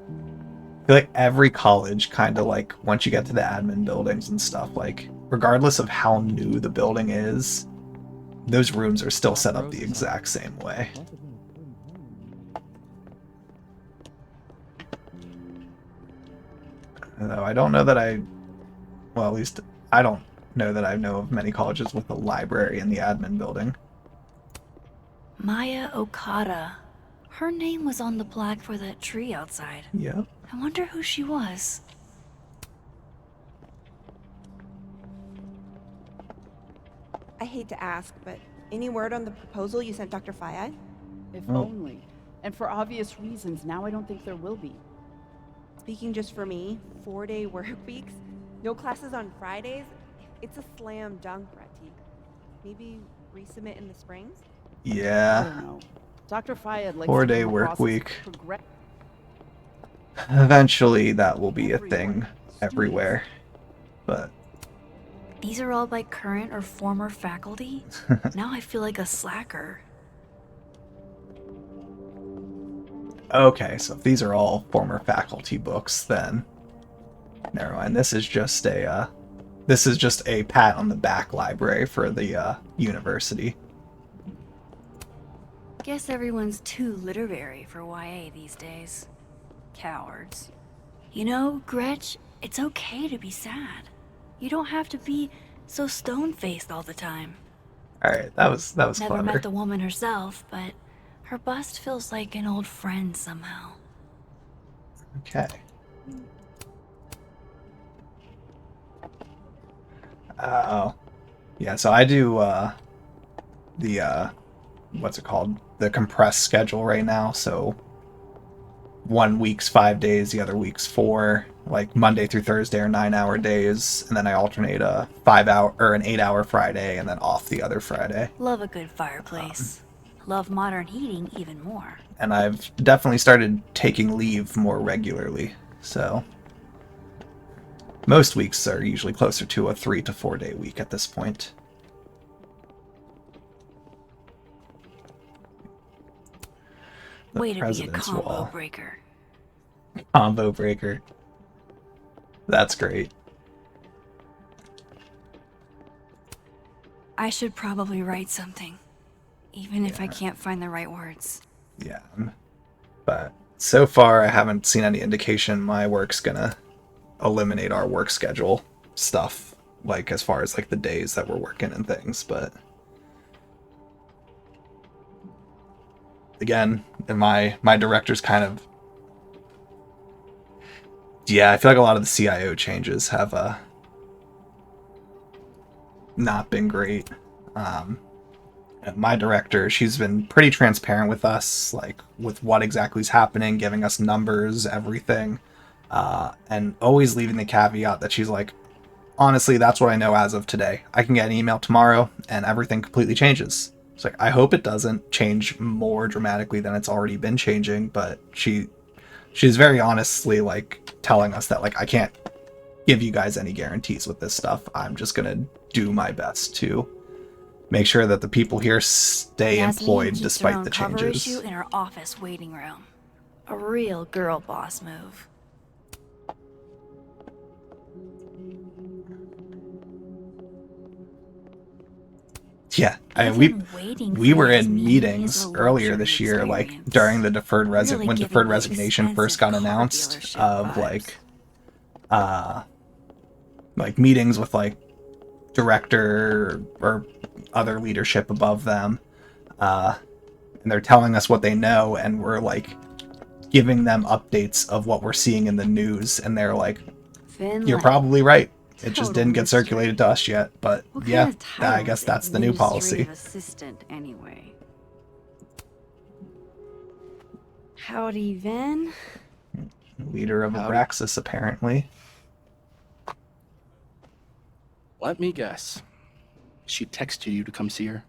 I feel like every college kind of like, once you get to the admin buildings and stuff, like regardless of how new the building is, those rooms are still set up the exact same way. Though I don't know that well, at least I don't know that I know of many colleges with a library in the admin building. Maya Okada. Her name was on the plaque for that tree outside. Yep. I wonder who she was. I hate to ask, but any word on the proposal you sent Dr. Fayad? If Oh. only. And for obvious reasons, now I don't think there will be. Speaking just for me, 4-day work weeks, no classes on Fridays. It's a slam dunk, Ratik. Maybe resubmit in the springs? I don't Yeah. know. Dr. Fayad likes 4-day to come work across as week. progress- Eventually that will be a thing everywhere. But These are all by current or former faculty? Now I feel like a slacker. okay, so if these are all former faculty books, then never mind. This is just a pat on the back library for the university. Guess everyone's too literary for YA these days. Cowards. You know, Gretch, it's okay to be sad. You don't have to be so stone-faced all the time. All right, that was Never clever. met the woman herself, but her bust feels like an old friend somehow. Okay. Oh, yeah. So I do the what's it called? The compressed schedule right now. So one week's 5 days, the other week's 4. Like Monday through Thursday are 9-hour days, and then I alternate a 5-hour or an 8-hour Friday, and then off the other Friday. Love a good fireplace. Love modern heating even more. And I've definitely started taking leave more regularly. So most weeks are usually closer to a 3 to 4 day week at this point. The Way to be a President's combo Wall. breaker. Combo breaker. That's great. I should probably write something, even if I can't find the right words. Yeah. But so far, I haven't seen any indication my work's gonna eliminate our work schedule stuff, like as far as like the days that we're working and things. But again, and my director's kind of, yeah, I feel like a lot of the CIO changes have not been great. My director, she's been pretty transparent with us, like with what exactly is happening, giving us numbers, everything, and always leaving the caveat that she's like, honestly, that's what I know as of today. I can get an email tomorrow and everything completely changes. It's like, I hope it doesn't change more dramatically than it's already been changing, but she's very honestly like telling us that like I can't give you guys any guarantees with this stuff. I'm just gonna do my best to make sure that the people here stay employed keeps her despite own the cover changes. issue in her office waiting room. A real girl boss move. Yeah, I mean, we were in meetings earlier this year, like during the deferred when deferred resignation first got announced, of like meetings with like director or other leadership above them, and they're telling us what they know, and we're like giving them updates of what we're seeing in the news, and they're like, "You're probably right. It just didn't get circulated to us yet." But yeah, I guess that's the new policy. Assistant, anyway. Howdy, Vin. Leader of Abraxas, apparently. Let me guess. She texted you to come see her?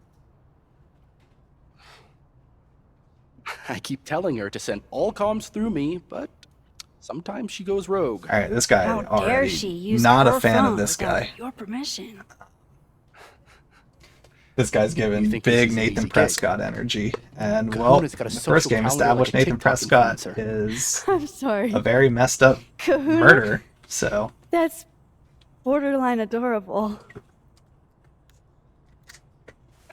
I keep telling her to send all comms through me, but sometimes she goes rogue. All right, this guy How dare already she use not her a fan phone of this without guy. your permission. This guy's giving think big this is an Nathan easy gig? Prescott energy, and well, Kahuna's got a the social first game calendar established like a Nathan TikTok Prescott influencer. is I'm sorry. a very messed up Kahuna? murderer. So That's borderline adorable.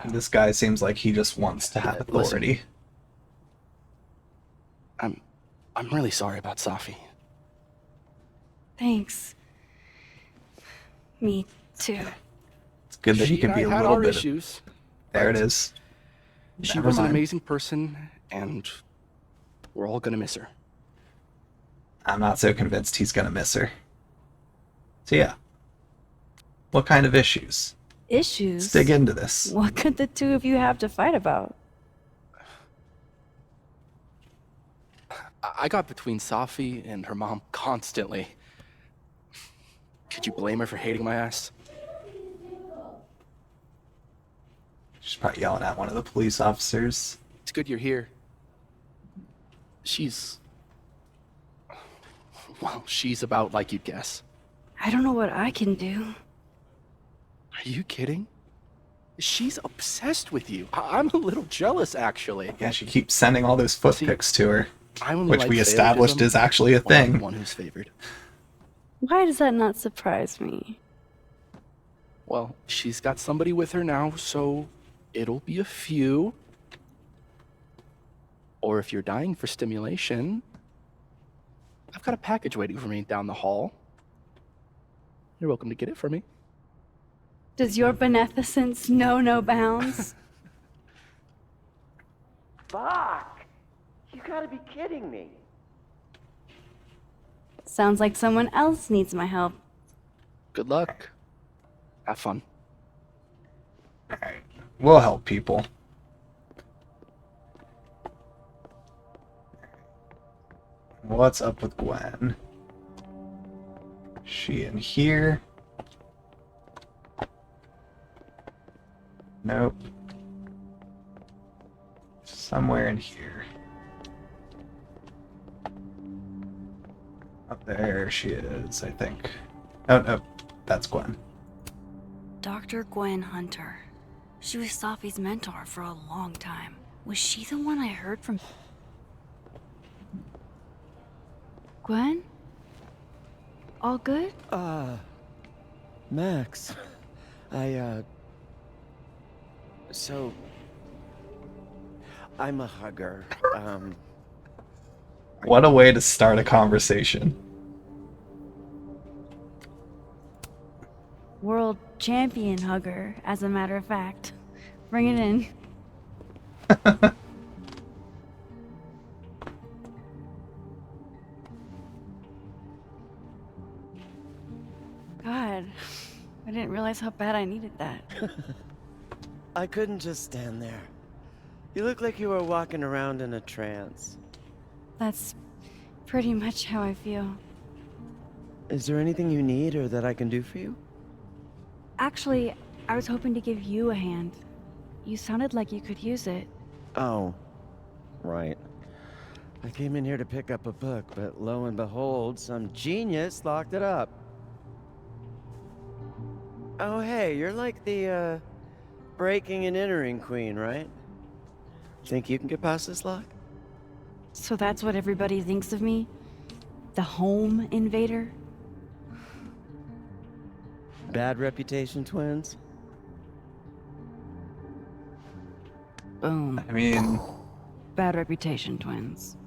this guy seems like he just wants to have authority. I'm really sorry about Safi. Thanks. Me too. It's good that he She can and be I a had little our bit. issues, There it but is. She Never was an mind. amazing person, and we're all gonna miss her. I'm not so convinced he's gonna miss her. So yeah, what kind of issues? Issues? Let's dig into this. What could the two of you have to fight about? I got between Safi and her mom constantly. Could you blame her for hating my ass? She's probably yelling at one of the police officers. It's good you're here. She's... well, she's about like you'd guess. I don't know what I can do. Are you kidding? She's obsessed with you. I'm a little jealous, actually. Yeah, she keeps sending all those foot pics to her, I only which like we established favoritism is actually a when I'm the thing. one who's favored. Why does that not surprise me? Well, she's got somebody with her now, so it'll be a few. Or if you're dying for stimulation, I've got a package waiting for me down the hall. You're welcome to get it for me. Does your beneficence know no bounds? Fuck! You gotta be kidding me. Sounds like someone else needs my help. Good luck. Have fun. Alright. We'll help people. What's up with Gwen? She in here? Nope. Somewhere in here. Up there she is, I think. Oh, no. That's Gwen. Dr. Gwen Hunter. She was Safi's mentor for a long time. Was she the one I heard from? Gwen? All good? Max. So... I'm a hugger. What a way to start a conversation. World champion hugger, as a matter of fact. Bring it in. God, I didn't realize how bad I needed that. I couldn't just stand there. You look like you were walking around in a trance. That's pretty much how I feel. Is there anything you need or that I can do for you? Actually, I was hoping to give you a hand. You sounded like you could use it. Oh, right. I came in here to pick up a book, but lo and behold, some genius locked it up. Oh, hey, you're like the, breaking and entering queen, right? Think you can get past this lock? So that's what everybody thinks of me? The home invader? Bad reputation, twins? Boom. I mean... Bad reputation, twins.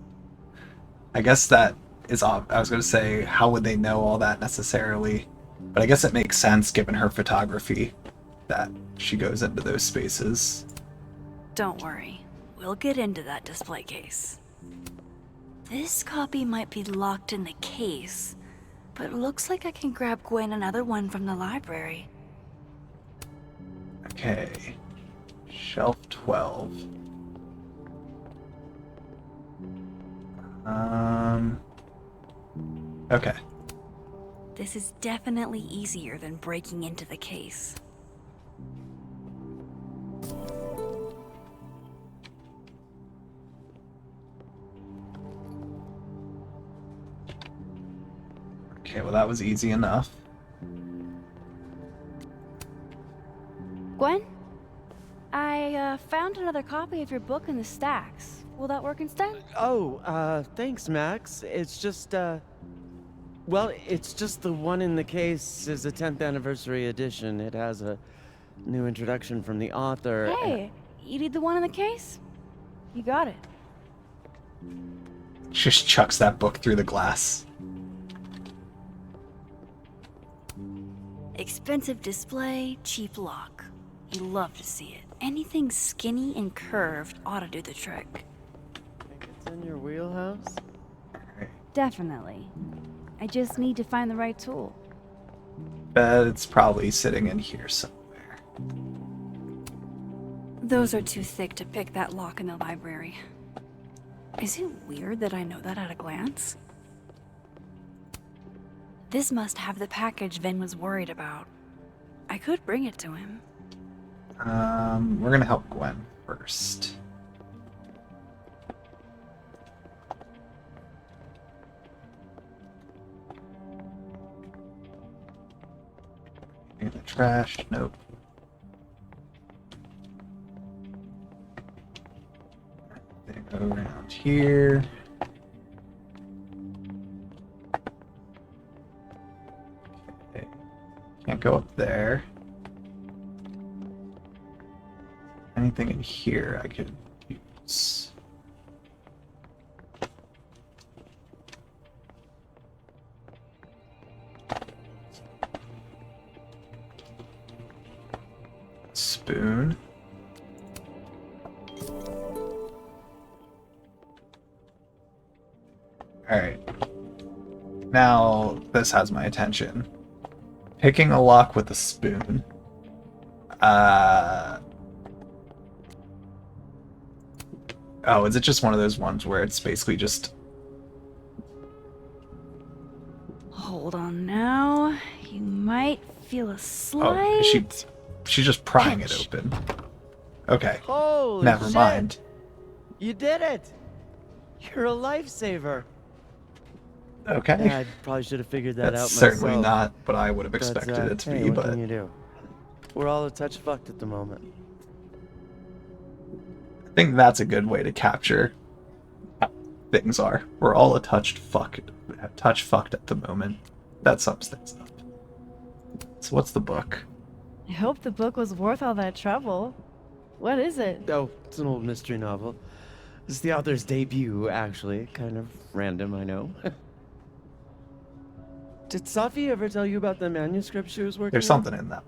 I guess that is I was going to say, how would they know all that necessarily? But I guess it makes sense given her photography that she goes into those spaces. Don't worry. We'll get into that display case. This copy might be locked in the case, but it looks like I can grab Gwen another one from the library. Okay. Shelf 12. Okay. This is definitely easier than breaking into the case. Okay, well that was easy enough. Gwen? I found another copy of your book in the stacks. Will that work instead? Oh, thanks, Max. It's just, well, it's just the one in the case is a 10th anniversary edition. It has a new introduction from the author. Hey, you need the one in the case? You got it. She just chucks that book through the glass. Expensive display, cheap lock. You love to see it. Anything skinny and curved ought to do the trick. Think it's in your wheelhouse? Definitely. I just need to find the right tool. Bet it's probably sitting in here somewhere. Those are too thick to pick that lock in the library. Is it weird that I know that at a glance? This must have the package Vin was worried about. I could bring it to him. We're gonna help Gwen first. In the trash, nope. They go around here. Okay. Can't go up there. Anything in here I could use. spoon. Alright. Now, this has my attention. Picking a lock with a spoon. Oh, is it just one of those ones where it's basically just... Hold on now. You might feel a slight... Oh, she's just prying it open. Okay. Holy Never shit. mind. You did it! You're a lifesaver. Okay. Yeah, I probably should have figured that That's out myself. certainly not what I would have expected it to hey, be, what but... can you do? We're all a touch fucked at the moment. I think that's a good way to capture how things are. We're all a touch fucked at the moment. That sums things up. So what's the book? I hope the book was worth all that trouble. What is it? Oh, it's an old mystery novel. It's the author's debut, actually. Kind of random, I know. Did Safi ever tell you about the manuscript she was working There's on? something in that.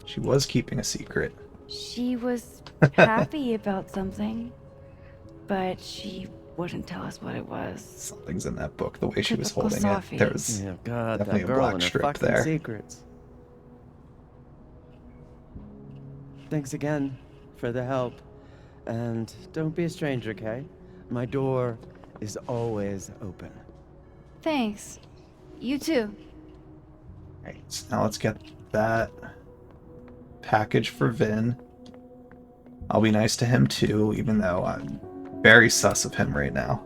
She was keeping a secret. She was happy about something, but she wouldn't tell us what it was. Something's in that book. The way she was Typical holding Safi. it, there was Yeah, God, definitely that a girl black and her strip fucking there. secrets. Thanks again for the help. And don't be a stranger, okay? My door is always open. Thanks. You too. Right, so now let's get that package for Vin. I'll be nice to him too, even though I'm very sus of him right now.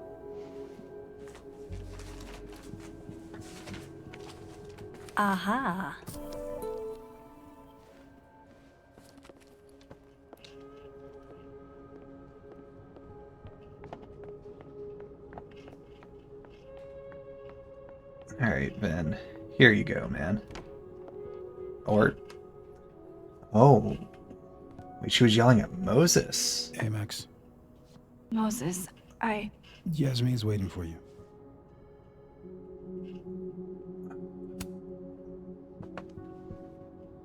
Aha. Alright, Vin. Here you go, man. Or... Oh. Wait, she was yelling at Moses. Hey, Max. Moses, Yasmin's waiting for you.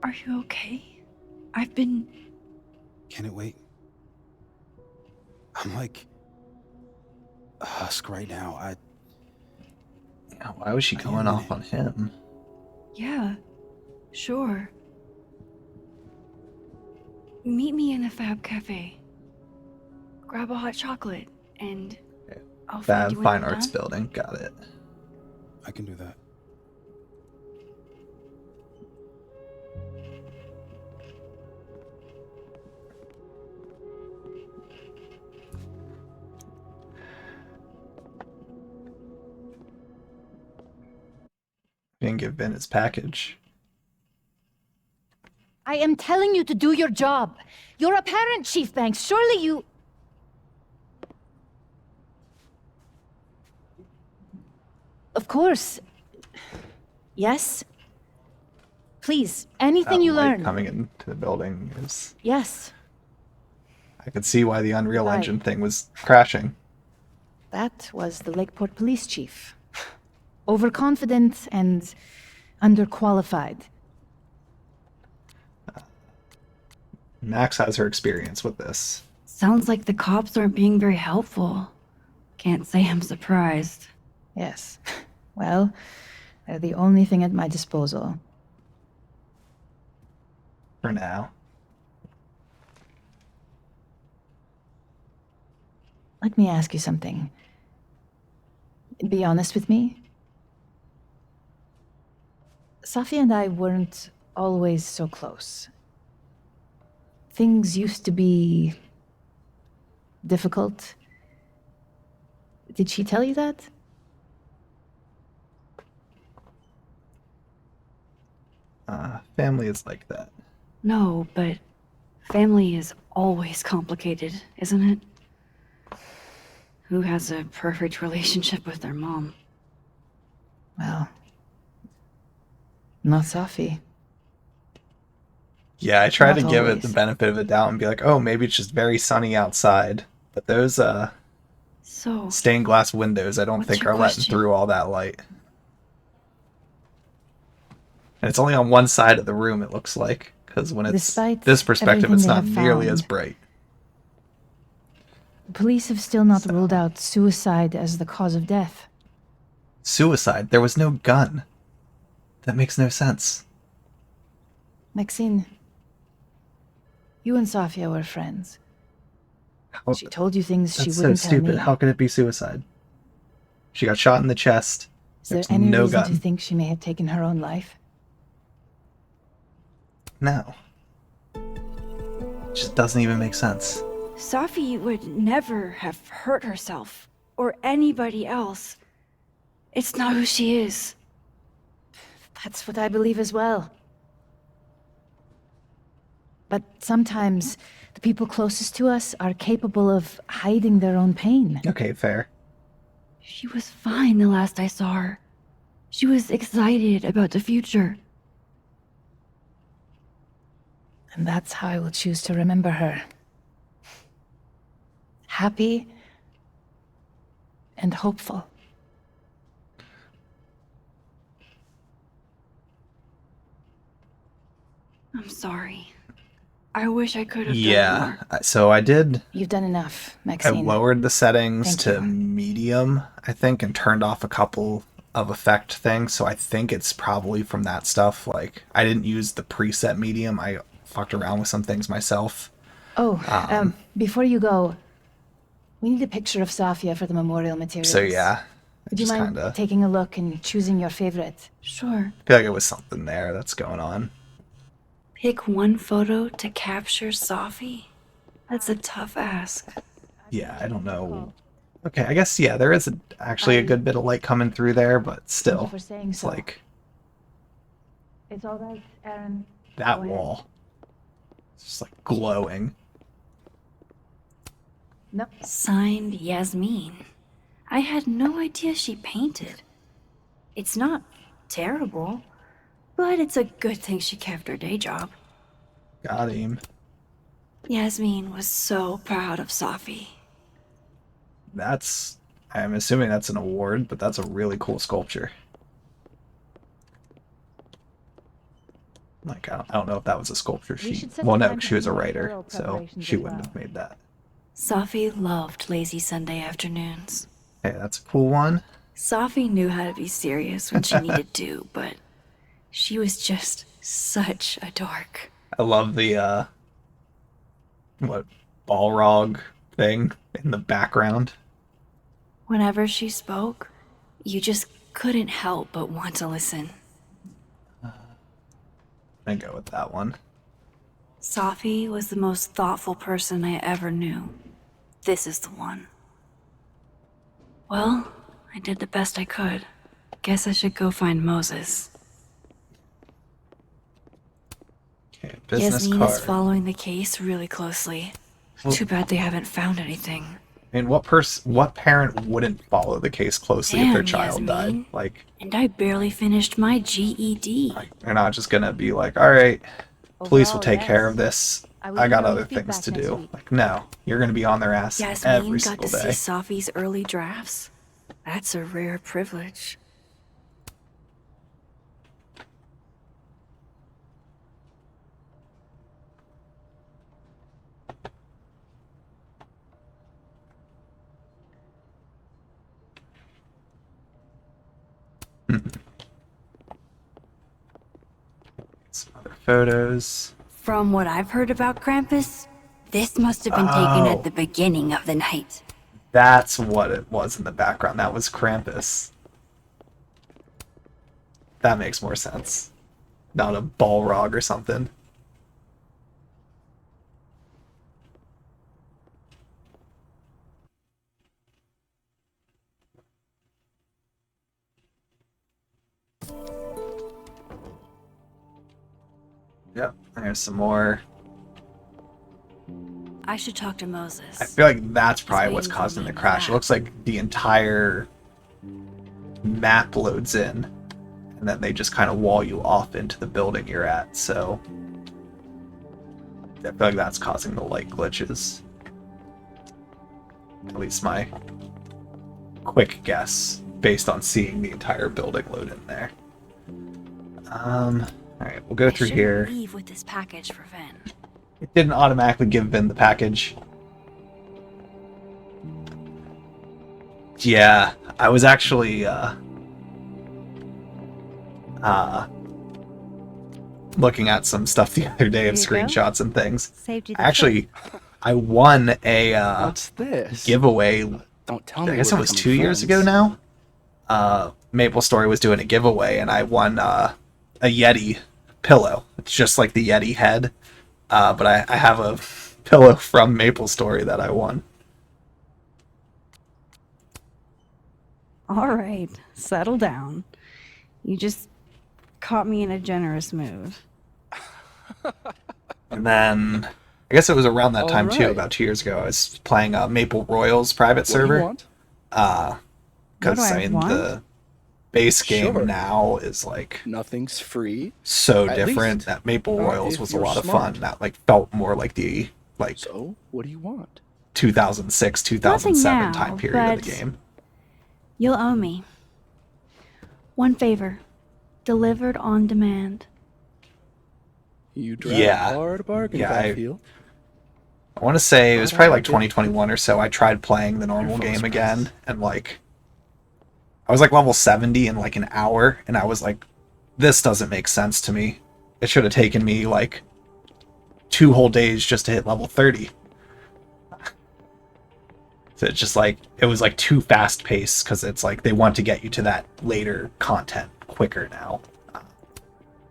Are you okay? I've been... Can it wait? I'm like a husk right now. Yeah, why was she going off on him? Yeah, sure. Meet me in the Fab Cafe. Grab a hot chocolate, and I'll find you when Fine you're Arts done. Building. Got it. I can do that. Didn't give Vin his package. I am telling you to do your job. You're a parent, Chief Banks. Surely you... Of course. Yes? Please, anything That you light learn. coming into the building is... Yes, I could see why the Unreal Right. Engine thing was crashing. that was the Lakeport Police Chief. Overconfident and underqualified. Max has her experience with this. Sounds like the cops aren't being very helpful. Can't say I'm surprised. Yes. Well, they're the only thing at my disposal. For now. Let me ask you something. Be honest with me. Safi and I weren't always so close. Things used to be difficult. Did she tell you that? Family is like that. No, but family is always complicated, isn't it? Who has a perfect relationship with their mom? Well, not Safi. Yeah, I tried to Not give it always. the benefit of the doubt and be like, oh, maybe it's just very sunny outside. But those So, stained glass windows, I don't What's think your are letting question? through all that light. And it's only on one side of the room, it looks like. Because when it's Despite this perspective, everything it's they not have nearly found, as bright. the police have still not ruled out suicide as the cause of death. Suicide? There was no gun. That makes no sense. Maxine, you and Safia were friends. She told you things she That's so wouldn't tell stupid. me. How can it be suicide? She got shot in the chest. Is there There's any no reason gun. to think she may have taken her own life? No. It just doesn't even make sense. Safi would never have hurt herself or anybody else. It's not who she is. That's what I believe as well. But sometimes the people closest to us are capable of hiding their own pain. Okay, fair. She was fine the last I saw her. She was excited about the future. And that's how I will choose to remember her. Happy and hopeful. I'm sorry. I wish I could have done Yeah. more. So I did. You've done enough, I Maxine. lowered the settings Thank to medium, I think, and turned off a couple of effect things. So I think it's probably from that stuff. Like, I didn't use the preset medium. I fucked around with some things myself. Oh, before you go, we need a picture of Safia for the memorial materials. So yeah. Would you just mind kinda taking a look and choosing your favorite? Sure. feel like it was something there that's going on. Pick one photo to capture Safi? That's a tough ask. Yeah, I don't know. Okay, I guess, yeah, there is actually a good bit of light coming through there, but still, for saying it's so. like It's all right, Aaron. that Go ahead. wall. It's just like glowing. No. Signed Yasmin. I had no idea she painted. It's not terrible, but it's a good thing she kept her day job. Got him. Yasmin was so proud of Safi. I'm assuming that's an award, but that's a really cool sculpture. Like, I don't know if that was a sculpture well, no, she was a writer, so she wouldn't have made that. Safi loved lazy Sunday afternoons. Hey, that's a cool one. Safi knew how to be serious when she needed to, but she was just such a dork. I love the, Balrog thing in the background. Whenever she spoke, you just couldn't help but want to listen. I go with that one. Safi was the most thoughtful person I ever knew. This is the one. Well, I did the best I could. Guess I should go find Moses. Okay, business Yasmin card. is following the case really closely. Well- Too bad they haven't found anything. I mean, what parent wouldn't follow the case closely if their Damn, child died? Yasmin. Like, And I barely finished my GED. they're not just gonna be like, all right, police will Overall, take care yes. of this. I will I got email other you things feedback to next do. week. Like, no, you're gonna be on their ass Yasmin every got single to see day. Safi's early drafts. That's a rare privilege. Some other photos. From what I've heard about Krampus, this must have been taken Oh. at the beginning of the night. That's what it was in the background. That was Krampus. That makes more sense. Not a Balrog or something. Yep, there's some more. I should talk to Moses. I feel like that's probably waiting what's for causing me the to crash. It looks like the entire map loads in, and then they just kind of wall you off into the building you're at, so I feel like that's causing the light glitches. At least my quick guess, based on seeing the entire building load in there. Alright, we'll go through I shouldn't here. leave with this package for Vin. It didn't automatically give Vin the package. Yeah, I was actually looking at some stuff the other day of Here you go. screenshots and things. Saved you the Actually, I won a What's this? giveaway. Don't tell me. I guess we're it was becoming 2 years friends. ago now. Maple Story was doing a giveaway, and I won a Yeti pillow. It's just like the Yeti head, but I have a pillow from Maple Story that I won. All right, settle down. You just caught me in a generous mood. And then I guess it was around that time too, Alright. about 2 years ago. I was playing Maple Royals private What do server. you want? What Because do I I mean want? the base game Sure. now is like Nothing's free. so At different. least, That Maple not Royals if was a you're lot of smart. fun. That like felt more like the So, what do you want? 2006 2007 now, time period of the but- game. You'll owe me. One favor. Delivered on demand. You drive Yeah. hard bargain, Yeah, I Garfield. want to say it was But probably I like did- 2021 or so. I tried playing the normal full of game surprises. again, and like I was like level 70 in like an hour, and I was like, this doesn't make sense to me. It should have taken me like 2 whole days just to hit level 30. So it's just like it was like too fast paced because it's like they want to get you to that later content quicker now.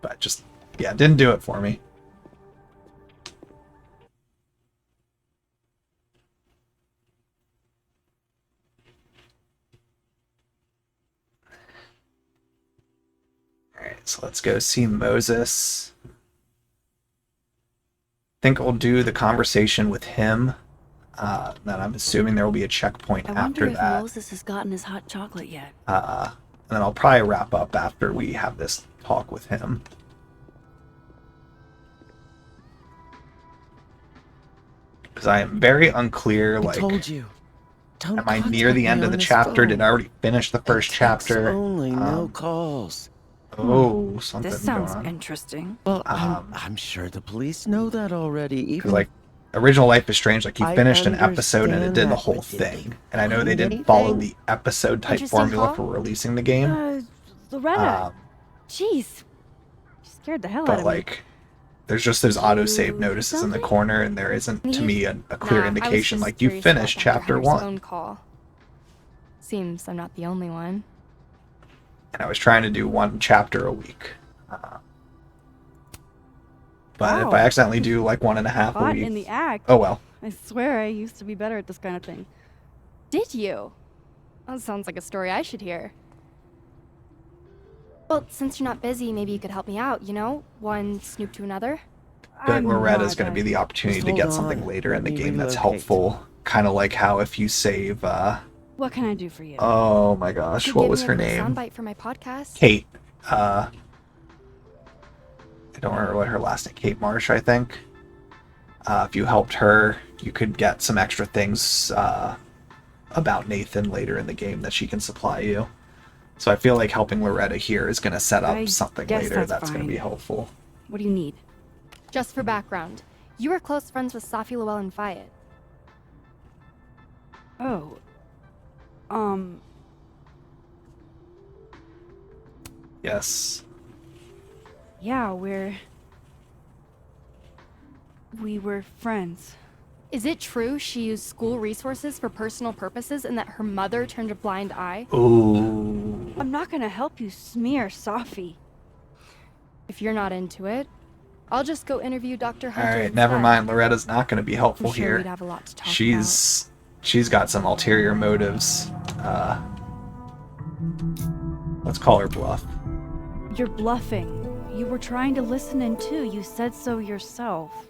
But just yeah, didn't do it for me. Alright, so let's go see Moses. Think I'll do the conversation with him. Then I'm assuming there will be a checkpoint I wonder after if that. Moses has gotten his hot chocolate yet. And then I'll probably wrap up after we have this talk with him. Because I am very unclear, like, told you. Don't am I near contact the end me of the on his chapter? phone. Did I already finish the first chapter? Only, no calls. Oh, something This sounds going on. interesting. Well, I'm sure the police know that already. Because, Even like, Original Life is Strange, like, you I finished an episode and it understand did the that, whole but did they thing. And I know they find didn't follow anything? the episode-type Interesting formula call. for releasing the game. Loretta. Um, Jeez. You scared the hell out but, of like, there's just those autosave Do notices in the something? corner, and there isn't, to me, a clear Nah, I was indication, just like, you curious about finished Dr. chapter Hunter's 1. phone call. Seems I'm not the only one. And I was trying to do 1 chapter a week. But if Wow. I accidentally do like 1.5 a Caught week, in the act. oh well. I swear I used to be better at this kind of thing. Did you? That sounds like a story I should hear. Well, since you're not busy, maybe you could help me out, you know? One snoop to another. But Loretta's going to be the opportunity Just to hold get something on. later in the Let me game that's relocate. helpful. Kind of like how if you save, What can I do for you? oh my gosh, Could what give was me her a little name? soundbite for my podcast. Kate. I don't remember what her last name. Kate Marsh, I think. If you helped her, you could get some extra things about Nathan later in the game that she can supply you. So I feel like helping Loretta here is going to set up I something guess later that's that's going to fine. be helpful. What do you need? Just for background, you were close friends with Safi Llewell and Fayed. Oh. Yes. Yeah, we were friends. Is it true she used school resources for personal purposes and that her mother turned a blind eye? Ooh. I'm not gonna help you smear Safi. If you're not into it, I'll just go interview Dr. Hunter. Alright, never instead. mind. Loretta's not going to be helpful I'm sure here. we'd have a lot to talk She's got some ulterior motives. Let's call her bluff. You're bluffing. You were trying to listen in too. You said so yourself.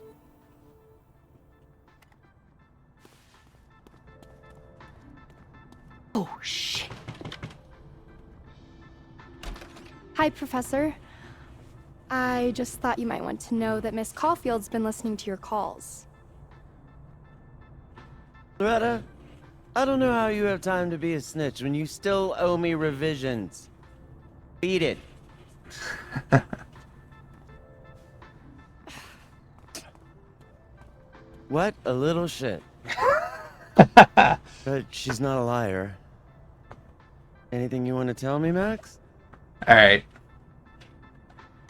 Oh, shit. Hi, Professor. I just thought you might want to know that Miss Caulfield's been listening to your calls. Loretta, I don't know how you have time to be a snitch when you still owe me revisions. Beat it. what? A little shit. But she's not a liar. Anything you want to tell me, Max? All right.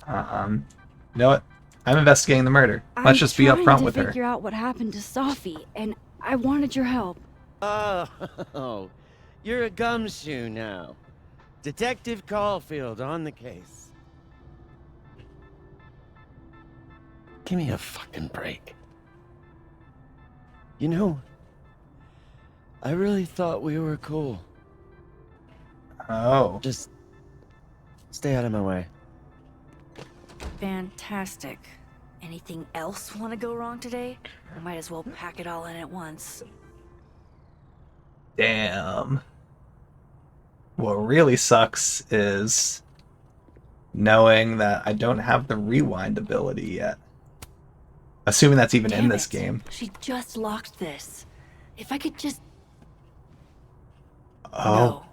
You know what? I'm investigating the murder. Let's just be upfront with I'm trying to her. figure out what happened to Sophie, and I wanted your help. Oh, you're a gumshoe now. Detective Caulfield on the case. Give me a fucking break. You know, I really thought we were cool. Oh. Just stay out of my way. Fantastic. Anything else want to go wrong today? I might as well pack it all in at once. Damn. What really sucks is knowing that I don't have the rewind ability yet. Assuming that's even in this game. She just locked this. If I could just... Oh. No.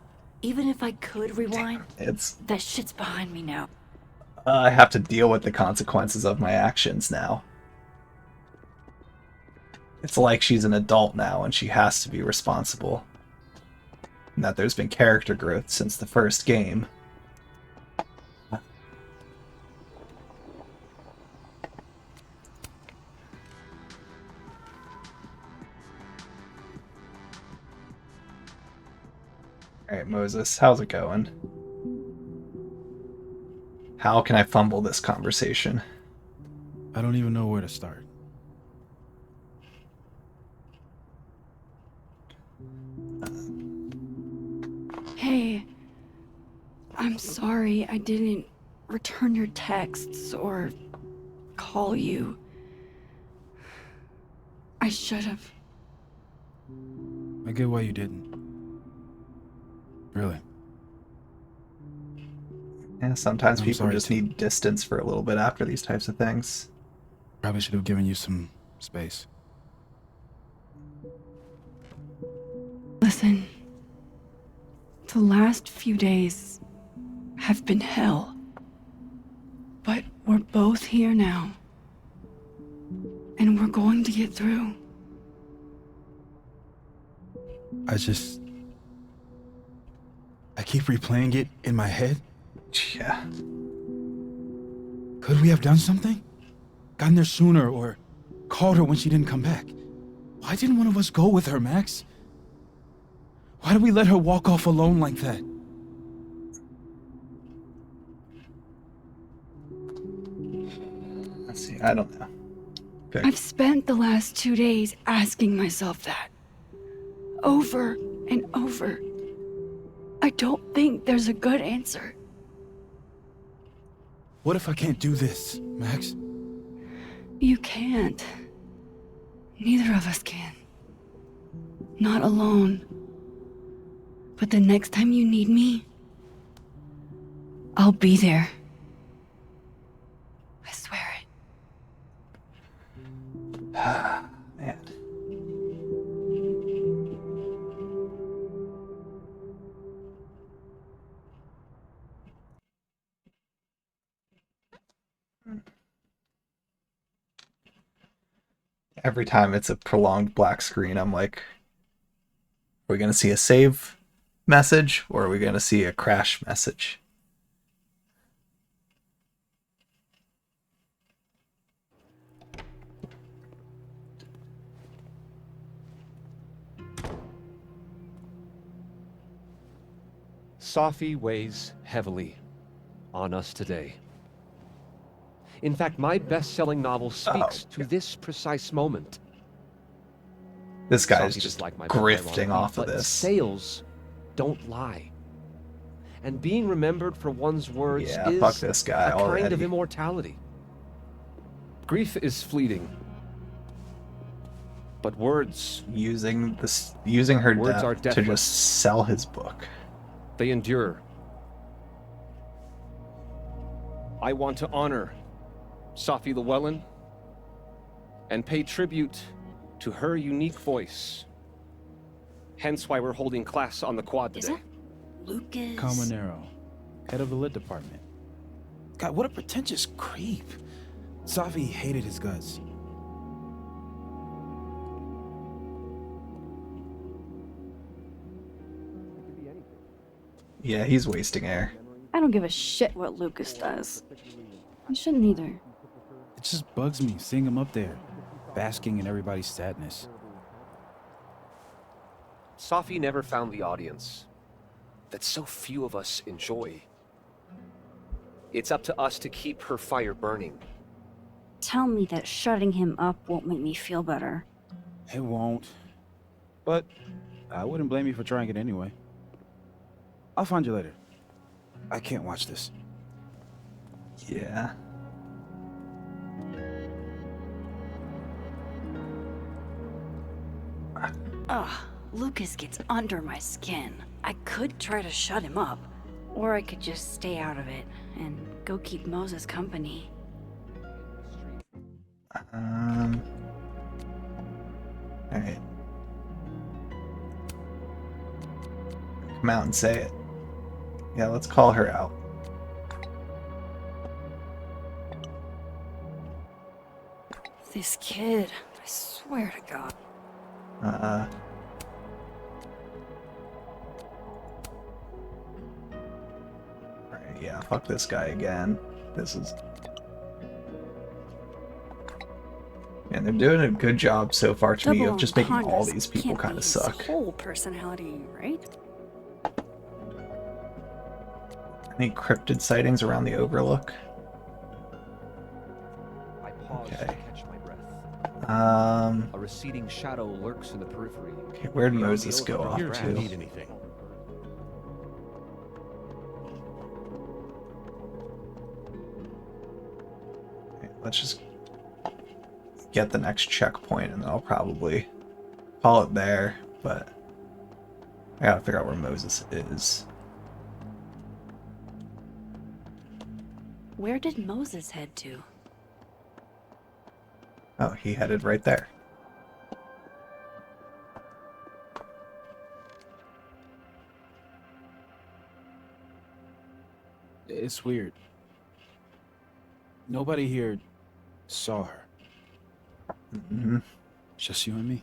Even if I could rewind, It's that shit's behind me now. I have to deal with the consequences of my actions now. It's like she's an adult now and she has to be responsible. And that there's been character growth since the first game. Alright, Moses, how's it going? How can I fumble this conversation? I don't even know where to start. Hey, I'm sorry I didn't return your texts or call you. I should have. I get why you didn't. Really. Yeah, sometimes I'm people sorry, just too. need distance for a little bit after these types of things. Probably should have given you some space. Listen, the last few days have been hell. But we're both here now. And we're going to get through. I keep replaying it in my head. Yeah. Could we have done something? Gotten there sooner or called her when she didn't come back? Why didn't one of us go with her, Max? Why did we let her walk off alone like that? Let's see, I don't know. Okay. I've spent the last 2 days asking myself that. Over and over. I don't think there's a good answer. What if I can't do this, Max? You can't. Neither of us can. Not alone. But the next time you need me, I'll be there. I swear it. Man. Every time it's a prolonged black screen, I'm like, are we going to see a save message or are we going to see a crash message? Sophie weighs heavily on us today. In fact, my best-selling novel speaks to this precise moment. This guy's Sophie just disliked my grifting book, off of but this. Sales don't lie. And being remembered for one's words Yeah, is fuck this guy a kind already. of immortality. Grief is fleeting. But words... Using her Words are death to deathless. just sell his book. They endure. I want to honor Sophie Llewellyn and pay tribute to her unique voice. Hence why we're holding class on the quad today. Lucas. Camonero, head of the lit department. God, what a pretentious creep. Sophie hated his guts. Yeah, he's wasting air. I don't give a shit what Lucas does. I shouldn't either. It just bugs me seeing him up there, basking in everybody's sadness. Safi never found the audience that so few of us enjoy. It's up to us to keep her fire burning. Tell me that shutting him up won't make me feel better. It won't. But I wouldn't blame you for trying it anyway. I'll find you later. I can't watch this. Yeah. Ugh, Lucas gets under my skin. I could try to shut him up, or I could just stay out of it and go keep Moses company. Alright. Come out and say it. Yeah, let's call her out. This kid, I swear to God. Alright, yeah, fuck this guy again. This is... And they're doing a good job so far to me of just making all these people kind of suck. Whole personality, right? Any cryptid sightings around the Overlook? I pause to catch my breath. A receding shadow lurks in the periphery. Okay, where'd Moses go off to? Need anything. Okay, let's just get the next checkpoint and then I'll probably call it there, but I gotta figure out where Moses is. Where did Moses head to? Oh, he headed right there. It's weird. Nobody here saw her. Mm-hmm. Just you and me.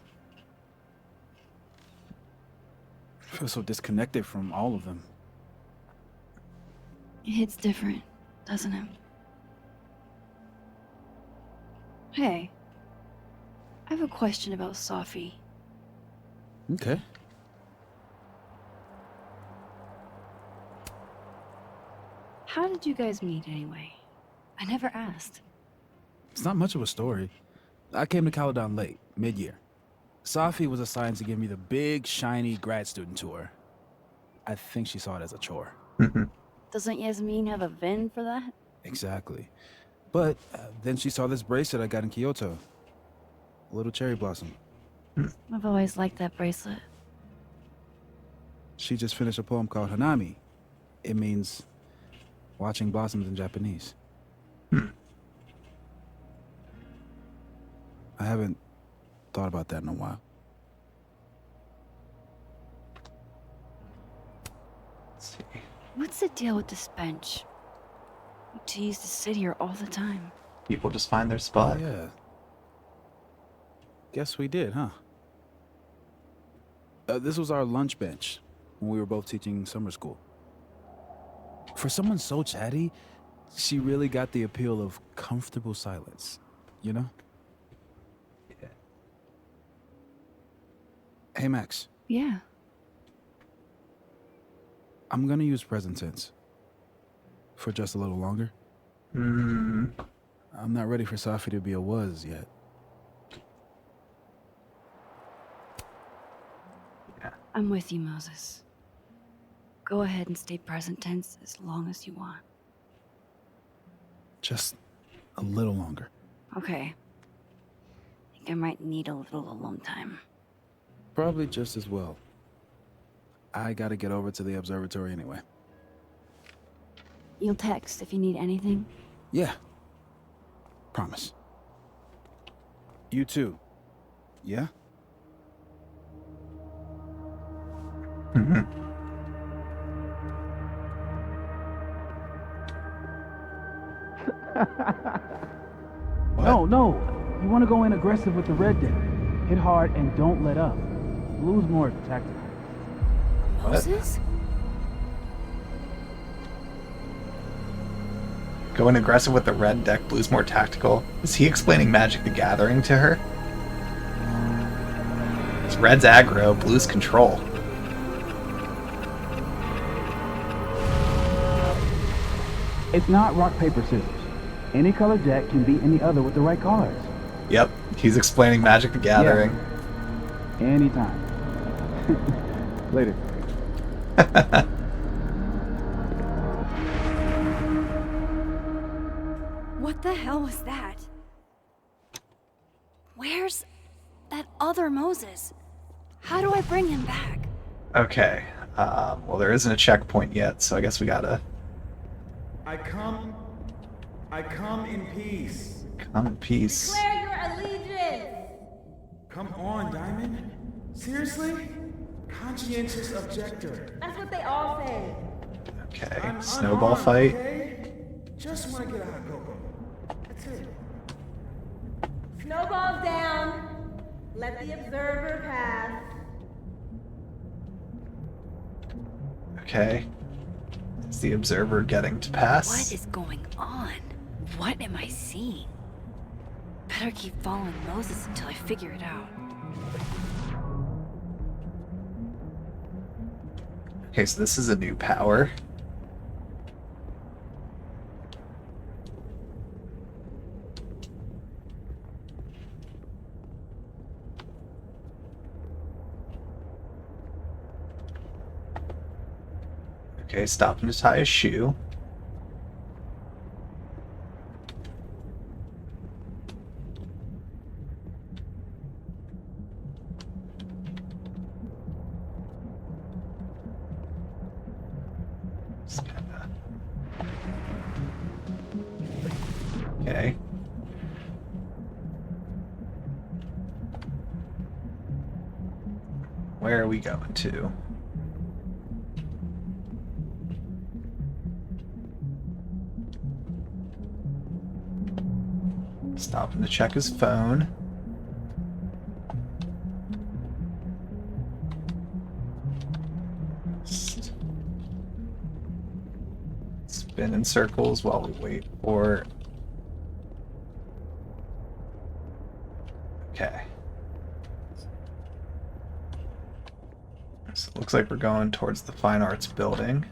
I feel so disconnected from all of them. It's different, doesn't it? Hey, I have a question about Safi. Okay. How did you guys meet anyway? I never asked. It's not much of a story. I came to Caledon late, mid-year. Safi was assigned to give me the big, shiny grad student tour. I think she saw it as a chore. Doesn't Yasmin have a VIN for that? Exactly. But then she saw this bracelet I got in Kyoto. A little cherry blossom. I've always liked that bracelet. She just finished a poem called Hanami. It means watching blossoms in Japanese. I haven't thought about that in a while. Let's see. What's the deal with this bench? We used to sit here all the time. People just find their spot. Oh, yeah. Guess we did, huh? This was our lunch bench when we were both teaching summer school. For someone so chatty, she really got the appeal of comfortable silence, you know? Yeah. Hey, Max. Yeah. I'm gonna use present tense. For just a little longer. I'm not ready for Safi to be a was yet. I'm with you, Moses. Go ahead and stay present tense as long as you want. Just a little longer. Okay. I think I might need a little alone time. Probably just as well. I gotta get over to the observatory anyway. You'll text if you need anything? Yeah. Promise. You too. Yeah? No. You want to go in aggressive with the red deck. Hit hard and don't let up. Blue's more tactical. Moses? Going aggressive with the red deck, blue's more tactical. Is he explaining Magic the Gathering to her? It's red's aggro, blue's control. It's not rock, paper, scissors. Any color deck can beat any other with the right cards. Yep, he's explaining Magic the Gathering. Yeah. Anytime. Later. What the hell was that? Where's that other Moses? How do I bring him back? Okay, well there isn't a checkpoint yet, so I guess we gotta... I come in peace. Come in peace. Declare your allegiance! Come on, Diamond. Seriously? Conscientious objector. That's what they all say. Okay, I'm snowball unarmed, fight. okay? Just want to get a hot cocoa. That's it. Snowballs down. Let the observer pass. Okay. Is the observer getting to pass? What is going on? What am I seeing? Better keep following Moses until I figure it out. Okay, so this is a new power. Okay, stop him to tie his shoe. Okay. Where are we going to? Stop him to check his phone. Spin in circles while we wait for... Okay. So it looks like we're going towards the Fine Arts building.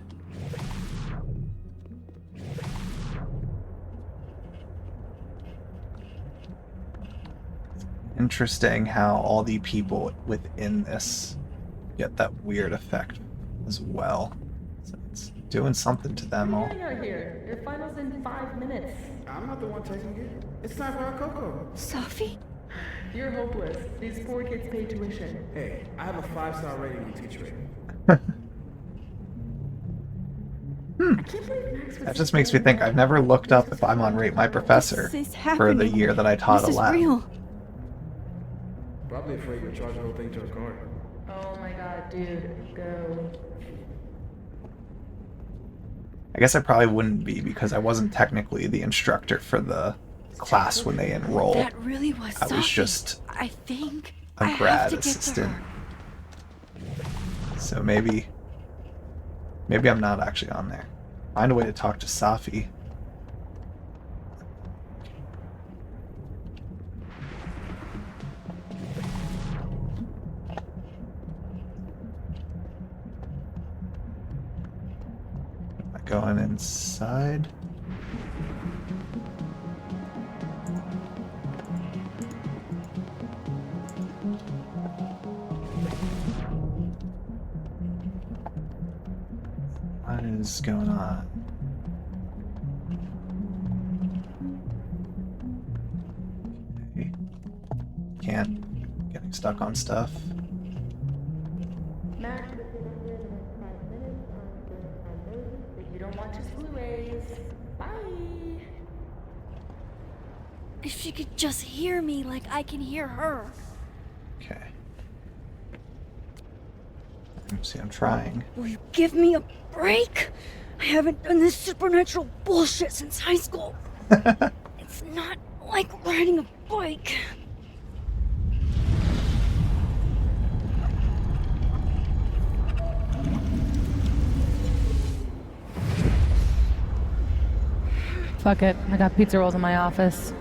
Interesting how all the people within this get that weird effect as well. So it's doing something to them all. You're here. Your final's in 5 minutes. I'm not the one taking it. It's time for our cocoa. Sophie? You're hopeless. These poor kids pay tuition. Hey, I have a 5-star rating on teacher rating. That just makes me think I've never looked up if I'm on Rate My Professor for the year that I taught a lab. Probably afraid you'll charge the whole thing to a card. Oh my god, dude. Go. I guess I probably wouldn't be because I wasn't technically the instructor for the class when they enroll. That really was I was Sophie. just I think a I have grad to get to assistant. her. So maybe I'm not actually on there. Find a way to talk to Safi. Am I going inside? What is going on? Okay. Getting stuck on stuff. Max, if you don't want just blue rays, bye. If she could just hear me like I can hear her. Okay. See, I'm trying. Will you give me a break? I haven't done this supernatural bullshit since high school. It's not like riding a bike. Fuck it. I got pizza rolls in my office.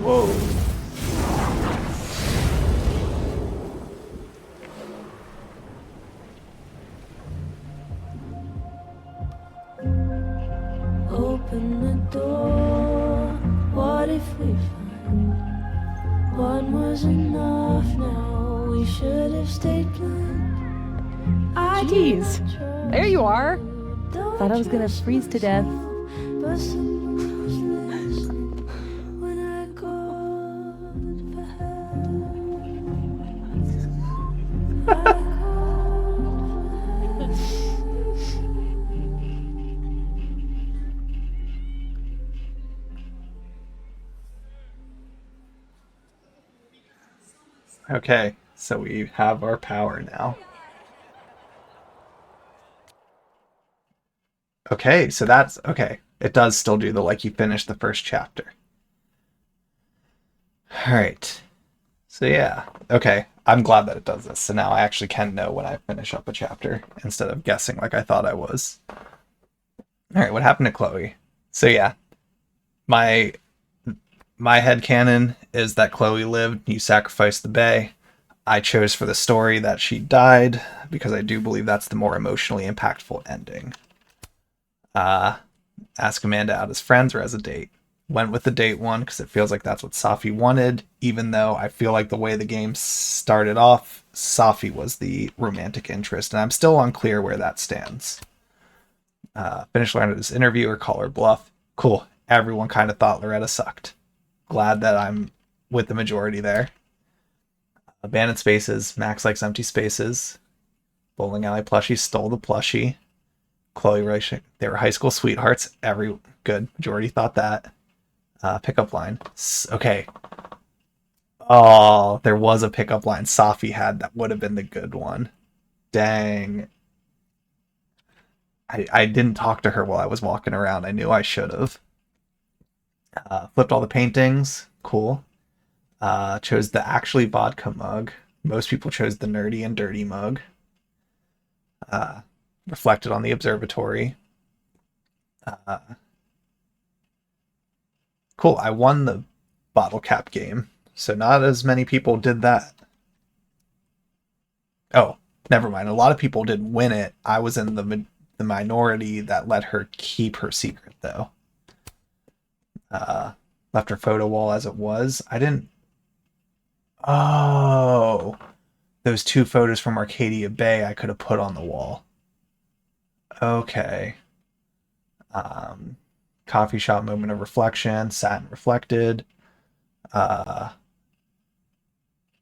Whoa. Open the door. What if we find one was enough now? We should have stayed blind. Jeez. There you are. Thought I was gonna freeze to death. But someone was listening when I called for help. Okay, so we have our power now. Okay, so that's okay. It does still do the like you finished the first chapter. Alright. So yeah. Okay. I'm glad that it does this. So now I actually can know when I finish up a chapter instead of guessing like I thought I was. Alright, what happened to Chloe? So yeah. My headcanon is that Chloe lived, you sacrificed the Bay. I chose for the story that she died because I do believe that's the more emotionally impactful ending. Ask Amanda out as friends or as a date. Went with the date one because it feels like that's what Safi wanted, even though I feel like the way the game started off, Safi was the romantic interest, and I'm still unclear where that stands. Finish Loretta's interview or call her bluff. Cool. Everyone kind of thought Loretta sucked. Glad that I'm with the majority there. Abandoned spaces. Max likes empty spaces. Bowling alley plushie stole the plushie. Chloe, they were high school sweethearts. Every good majority thought that. Pickup line. Okay. Oh, there was a pickup line Safi had that would have been the good one. Dang. I didn't talk to her while I was walking around. I knew I should have. Flipped all the paintings. Cool. Chose the actually vodka mug. Most people chose the nerdy and dirty mug. Reflected on the observatory. Cool. I won the bottle cap game. So not as many people did that. Oh, never mind. A lot of people did win it. I was in the minority that let her keep her secret, though. Left her photo wall as it was. I didn't... Oh! Those two photos from Arcadia Bay I could have put on the wall. Okay. Coffee shop moment of reflection. Sat and reflected.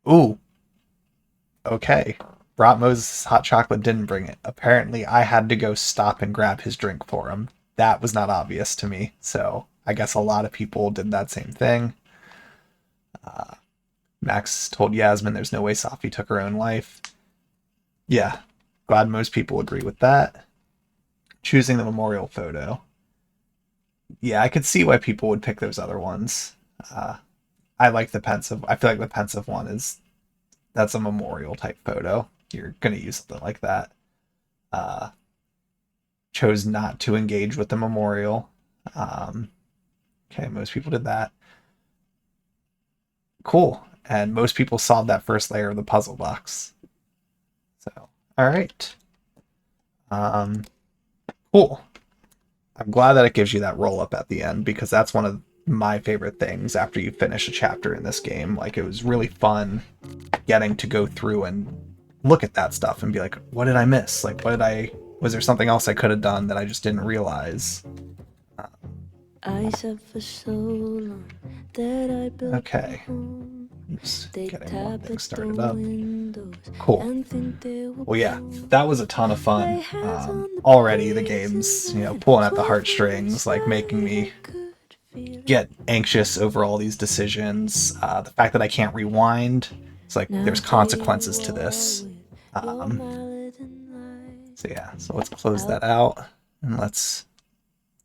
Ooh. Okay. Brought Moses hot chocolate, didn't bring it. Apparently I had to go stop and grab his drink for him. That was not obvious to me, so I guess a lot of people did that same thing. Max told Yasmin there's no way Safi took her own life. Yeah, glad most people agree with that. Choosing the memorial photo. Yeah, I could see why people would pick those other ones. I like the pensive. I feel like the pensive one that's a memorial type photo. You're going to use something like that. Chose not to engage with the memorial. Okay, most people did that. Cool. And most people solved that first layer of the puzzle box. So, alright. Cool. I'm glad that it gives you that roll-up at the end, because that's one of my favorite things after you finish a chapter in this game. Like, it was really fun getting to go through and look at that stuff and be like, what did I miss? Like, was there something else I could have done that I just didn't realize? I said for so long that I built okay. Just getting one thing started up. Cool. Well, yeah, that was a ton of fun. Already the game's, pulling at the heartstrings, like making me get anxious over all these decisions. The fact that I can't rewind, it's like there's consequences to this. So yeah, so let's close that out and let's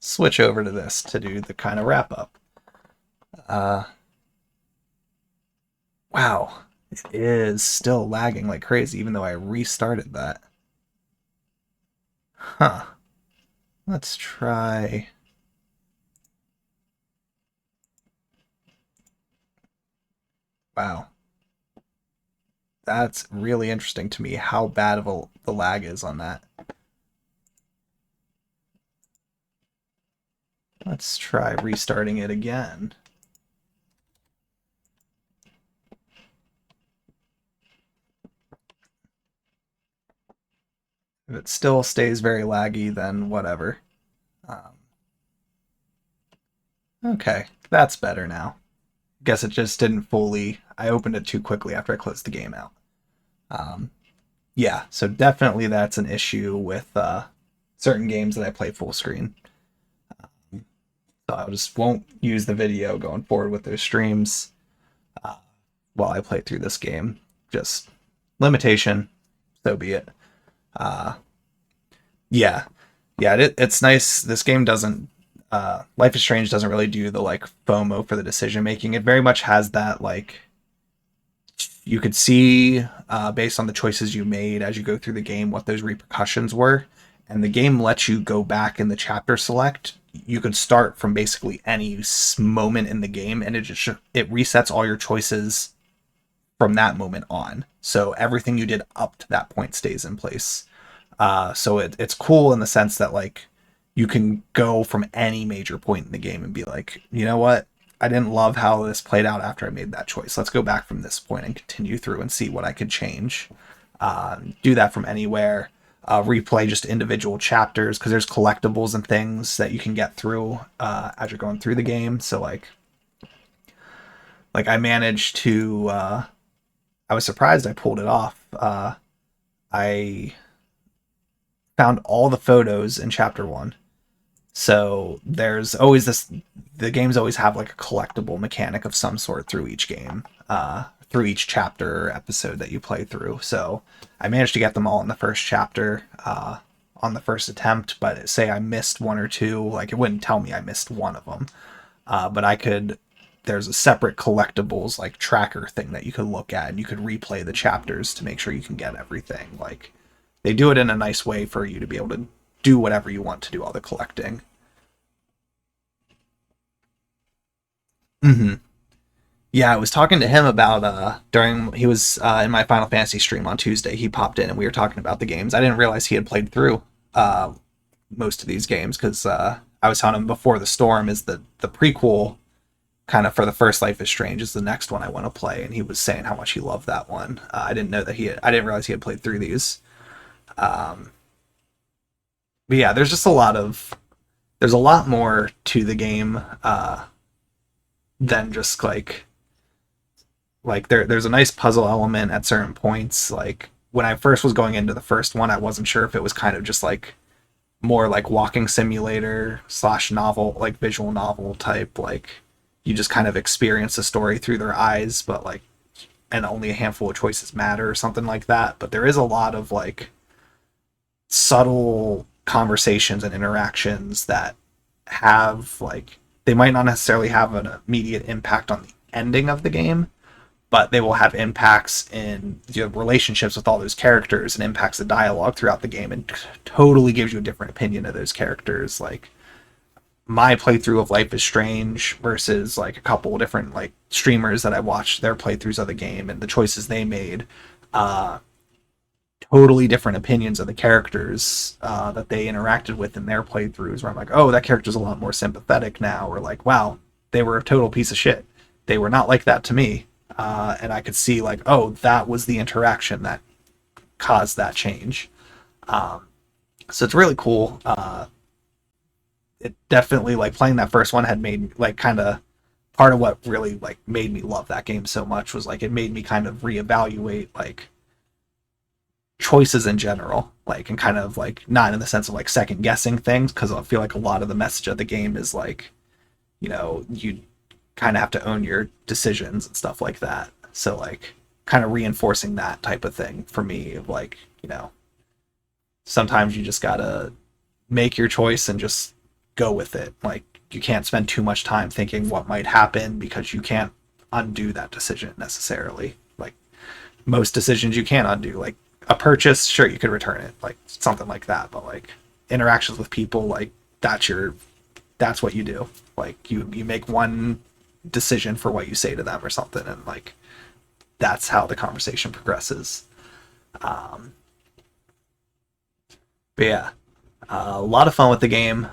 switch over to this to do the kind of wrap up. Wow, It is still lagging like crazy, even though I restarted that. Huh. Let's try... Wow. That's really interesting to me how bad of the lag is on that. Let's try restarting it again. If it still stays very laggy, then whatever. Okay, that's better now. Guess it just didn't fully... I opened it too quickly after I closed the game out. Yeah, so definitely that's an issue with certain games that I play full screen. So I just won't use the video going forward with those streams while I play through this game. Just limitation, so be it. It's nice. This game doesn't... Life is Strange doesn't really do the like FOMO for the decision making. It very much has that like... You could see, based on the choices you made as you go through the game, what those repercussions were. And the game lets you go back in the chapter select. You could start from basically any moment in the game, and it resets all your choices from that moment on. So everything you did up to that point stays in place. So it's cool in the sense that like you can go from any major point in the game and be like, you know what? I didn't love how this played out after I made that choice. Let's go back from this point and continue through and see what I could change. Do that from anywhere. Replay just individual chapters because there's collectibles and things that you can get through as you're going through the game. So like I managed to... I was surprised I pulled it off. I found all the photos in chapter 1. So there's always this... The games always have like a collectible mechanic of some sort through each game, through each chapter or episode that you play through. So I managed to get them all in the first chapter on the first attempt, but say I missed one or two, like it wouldn't tell me I missed one of them. But I could... There's a separate collectibles like tracker thing that you could look at, and you could replay the chapters to make sure you can get everything. Like they do it in a nice way for you to be able to do whatever you want to do all the collecting. Yeah, I was talking to him about he was in my Final Fantasy stream on Tuesday. He popped in and we were talking about the games. I didn't realize he had played through most of these games because I was telling him Before the Storm is the prequel kind of for the first Life is Strange is the next one I want to play, and he was saying how much he loved that one. I didn't know that I didn't realize he had played through these. But yeah, there's just there's a lot more to the game than just like there's a nice puzzle element at certain points. Like when I first was going into the first one, I wasn't sure if it was kind of just like more like walking simulator / novel, like visual novel type, like you just kind of experience the story through their eyes, but like, and only a handful of choices matter or something like that. But there is a lot of like subtle conversations and interactions that have like, they might not necessarily have an immediate impact on the ending of the game, but they will have impacts in the relationships with all those characters and impacts the dialogue throughout the game, and totally gives you a different opinion of those characters. Like my playthrough of Life is Strange versus like a couple of different like streamers that I watched their playthroughs of the game and the choices they made, totally different opinions of the characters that they interacted with in their playthroughs, where I'm like, oh, that character's a lot more sympathetic now, or like, wow, they were a total piece of shit. They were not like that to me. And I could see like, oh, that was the interaction that caused that change. So it's really cool. It definitely, like, playing that first one had made, like, kind of part of what really, like, made me love that game so much was, like, it made me kind of reevaluate, like, choices in general, like, and kind of, like, not in the sense of, like, second guessing things, because I feel like a lot of the message of the game is, like, you know, you kind of have to own your decisions and stuff like that. So, like, kind of reinforcing that type of thing for me of, like, you know, sometimes you just gotta make your choice and just go with it. Like, you can't spend too much time thinking what might happen, because you can't undo that decision necessarily. Like, most decisions you can undo. Like a purchase, sure, you could return it, like something like that. But like interactions with people, like that's what you do. Like you make one decision for what you say to them or something, and like that's how the conversation progresses. But yeah, a lot of fun with the game.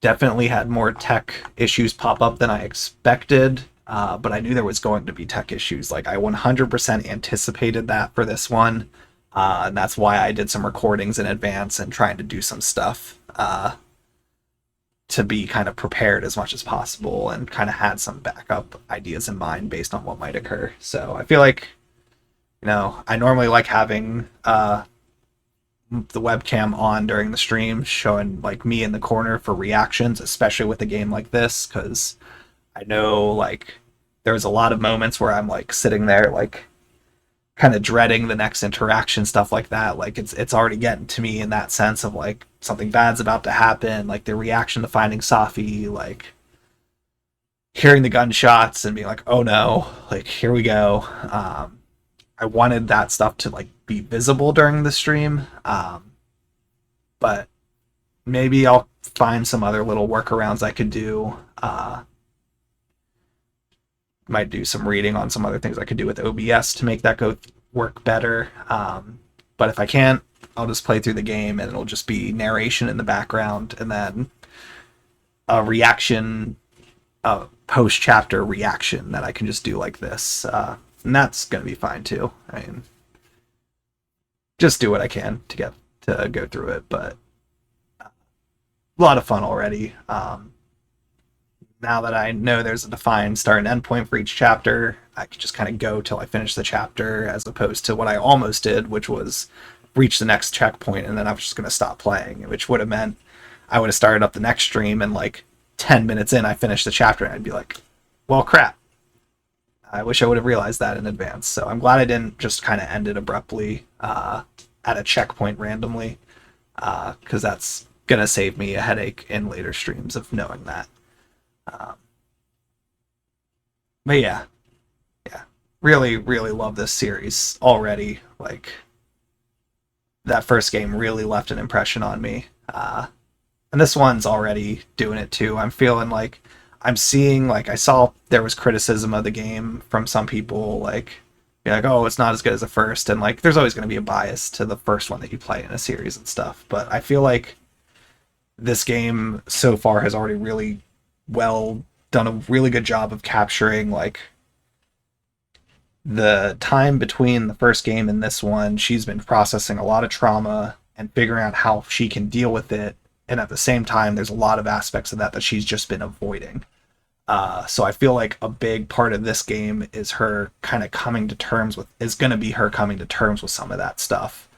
Definitely had more tech issues pop up than I expected, but I knew there was going to be tech issues. Like I 100% anticipated that for this one, and that's why I did some recordings in advance and trying to do some stuff to be kind of prepared as much as possible, and kind of had some backup ideas in mind based on what might occur. So I feel like, I normally like having the webcam on during the stream, showing like me in the corner for reactions, especially with a game like this, because I know like there's a lot of moments where I'm like sitting there like kind of dreading the next interaction, stuff like that. Like it's already getting to me in that sense of like something bad's about to happen, like the reaction to finding Safi, like hearing the gunshots and being like, oh no, like here we go. I wanted that stuff to like be visible during the stream, but maybe I'll find some other little workarounds I could do. Might do some reading on some other things I could do with OBS to make that work better. But if I can't, I'll just play through the game and it'll just be narration in the background, and then a reaction, post-chapter reaction that I can just do like this. And that's going to be fine too. I mean, just do what I can to get to go through it, but a lot of fun already. Now that I know there's a defined start and end point for each chapter, I can just kind of go till I finish the chapter, as opposed to what I almost did, which was reach the next checkpoint and then I was just going to stop playing, which would have meant I would have started up the next stream and like 10 minutes in I finished the chapter and I'd be like, well, crap. I wish I would have realized that in advance. So I'm glad I didn't just kind of end it abruptly at a checkpoint randomly, because that's going to save me a headache in later streams of knowing that. But yeah, really, really love this series already. Like, that first game really left an impression on me. And this one's already doing it too. I'm feeling like I'm seeing, like, I saw there was criticism of the game from some people, like, be like, oh, it's not as good as the first, and like, there's always going to be a bias to the first one that you play in a series and stuff, but I feel like this game so far has already really done a really good job of capturing, like, the time between the first game and this one. She's been processing a lot of trauma and figuring out how she can deal with it, and at the same time, there's a lot of aspects of that she's just been avoiding. So I feel like a big part of this game is her kind of coming to terms with some of that stuff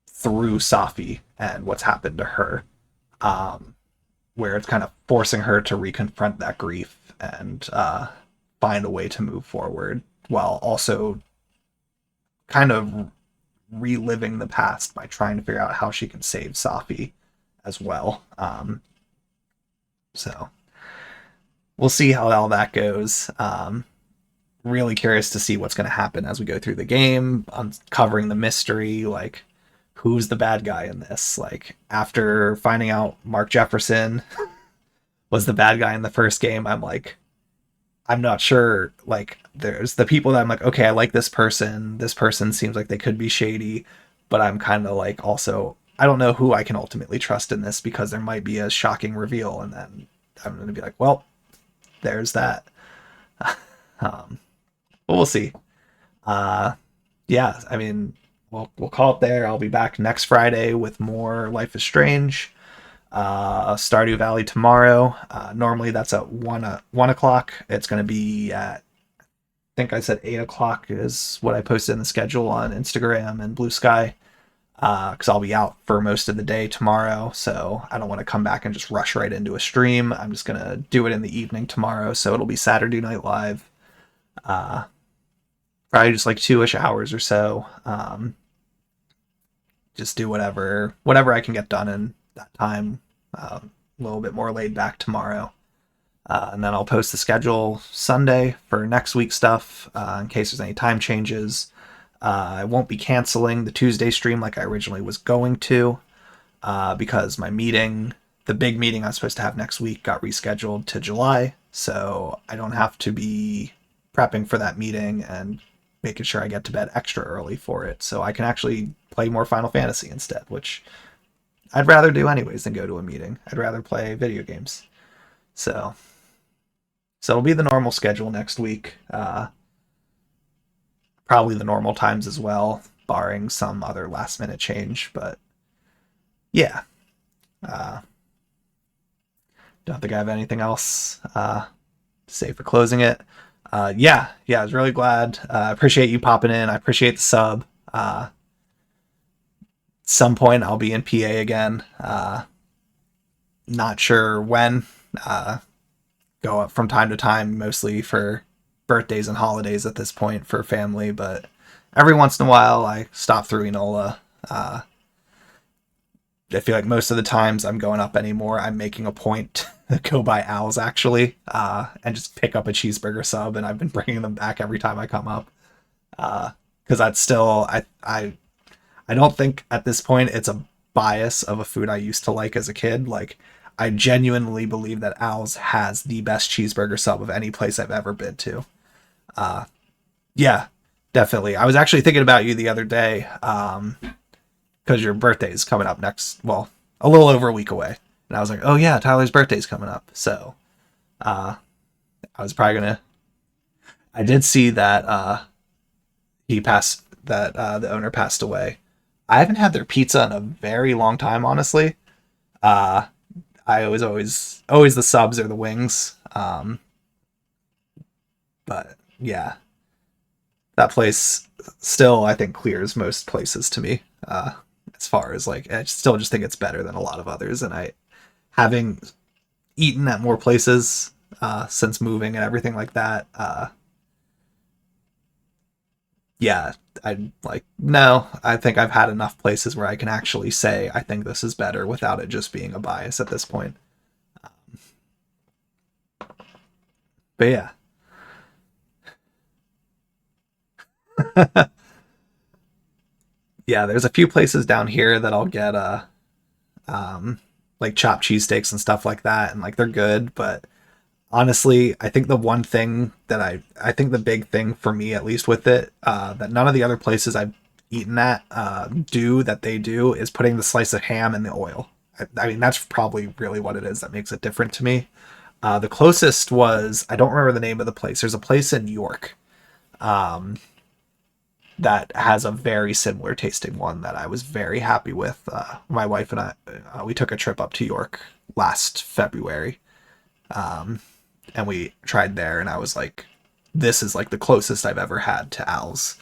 through Safi and what's happened to her, where it's kind of forcing her to reconfront that grief and find a way to move forward, while also kind of reliving the past by trying to figure out how she can save Safi as well. So we'll see how all that goes. Really curious to see what's going to happen as we go through the game, uncovering the mystery, like, who's the bad guy in this? Like, after finding out Mark Jefferson was the bad guy in the first game, I'm like, I'm not sure. Like, there's the people that I'm like, okay, I like this person seems like they could be shady, but I'm kind of like, also, I don't know who I can ultimately trust in this, because there might be a shocking reveal, and then I'm going to be like, well, there's that. But we'll see. Yeah, I mean, we'll call it there. I'll be back next Friday with more Life is Strange. Stardew Valley tomorrow. Normally that's at 1 o'clock. It's going to be at, I think I said 8 o'clock is what I posted in the schedule on Instagram and Blue Sky, because I'll be out for most of the day tomorrow, so I don't want to come back and just rush right into a stream. I'm just going to do it in the evening tomorrow, so it'll be Saturday Night Live. Probably just like 2-ish hours or so. Just do whatever I can get done in that time. A little bit more laid back tomorrow. And then I'll post the schedule Sunday for next week's stuff in case there's any time changes. I won't be canceling the Tuesday stream like I originally was going to because my meeting, the big meeting I was supposed to have next week, got rescheduled to July. So I don't have to be prepping for that meeting and making sure I get to bed extra early for it. So I can actually play more Final Fantasy instead, which I'd rather do anyways than go to a meeting. I'd rather play video games. So it'll be the normal schedule next week. Probably the normal times as well, barring some other last minute change. But yeah. Don't think I have anything else to say for closing it. Yeah, I was really glad. I appreciate you popping in. I appreciate the sub. Some point I'll be in PA again. Not sure when. Go up from time to time, mostly for birthdays and holidays at this point for family, but every once in a while I stop through Enola. I feel like most of the times I'm going up anymore, I'm making a point to go by Al's actually, and just pick up a cheeseburger sub, and I've been bringing them back every time I come up. Because that's still, I don't think at this point it's a bias of a food I used to like as a kid. Like, I genuinely believe that Al's has the best cheeseburger sub of any place I've ever been to. Yeah, definitely. I was actually thinking about you the other day, because your birthday is coming up next, well, a little over a week away. And I was like, oh yeah, Tyler's birthday's coming up. So, I was probably gonna, I did see that, the owner passed away. I haven't had their pizza in a very long time, honestly. I always the subs or the wings. But yeah, that place still, I think, clears most places to me. As far as like, I still just think it's better than a lot of others. And having eaten at more places, since moving and everything like that, yeah, I'm like, no, I think I've had enough places where I can actually say I think this is better without it just being a bias at this point. But yeah. Yeah, there's a few places down here that I'll get like chopped cheesesteaks and stuff like that, and like they're good, but honestly, I think the one thing that I think the big thing for me, at least with it, that none of the other places I've eaten at that they do is putting the slice of ham in the oil. I mean, that's probably really what it is that makes it different to me. The closest was, I don't remember the name of the place. There's a place in York that has a very similar tasting one that I was very happy with. My wife and I, we took a trip up to York last February. And we tried there, and I was like, this is like the closest I've ever had to Al's.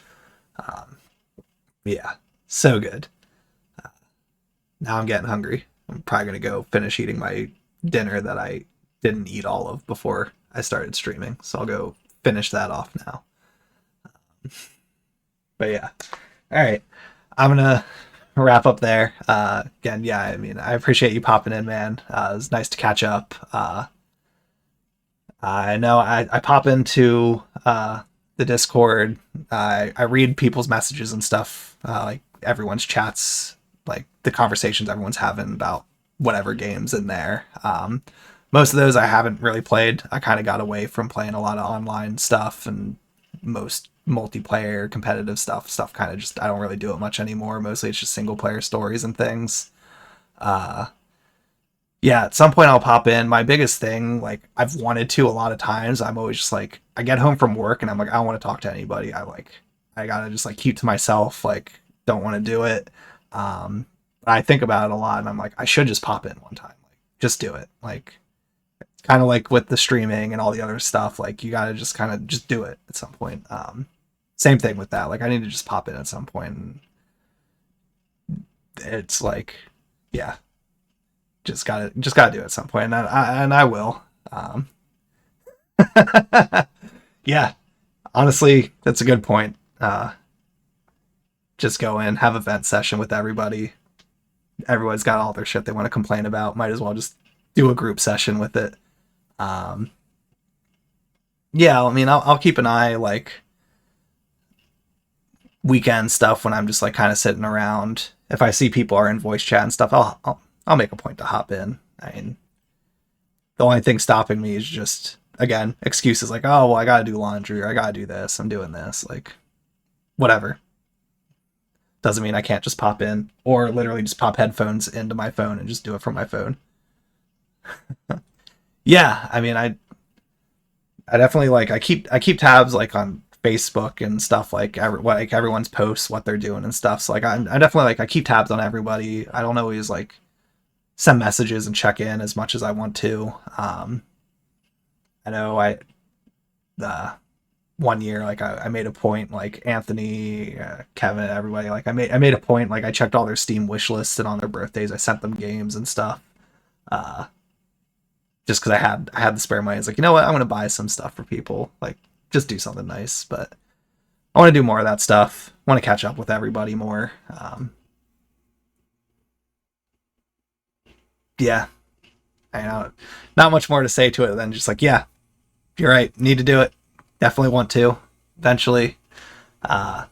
Yeah, so good. Now I'm getting hungry. I'm probably going to go finish eating my dinner that I didn't eat all of before I started streaming. So I'll go finish that off now. But yeah. All right. I'm going to wrap up there. Again, yeah, I mean, I appreciate you popping in, man. It was nice to catch up. I know I pop into the Discord. I read people's messages and stuff, like everyone's chats, like the conversations everyone's having about whatever games in there. Most of those I haven't really played. I kind of got away from playing a lot of online stuff, and most multiplayer competitive stuff kind of just, I don't really do it much anymore. Mostly it's just single player stories and things. Yeah, at some point I'll pop in. My biggest thing, like, I've wanted to a lot of times, I'm always just like, I get home from work and I'm like, I don't want to talk to anybody. I gotta just like keep to myself, like, don't want to do it. I think about it a lot, and I'm like, I should just pop in one time, like, just do it. Like, kind of like with the streaming and all the other stuff, like, you gotta just kind of just do it at some point. Same thing with that. Like, I need to just pop in at some point, and it's like, yeah. Just gotta do it at some point, and I will. Yeah, honestly, that's a good point. Just go in, have a vent session with everybody. Everyone's got all their shit they want to complain about. Might as well just do a group session with it. yeah, I mean, I'll keep an eye, like, weekend stuff when I'm just, like, kind of sitting around. If I see people are in voice chat and stuff, I'll make a point to hop in. I mean, the only thing stopping me is just, again, excuses like, oh, well, I gotta do laundry, or I gotta do this, I'm doing this, like, whatever. Doesn't mean I can't just pop in, or literally just pop headphones into my phone and just do it from my phone. Yeah, I mean, I definitely, like, I keep tabs, like, on Facebook and stuff, like, everyone's posts, what they're doing and stuff. So, like, I definitely, like, I keep tabs on everybody. I don't always, like, send messages and check in as much as I want to. I know one year, like, I made a point, like, Anthony, Kevin, everybody, like, I made a point, like, I checked all their Steam wish lists, and on their birthdays I sent them games and stuff. Just because I had the spare money. It's like, you know what, I'm gonna buy some stuff for people, like, just do something nice. But I want to do more of that stuff. I want to catch up with everybody more. Yeah, I know, not much more to say to it than just like, yeah, you're right, need to do it. Definitely want to eventually. Gotta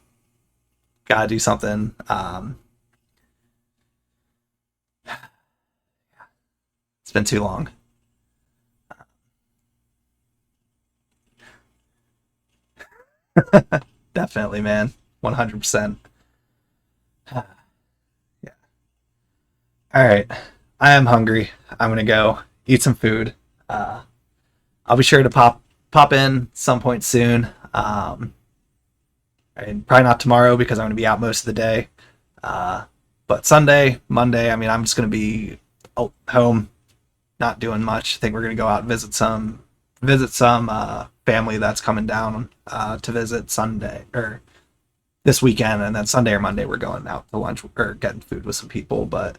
do something. It's been too long. Definitely, man. 100%. Yeah. All right. I am hungry. I'm gonna go eat some food. I'll be sure to pop in some point soon. And probably not tomorrow because I'm gonna be out most of the day. But Sunday, Monday, I mean, I'm just gonna be home, not doing much. I think we're gonna go out and visit some family that's coming down to visit Sunday or this weekend, and then Sunday or Monday we're going out to lunch or getting food with some people. But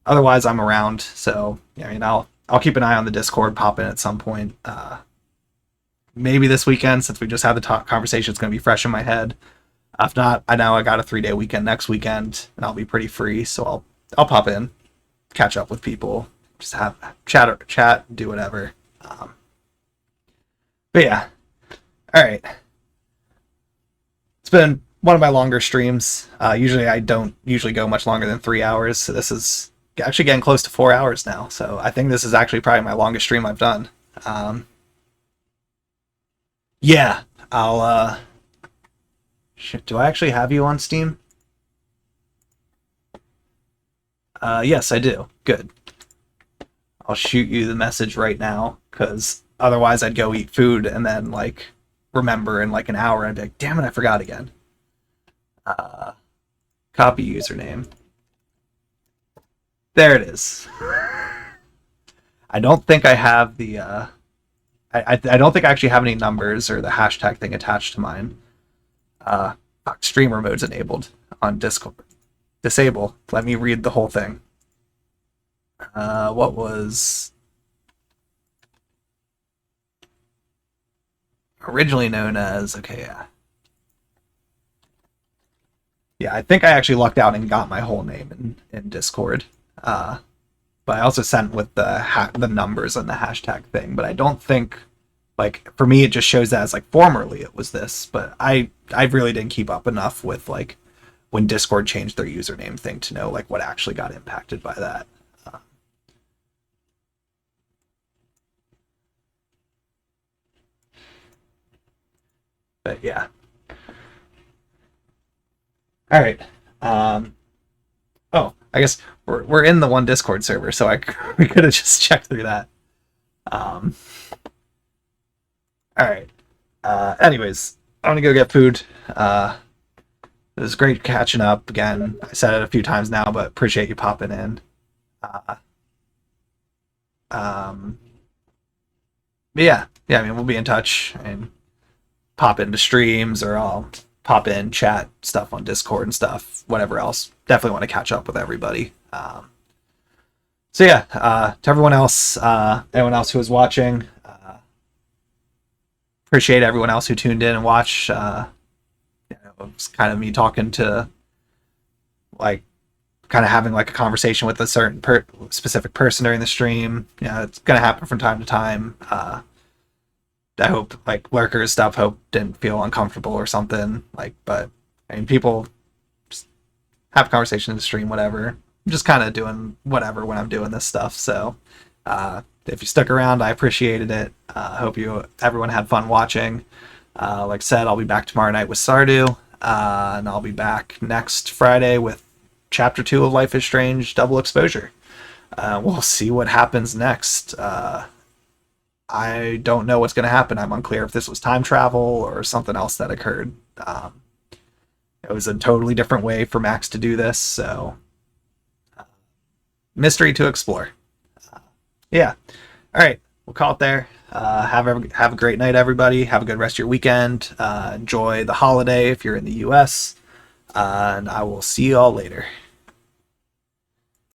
otherwise, I'm around. So yeah, I mean, I'll keep an eye on the Discord, pop in at some point. Maybe this weekend, since we just had the conversation, it's going to be fresh in my head. If not, I know I got a 3-day weekend next weekend, and I'll be pretty free. So I'll pop in, catch up with people, just have chat, do whatever. But yeah, all right. It's been one of my longer streams. Usually I don't go much longer than 3 hours. So this is actually getting close to 4 hours now. So I think this is actually probably my longest stream I've done. Yeah, I'll, shit, do I actually have you on Steam? Yes, I do. Good. I'll shoot you the message right now, because otherwise I'd go eat food and then, like, remember in, like, an hour and I'd be like, damn it, I forgot again. Copy username. There it is. I don't think I have the, I don't think I actually have any numbers or the hashtag thing attached to mine. Streamer mode's enabled on Discord. Disable. Let me read the whole thing. What was originally known as, okay, yeah. Yeah, I think I actually lucked out and got my whole name in Discord. But I also sent with the numbers and the hashtag thing. But I don't think, like, for me, it just shows that as, like, formerly it was this. But I really didn't keep up enough with, like, when Discord changed their username thing to know, like, what actually got impacted by that. But yeah. All right. Oh, I guess we're in the one Discord server, so we could have just checked through that. All right. Anyways, I'm gonna go get food. It was great catching up again. I said it a few times now, but appreciate you popping in. But yeah, I mean, we'll be in touch and pop into streams, or I'll pop in, chat stuff on Discord and stuff, whatever else. Definitely want to catch up with everybody. So yeah, to everyone else, anyone else who was watching, appreciate everyone else who tuned in and watched. It's kind of me talking to, like, kind of having like a conversation with a certain specific person during the stream. It's gonna happen from time to time. I hope like lurkers stuff hope didn't feel uncomfortable or something. Like, but I mean, people just have a conversation in the stream, whatever. I'm just kind of doing whatever when I'm doing this stuff. So if you stuck around, I appreciated it. I hope everyone had fun watching. Like I said, I'll be back tomorrow night with Sardu, and I'll be back next Friday with Chapter 2 of Life is Strange Double Exposure. We'll see what happens next. I don't know what's going to happen. I'm unclear if this was time travel or something else that occurred. It was a totally different way for Max to do this, so mystery to explore. Yeah. All right, we'll call it there. Have a great night, everybody. Have a good rest of your weekend. Enjoy the holiday if you're in the U.S. And I will see you all later.